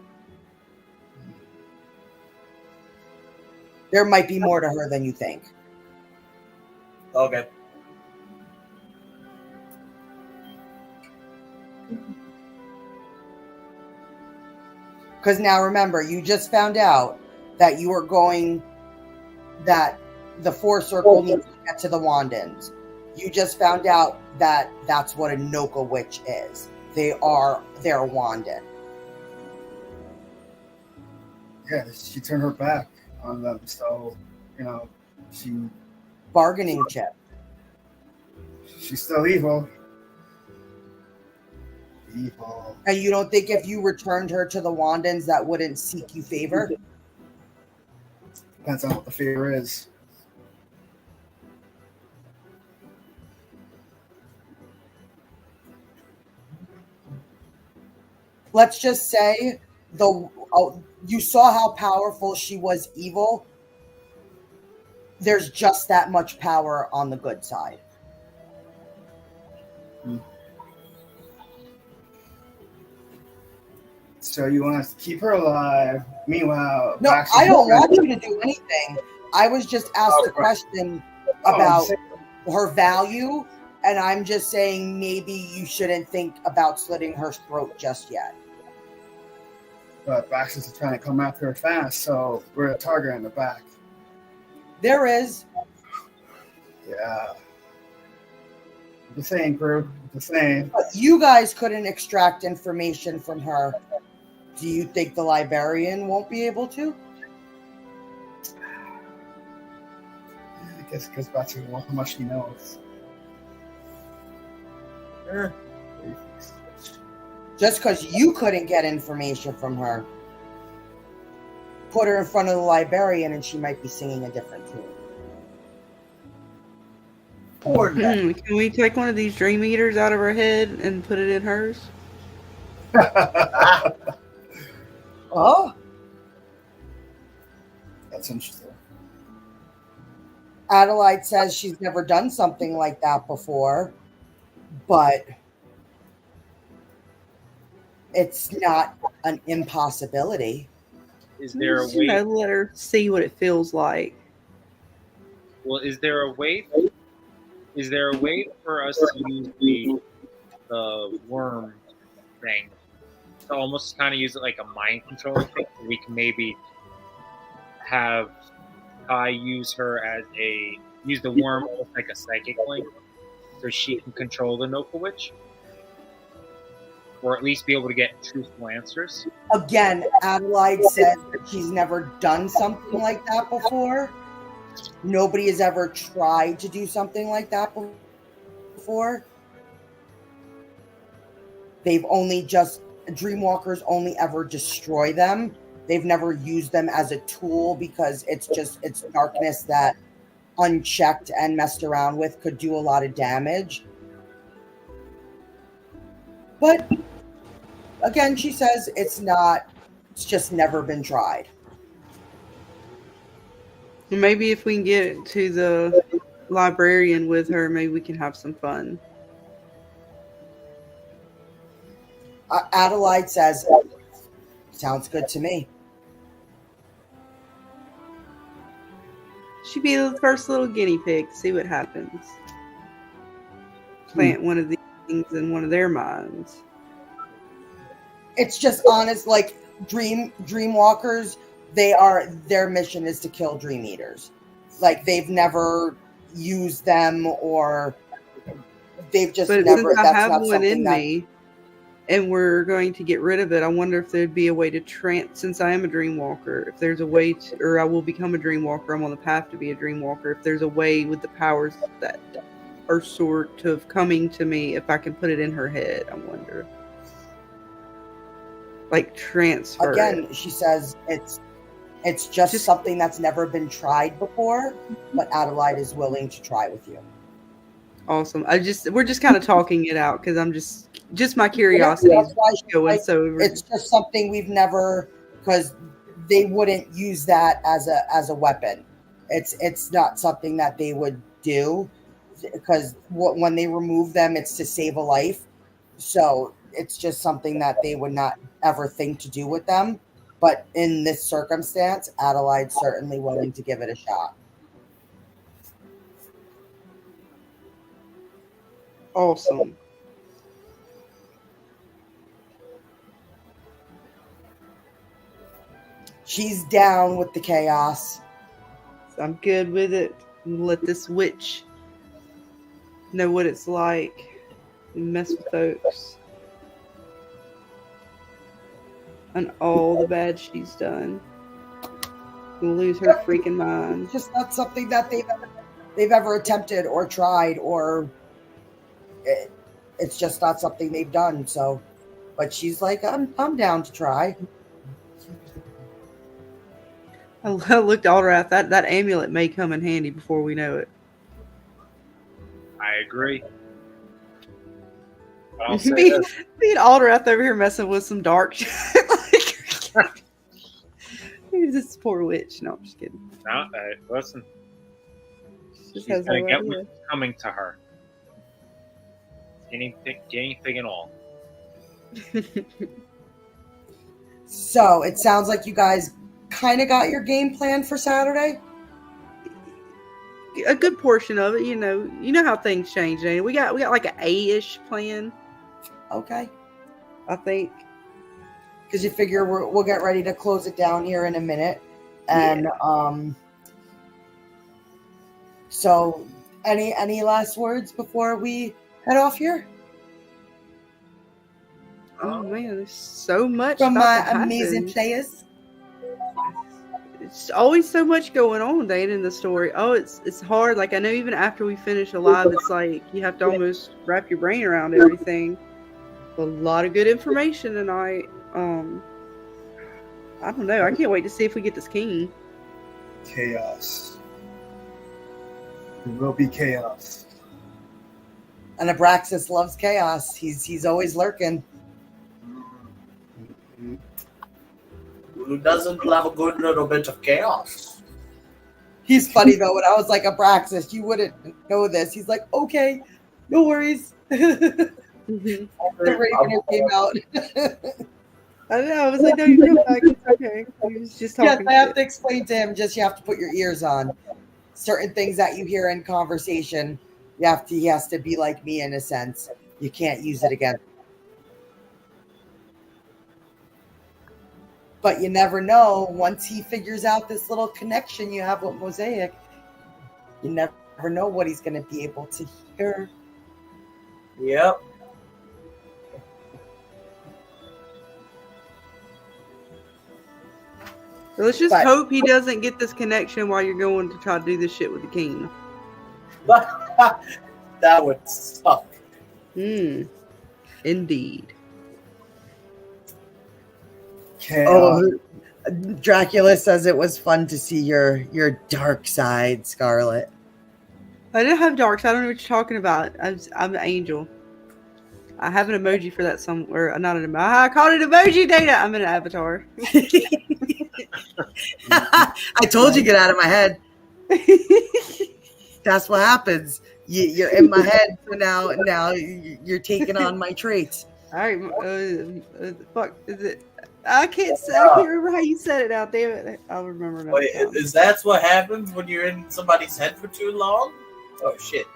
There might be more to her than you think. Okay. Because now remember, you just found out that you are going, that the 4 circle needs to get to the Wandens. You just found out that that's what a Noka Witch is. They're Wanden. Yeah, she turned her back on them, so, she... Bargaining chip. She's still evil. Evil. And you don't think if you returned her to the Wandens that wouldn't seek you favor? Depends on what the favor is. Let's just say you saw how powerful she was evil. There's just that much power on the good side. So you want us to keep her alive. Meanwhile, no, I don't want you to do anything. I was just asked a question about her value, and I'm just saying maybe you shouldn't think about slitting her throat just yet. But Aabraxxis is trying to come after her fast, so we're a target in the back. There is. Yeah. The same, crew. The same. But you guys couldn't extract information from her. Do you think the librarian won't be able to? I guess it goes back to how much he knows. Just because you couldn't get information from her, put her in front of the librarian and she might be singing a different tune. Can we take one of these dream eaters out of her head and put it in hers? Oh, that's interesting. Adelaide says she's never done something like that before, but it's not an impossibility. Is there a Just, you know, way? let her see what it feels like. Well, is there a way? Is there a way for us to use the worm thing to almost kind of use it like a mind control thing? We can maybe have Kai use the worm almost like a psychic link, so she can control the Nopal Witch, or at least be able to get truthful answers. Again, Adelaide says that she's never done something like that before. Nobody has ever tried to do something like that before. Dreamwalkers only ever destroy them. They've never used them as a tool because it's darkness that unchecked and messed around with could do a lot of damage. But again, she says it's just never been tried. Maybe if we can get to the librarian with her, maybe we can have some fun. Adelaide says, sounds good to me. She'd be the first little guinea pig, see what happens. Plant one of these things in one of their minds. It's just honest, like Dreamwalkers, their mission is to kill Dream Eaters. Like they've never used them, or they've just but never. Since I that's have not one something in me, and we're going to get rid of it, I wonder if there'd be a way to since I am a Dreamwalker, if there's a way to, or I will become a Dreamwalker, I'm on the path to be a Dreamwalker, if there's a way with the powers that are sort of coming to me, if I can put it in her head, I wonder. Like transfer. Again, she says it's just something that's never been tried before, but Adelaide is willing to try with you. Awesome. We're just kind of talking it out because I'm just my curiosity is going. So it's just something we've never, because they wouldn't use that as a weapon. It's not something that they would do, because when they remove them, it's to save a life. So it's just something that they would not ever think to do with them. But in this circumstance, Adelaide's certainly willing to give it a shot. Awesome. She's down with the chaos. So I'm good with it. Let this witch know what it's like to mess with folks. And all the bad she's done. We'll lose her freaking mind. It's just not something that they've ever attempted or tried, or it's just not something they've done. So, but she's like, I'm down to try. I looked all right. That amulet may come in handy before we know it. I agree. Me and Aldrath over here messing with some dark shit. This poor witch. No, I'm just kidding. No, listen. She's She's gonna get what's coming to her. Anything at all. So it sounds like you guys kind of got your game plan for Saturday. A good portion of it, you know how things change. Jane. We got like an A-ish plan. Okay. I think. Because you figure we'll get ready to close it down here in a minute. And so any last words before we head off here? Oh man, there's so much from about my to amazing happen. players. It's always so much going on, Dane, in the story. Oh, it's hard. Like I know even after we finish a live, it's like you have to almost wrap your brain around everything. A lot of good information tonight. I don't know. I can't wait to see if we get this king. Chaos. There will be chaos. And Aabraxxis loves chaos. He's always lurking. Who doesn't love a good little bit of chaos? He's funny though. When I was like, Aabraxxis, you wouldn't know this. He's like, okay, no worries. Mhm. The Ravener came out. I know. I was like, no, you come back. It's okay. He was just Yes, talking I have shit. to explain to him. Just you have to put your ears on. Certain things that you hear in conversation, he has to be like me in a sense. You can't use it again. But you never know. Once he figures out this little connection you have with Mosaic, you never know what he's going to be able to hear. Yep. So let's just But- hope he doesn't get this connection while you're going to try to do this shit with the king. That would suck. Indeed. Okay, Oh, Dracula says it was fun to see your dark side, Scarlet. I didn't have darks. I don't know what you're talking about. I'm an angel. I have an emoji for that somewhere. Not an emoji. I called it emoji data. I'm an avatar. I told you, get out of my head. That's what happens. You're in my head, so now you're taking on my traits. All right. Fuck. Is it? I can't remember how you said it out there. I'll remember now. Wait, is that what happens when you're in somebody's head for too long? Oh shit!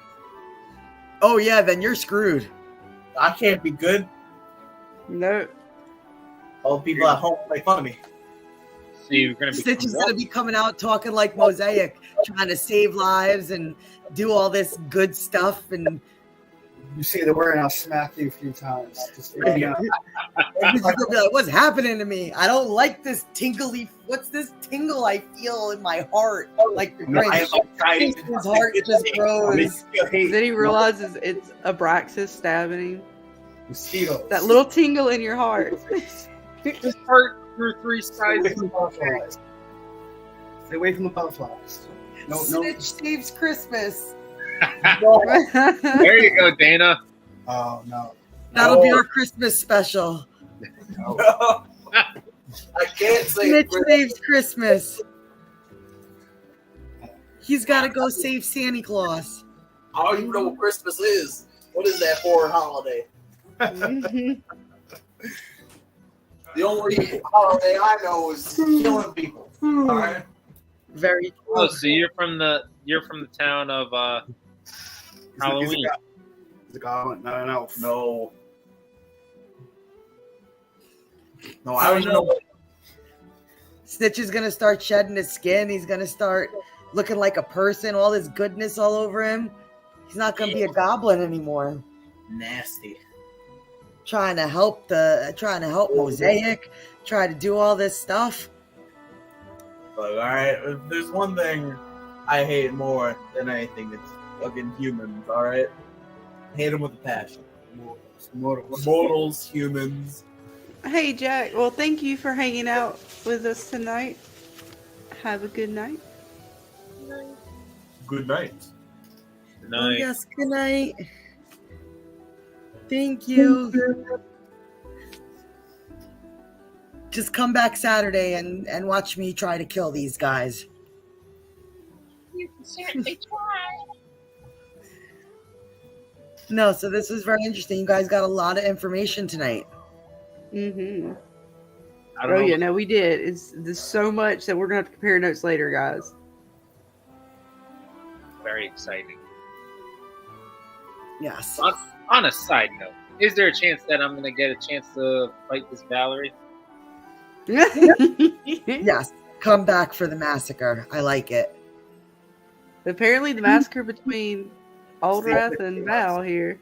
Oh yeah, then you're screwed. I can't be good. No. All the people at home make fun of me. So you're gonna be Stitch is gonna be coming out talking like Mosaic, trying to save lives and do all this good stuff. And you see the word, and I'll smack you a few times. Just, you know. he's gonna be like, "What's happening to me? I don't like this tingly. What's this tingle I feel in my heart? Like the Grinch. His heart just grows." Then he realizes it's Aabraxxis stabbing him. Mosquitoes. That little tingle in your heart. Just hurt through 3 sides. Stay away from the butterflies. No. Stitch saves Christmas. There you go, Dana. Oh no. That'll be our Christmas special. No. I can't say Stitch saves Christmas. He's got to go save Santa Claus. I don't even know what Christmas is. What is that foreign holiday? The only holiday I know is killing people. All right. Very cool. Oh, so you're from the town of Halloween. He's a goblin, not an elf. No, I don't even know what. Stitch is gonna start shedding his skin. He's gonna start looking like a person. All this goodness all over him. He's not gonna be a goblin anymore. Nasty. Trying to help Mosaic. Try to do all this stuff. Like, all right, if there's one thing I hate more than anything, it's fucking humans. All right, hate them with a passion. Mortals, humans. Hey, Jack. Well, thank you for hanging out with us tonight. Have a good night. Good night. Oh, yes, good night. Thank you. Just come back Saturday and watch me try to kill these guys. You can certainly try. No, so this was very interesting. You guys got a lot of information tonight. Mm-hmm. I don't know. Yeah, no, we did. There's so much that we're gonna have to compare notes later, guys. Very exciting. Yes. On a side note, is there a chance that I'm gonna get a chance to fight this Valerie? Yes. Come back for the massacre. I like it. Apparently, the massacre between Aldrath and Val here.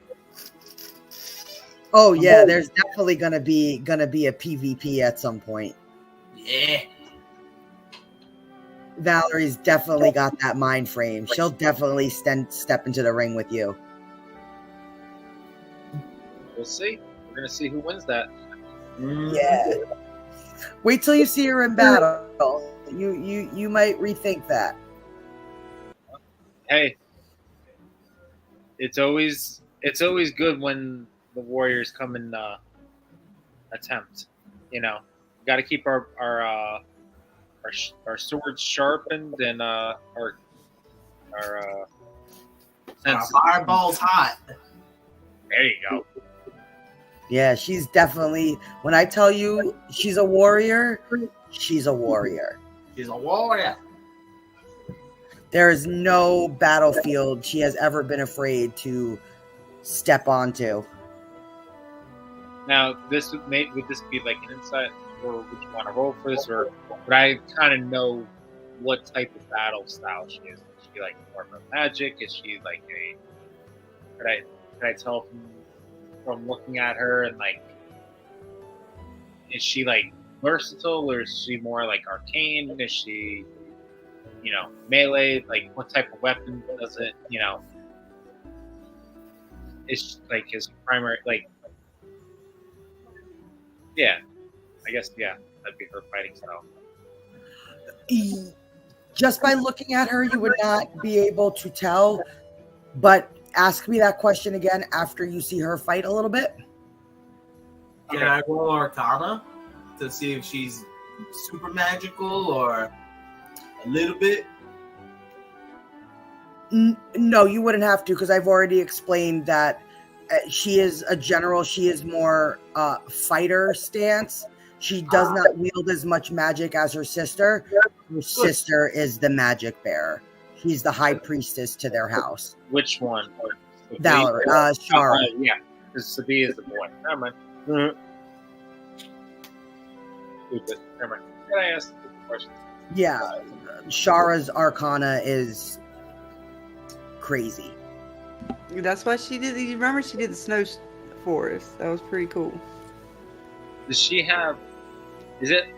Oh yeah, there's definitely gonna be a PvP at some point. Yeah. Valerie's definitely got that mind frame. She'll definitely step into the ring with you. We'll see. We're gonna see who wins that. Yeah. Wait till you see her in battle. You might rethink that. Hey, it's always good when the warriors come and attempt. You know, got to keep our swords sharpened and our senses. Fireball's hot. There you go. Yeah, she's definitely, when I tell you she's a warrior, she's a warrior. She's a warrior. There is no battlefield she has ever been afraid to step onto. Now, would this be like an insight, or would you want to roll for this, or would I kind of know what type of battle style she is? Is she like more of a magic? Is she like a? Could I tell from looking at her, and like, is she like versatile, or is she more like arcane? Is she, melee? Like, what type of weapon does it? Is like his primary like. Yeah, I guess, that'd be her fighting style. Just by looking at her, you would not be able to tell, but ask me that question again after you see her fight a little bit. Can I roll Arcana to see if she's super magical or a little bit? No, you wouldn't have to, because I've already explained that she is a general. She is more fighter stance. She does not wield as much magic as her sister. Her sister is the magic bearer. She's the high priestess to their house. Which one? Valerie, Shara. Yeah, because Sabi is the boy. Never mind. Never mind. Can I ask a question? Yeah, Shara's Arcana is crazy. That's why she did. You remember she did the snow forest. That was pretty cool. Does she have?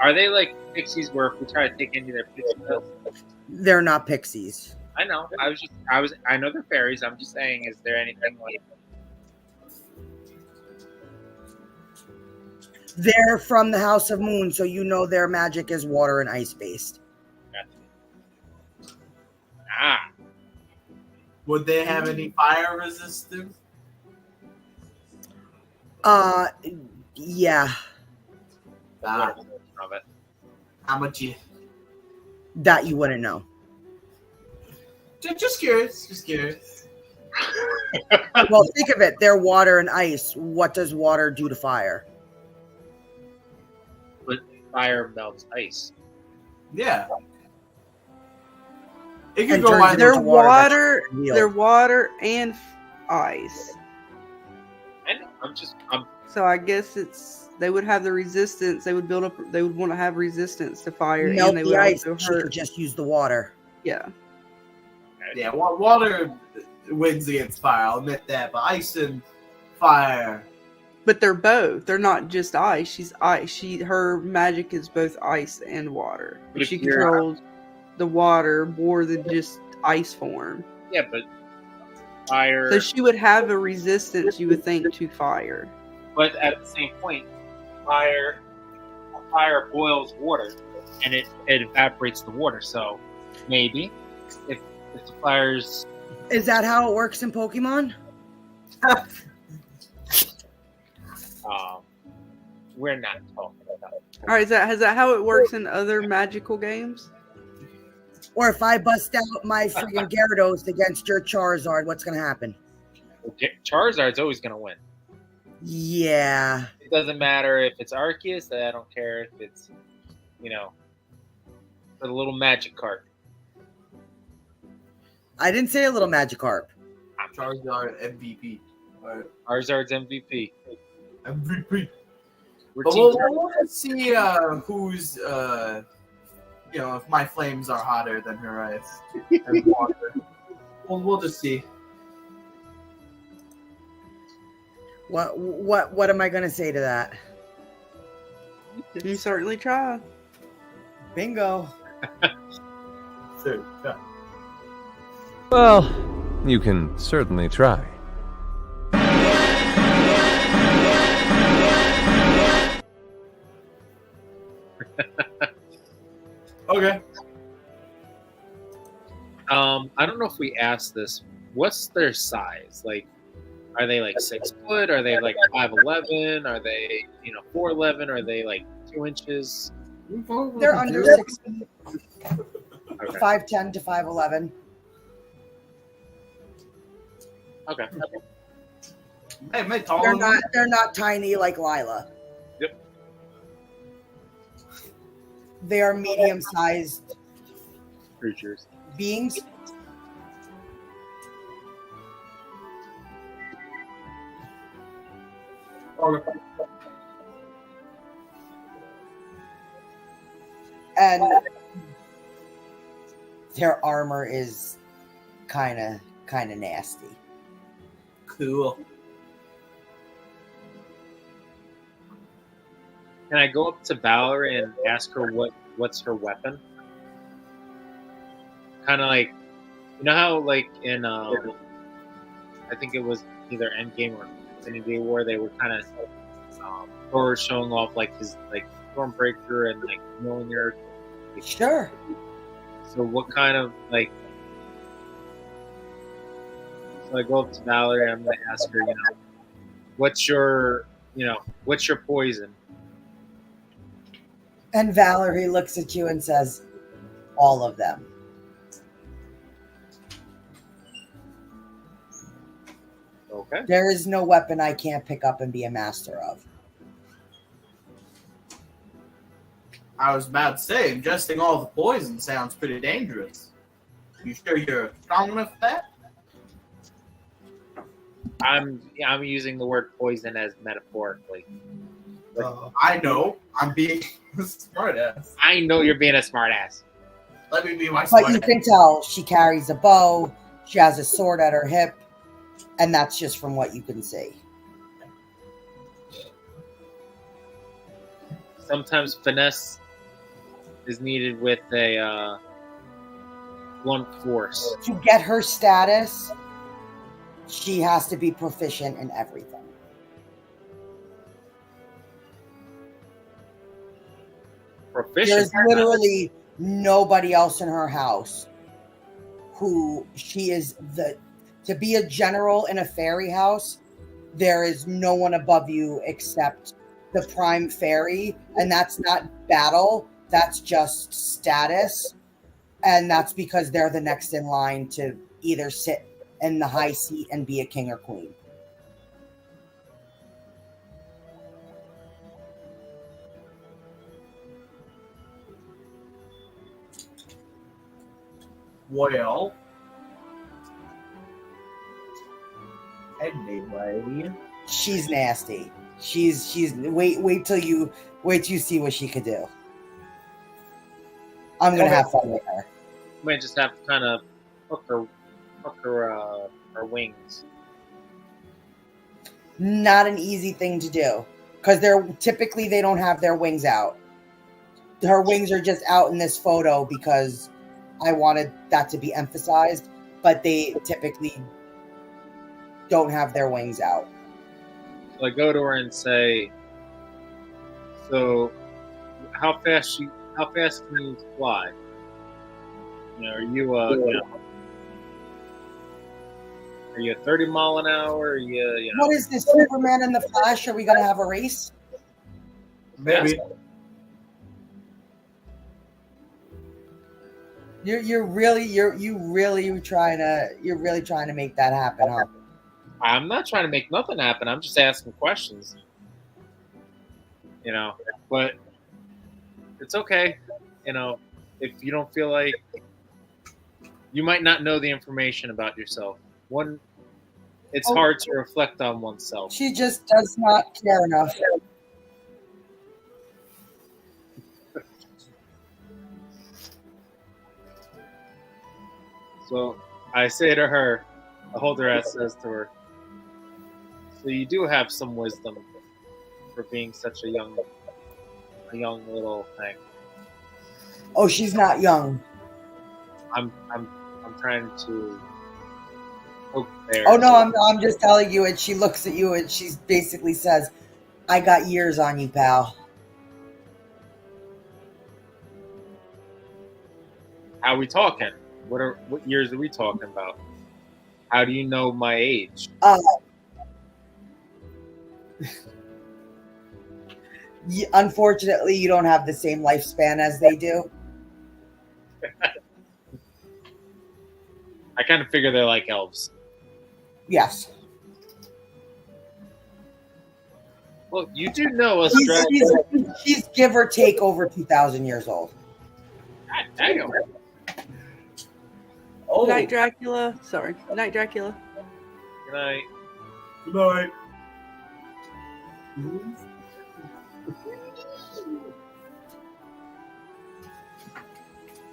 Are they like pixies? Where if we try to take any of their pixies, They're not pixies. I know. I know they're fairies. I'm just saying. Is there anything like? They're from the House of Moon, so you know their magic is water and ice based. Ah. Would they have any fire resistance? Yeah. How much you? That you wouldn't know. Just curious. Just curious. Well, think of it. They're water and ice. What does water do to fire? But fire melts ice. Yeah. It could And go turns either it They're into water. Real. They're water and ice. I know. So I guess they would have the resistance. They would build up. They would want to have resistance to fire, Melt and they the would ice. also She could hurt. just use the water. Yeah. Yeah, water wins against fire. I'll admit that, but ice and fire. But they're both. They're not just ice. She's ice. Her magic is both ice and water. But But if she you're- controls the water more than just ice form. Yeah, but fire. So she would have a resistance, you would think, to fire. But at the same point, fire boils water, and it evaporates the water. So maybe if the fire's Is that how it works in Pokemon? we're not talking about it. All right, is that how it works in other magical games? Or if I bust out my friggin' Gyarados against your Charizard, what's going to happen? Charizard's always going to win. Yeah. It doesn't matter if it's Arceus. I don't care if it's, a little magic card. I didn't say a little Magikarp. Charizard MVP. Right. Charizard's MVP. MVP. We're But team we'll just see who's, if my flames are hotter than her ice and water. We'll just see. What am I going to say to that? You certainly try. Bingo. So, yeah. Well, you can certainly try. Okay. I don't know if we asked this. What's their size? Like, are they like 6 foot? Are they like 5'11"? Are they 4'11"? Are they like 2 inches? They're under 6 feet. Okay. 5'10" to 5'11". Okay. Am I taller than you? They're not tiny like Lila. Yep. They are medium-sized Creatures. beings. And their armor is kind of nasty. Cool. Can I go up to Valerie and ask her what's her weapon? Kind of like, you know how like in I think it was either Endgame or Infinity War, they were kind of Thor showing off like his like Stormbreaker and like Mjolnir. Sure. So what kind of like? So I go up to Valerie and I'm gonna ask her, what's your poison? And Valerie looks at you and says, all of them. Okay. There is no weapon I can't pick up and be a master of. I was about to say, ingesting all the poison sounds pretty dangerous. You sure you're strong enough for that? I'm using the word poison as metaphorically. I know. I'm being a smartass. I know you're being a smartass. Let me be my But you smartass. can tell she carries a bow, she has a sword at her hip, and that's just from what you can see. Sometimes finesse is needed with a blunt force. To get her status, she has to be proficient in everything. Proficient. There's literally nobody else in her house who she is to be a general in a fairy house. There is no one above you except the prime fairy, and that's not battle, that's just status. And that's because they're the next in line to either sit in the high seat and be a king or queen. Well. Anyway. She's nasty. She's wait till you see what she could do. I'm gonna have fun with her. You might just have to kind of hook her wings. Not an easy thing to do because they don't have their wings out. Her wings are just out in this photo because I wanted that to be emphasized, but they typically don't have their wings out. So I go to her and say, "So, how fast can you fly? Are you are you a 30 mile an hour? Are you What is this, Superman and the Flash? Are we gonna have a race? Maybe. You're really trying to make that happen, huh? I'm not trying to make nothing happen. I'm just asking questions. But it's okay. If you don't feel like you might not know the information about yourself. It's hard to reflect on oneself. She just does not care enough. So I say to her, I hold her out, says to her, "So you do have some wisdom for being such a young little thing." Oh, she's not young. I'm trying to poke there. Oh no, I'm just telling you. And she looks at you and she basically says, "I got years on you, pal." How are we talking? What years are we talking about? How do you know my age? Unfortunately, you don't have the same lifespan as they do. I kind of figure they're like elves. Yes. Well, you do know us, She's give or take over 2,000 years old. God damn. Oh, Night Dracula. Sorry. Night Dracula. Good night. good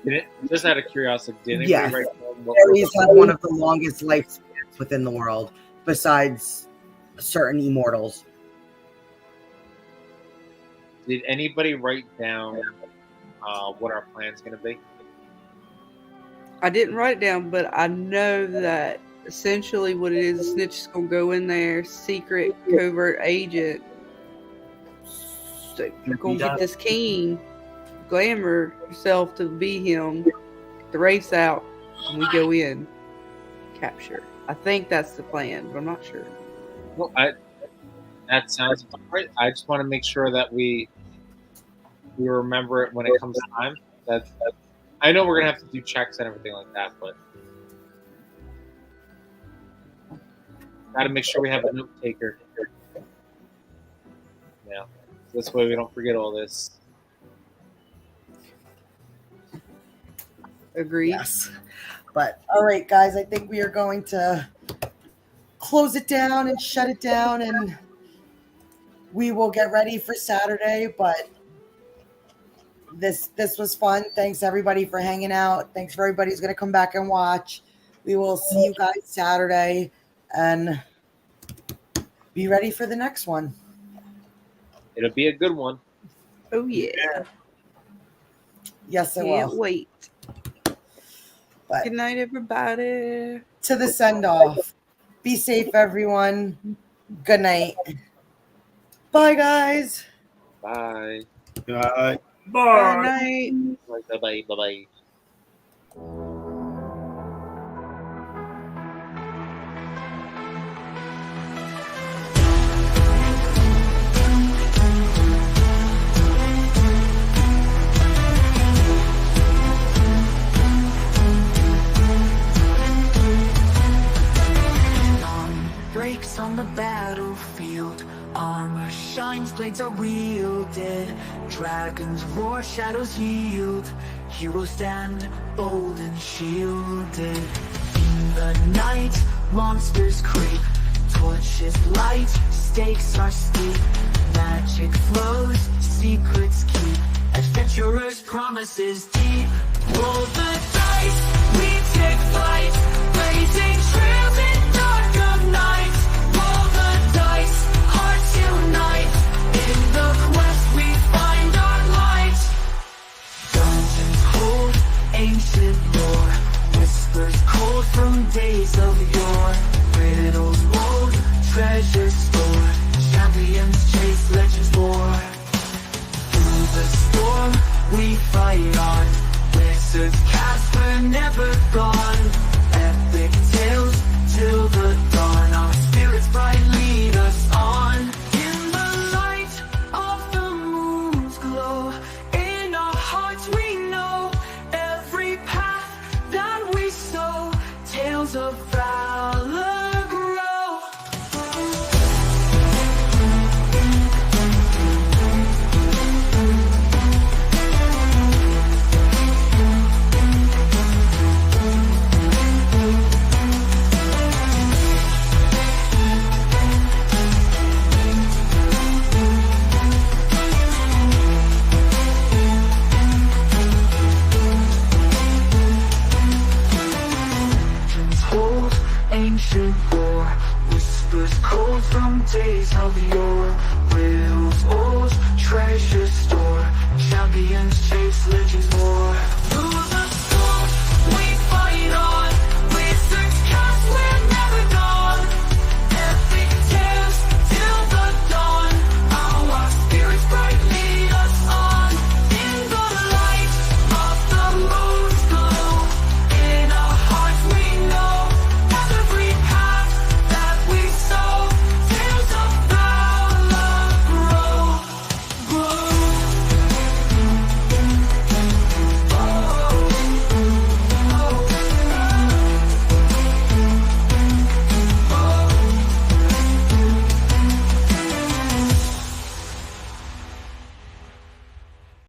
night. Just out of curiosity, did anybody Yes. write down what Fairies have one of the longest lifespans within the world, besides certain immortals. Did anybody write down what our plan's going to be? I didn't write it down, but I know that essentially what it is, a snitch is going to go in there, secret, covert agent. So you're going to get this king, glamour yourself to be him, get the race out, and we go in, capture. I think that's the plan, but I'm not sure. Well, that sounds about right. I just want to make sure that we remember it when it comes time. That I know we're gonna have to do checks and everything like that, but got to make sure we have a note taker. Yeah, this way we don't forget all this. Agreed. Yes. But all right, guys, I think we are going to close it down and shut it down, and we will get ready for Saturday. But this was fun. Thanks everybody for hanging out. Thanks for everybody who's going to come back and watch. We will see you guys Saturday, and be ready for the next one. It'll be a good one. Oh yeah. Yes, it Can't will. wait. But Good night, everybody. to the send off. Be safe, everyone. Good night. Bye, guys. Bye. Good night. Good night. Bye. Bye. Bye. Breaks on the battlefield, armor shines, blades are wielded, dragons roar, shadows yield, heroes stand bold and shielded. In the night, monsters creep, torches light, stakes are steep, magic flows, secrets keep, adventurers' promises deep. Roll the dice, we take flight, blazing trails in dark of night. Roll the dice, hearts unite, in the quest we find our light. Dungeons hold ancient lore, whispers cold from days of yore, riddles old, treasures stored, champions chase, legends war. Through the storm we fight on, wizards cast, we're never gone. Epic tales till the dawn, our spirits bright lead us on. In the light of the moon's glow, in our hearts we know, every path that we sow, tales of valor grow. Old ancient war, whispers cold from days of yore, riddles old, treasures store, champions chase, legends